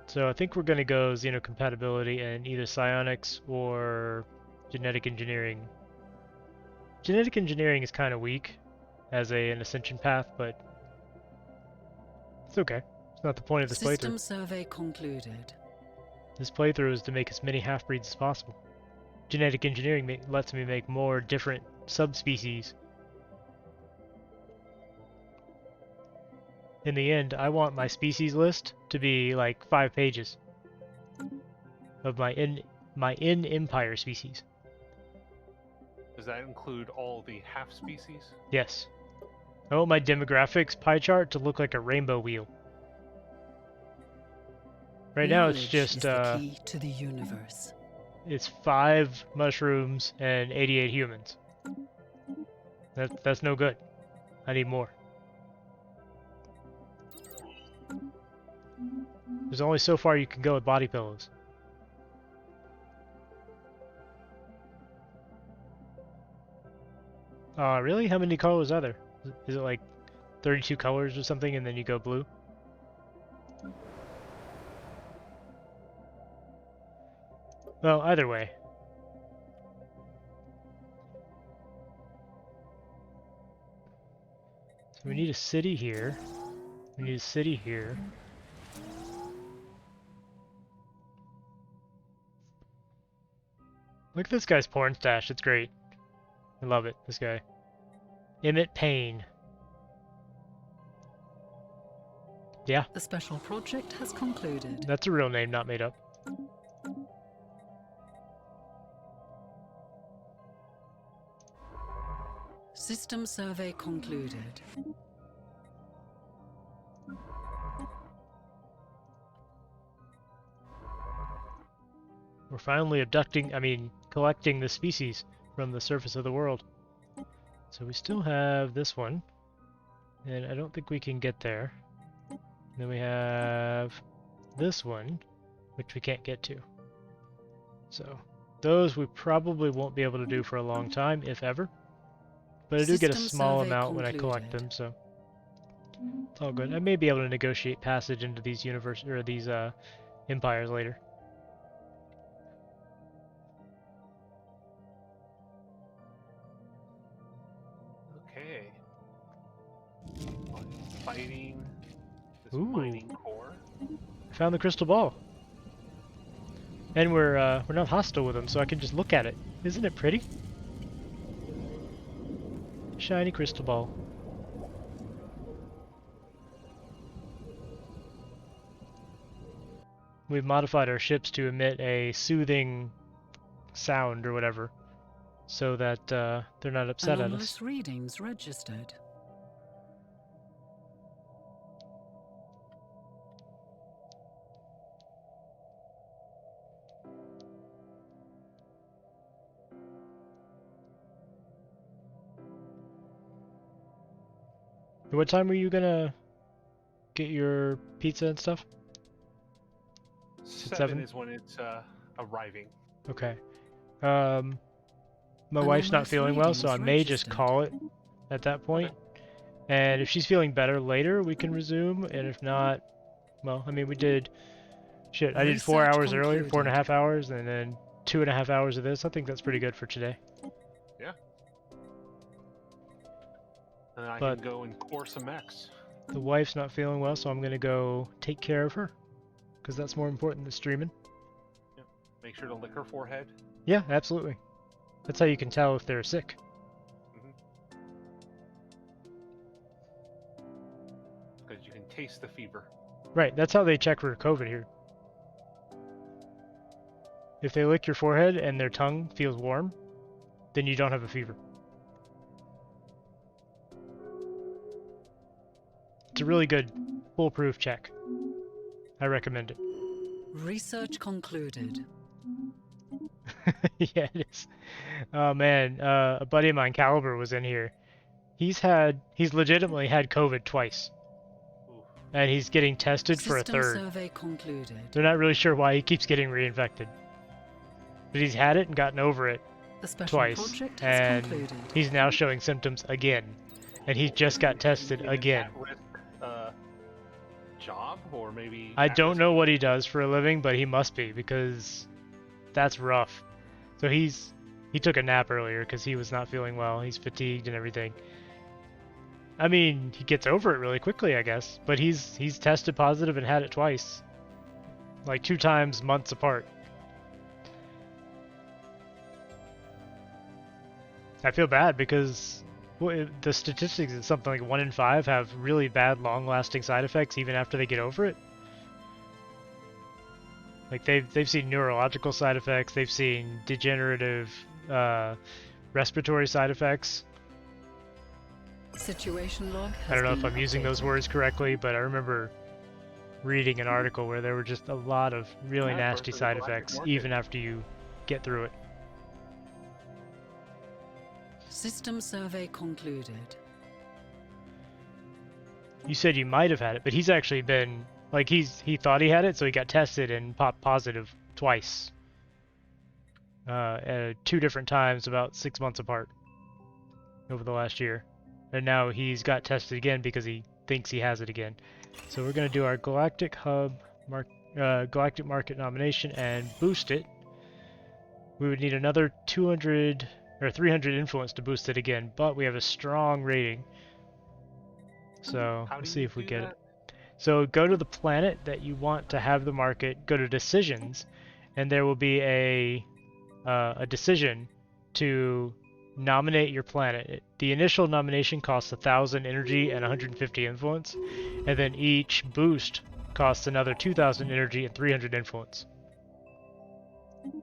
So I think we're going to go xenocompatibility and either psionics or genetic engineering. Genetic engineering is kind of weak as an ascension path, but it's okay. It's not the point of this System playthrough. survey concluded. This playthrough is to make as many half-breeds as possible. Genetic engineering lets me make more different subspecies. In the end, I want my species list to be like 5 pages of my in-empire species. Does that include all the half species? Yes. I want my demographics pie chart to look like a rainbow wheel. Right now it's Knowledge just is the key to the universe. it's 5 mushrooms and 88 humans. That's no good. I need more. There's only so far you can go with body pillows. Really? How many colors are there? Is it like 32 colors or something and then you go blue? Well, either way. So we need a city here. We need a city here. Look at this guy's porn stash. It's great. I love it, this guy. Emmett Payne. Yeah, The special project has concluded. that's a real name, not made up. System survey concluded. We're finally collecting the species from the surface of the world. So we still have this one, and I don't think we can get there. Then we have this one, which we can't get to. So those we probably won't be able to do for a long time, if ever. But I do get a System small survey amount when I collect concluded. them, so it's all good. I may be able to negotiate passage into these empires later. Okay. Fighting this Ooh. mining core. I found the crystal ball. And we're not hostile with them, so I can just look at it. Isn't it pretty? Shiny crystal ball. We've modified our ships to emit a soothing sound or whatever, so that they're not upset at us. Anomalous readings registered. What time were you gonna get your pizza and stuff? 7? 7 is when it's arriving. Okay. My wife's not Anomalous feeling well, so I readings may just registered. call it at that point. And if she's feeling better later, we can resume. And if not, well, I mean, we did... Shit, I did 4 Research hours earlier, concluded. 4.5 hours, and then 2.5 hours of this. I think that's pretty good for today. Yeah. And then I But- can go and core some mechs. The wife's not feeling well, so I'm gonna go take care of her. Because that's more important than streaming. Make sure to lick her forehead. Yeah, absolutely. That's how you can tell if they're sick. Because you can taste the fever. Right, that's how they check for COVID here. If they lick your forehead and their tongue feels warm, then you don't have a fever. It's a really good, foolproof check. I recommend it. Research concluded. Yeah, it is. Oh man, a buddy of mine, Caliber, was in here. He's legitimately had COVID twice. Oof. and he's getting tested for a System third. survey concluded. They're not really sure why he keeps getting reinfected. But he's had it and gotten over it The special twice, project has and concluded. he's now showing symptoms again. And he just got tested In an again. at-risk, job, or maybe. I don't at-risk- know what he does for a living, but he must be, because that's rough. So he took a nap earlier because he was not feeling well. He's fatigued and everything. I mean, he gets over it really quickly, I guess. But he's tested positive and had it twice, like 2 times months apart. I feel bad because the statistics is something like 1 in 5 have really bad, long-lasting side effects even after they get over it. Like they've seen neurological side effects, they've seen degenerative respiratory side effects. Situation log has I don't know if been I'm using those updated. words correctly, but I remember reading an article where there were just a lot of really Yeah, nasty for the side galactic effects market. even after you get through it. System survey concluded. You said you might have had it, but he's actually been like he thought he had it, so he got tested and popped positive twice. 2 different times about 6 months apart over the last year. And now he's got tested again because he thinks he has it again. So we're going to do our Galactic Hub Galactic Market nomination and boost it. We would need another 200 or 300 influence to boost it again, but we have a strong rating. So How let's do see you if we do get that? it. So go to the planet that you want to have the market, go to decisions, and there will be a decision to nominate your planet. The initial nomination costs 1,000 energy and 150 influence, and then each boost costs another 2,000 energy and 300 influence.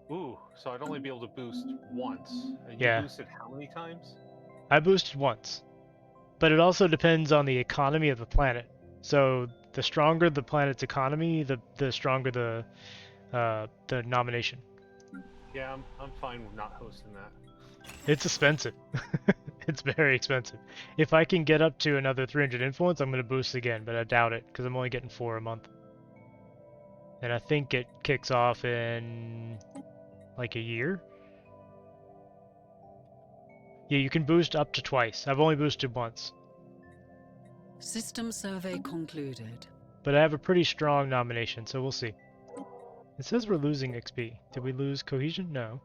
Ooh, so I'd only be able to boost once. And Yeah. You boosted how many times? I boosted once, but it also depends on the economy of the planet. So the stronger the planet's economy, the stronger the nomination. Yeah, I'm fine with not hosting that. It's expensive. It's very expensive. If I can get up to another 300 influence, I'm going to boost again, but I doubt it because I'm only getting 4 a month. And I think it kicks off in like a year. Yeah, you can boost up to twice. I've only boosted once. System survey concluded. But I have a pretty strong nomination, so we'll see. It says we're losing XP. Did we lose cohesion? No.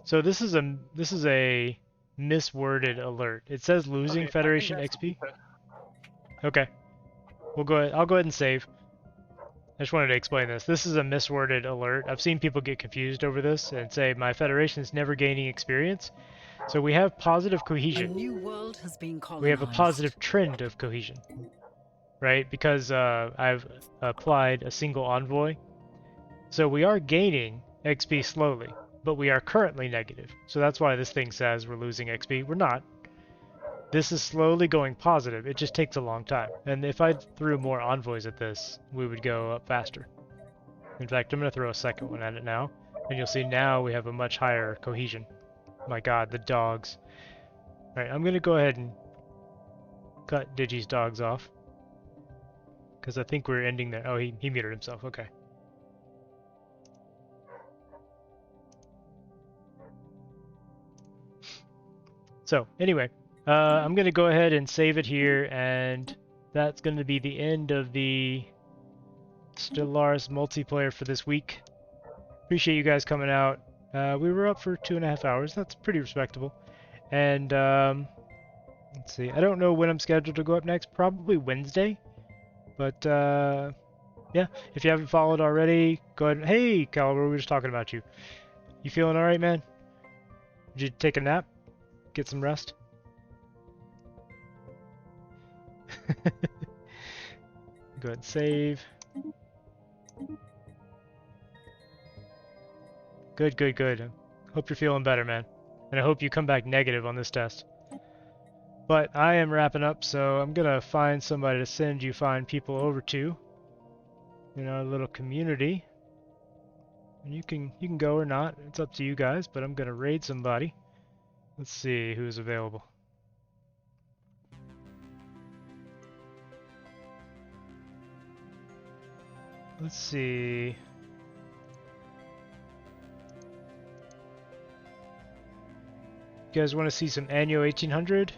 So this is a misworded alert. It says losing Okay, I think Federation that's- XP. Okay. We'll go ahead. I'll go ahead and save. I just wanted to explain this. This is a misworded alert. I've seen people get confused over this and say my Federation is never gaining experience. So we have positive A cohesion. new world has been colonized. We have a positive trend of cohesion, right? Because I've applied a single envoy. So we are gaining XP slowly, but we are currently negative. So that's why this thing says we're losing XP. We're not. This is slowly going positive. It just takes a long time. And if I threw more envoys at this, we would go up faster. In fact, I'm going to throw a second one at it now. And you'll see now we have a much higher cohesion. My god, the dogs. Alright, I'm going to go ahead and cut Digi's dogs off. Because I think we're ending there. Oh, he muted himself. Okay. So, anyway, I'm going to go ahead and save it here, and that's going to be the end of the Stellaris multiplayer for this week. Appreciate you guys coming out. We were up for 2.5 hours. That's pretty respectable. And, let's see. I don't know when I'm scheduled to go up next. Probably Wednesday. But, yeah. If you haven't followed already, go ahead. Hey, Caliber, we were just talking about you. You feeling alright, man? Did you take a nap? Get some rest? Go ahead and save. Good, good, good. Hope you're feeling better, man. And I hope you come back negative on this test. But I am wrapping up, so I'm gonna find somebody to send you fine people over to in our little community. And you can go or not. It's up to you guys, but I'm gonna raid somebody. Let's see who's available. Let's see. You guys want to see some annual 1800?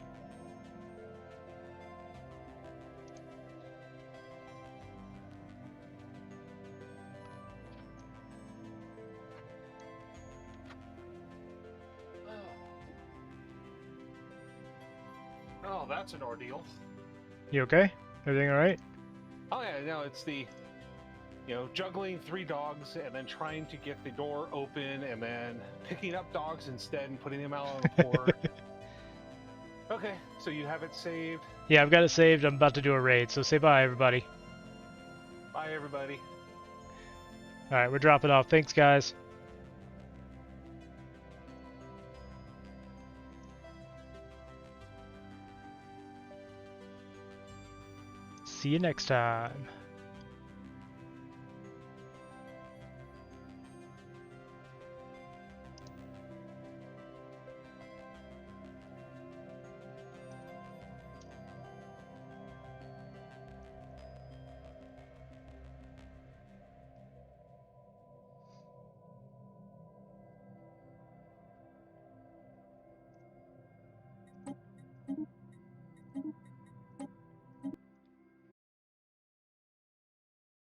Oh, that's an ordeal. You okay? Everything all right? Oh yeah, no, it's the, juggling 3 dogs and then trying to get the door open and then picking up dogs instead and putting them out on the porch. Okay, so you have it saved. Yeah, I've got it saved. I'm about to do a raid, so say bye, everybody. Bye, everybody. All right, we're dropping off. Thanks, guys. See you next time.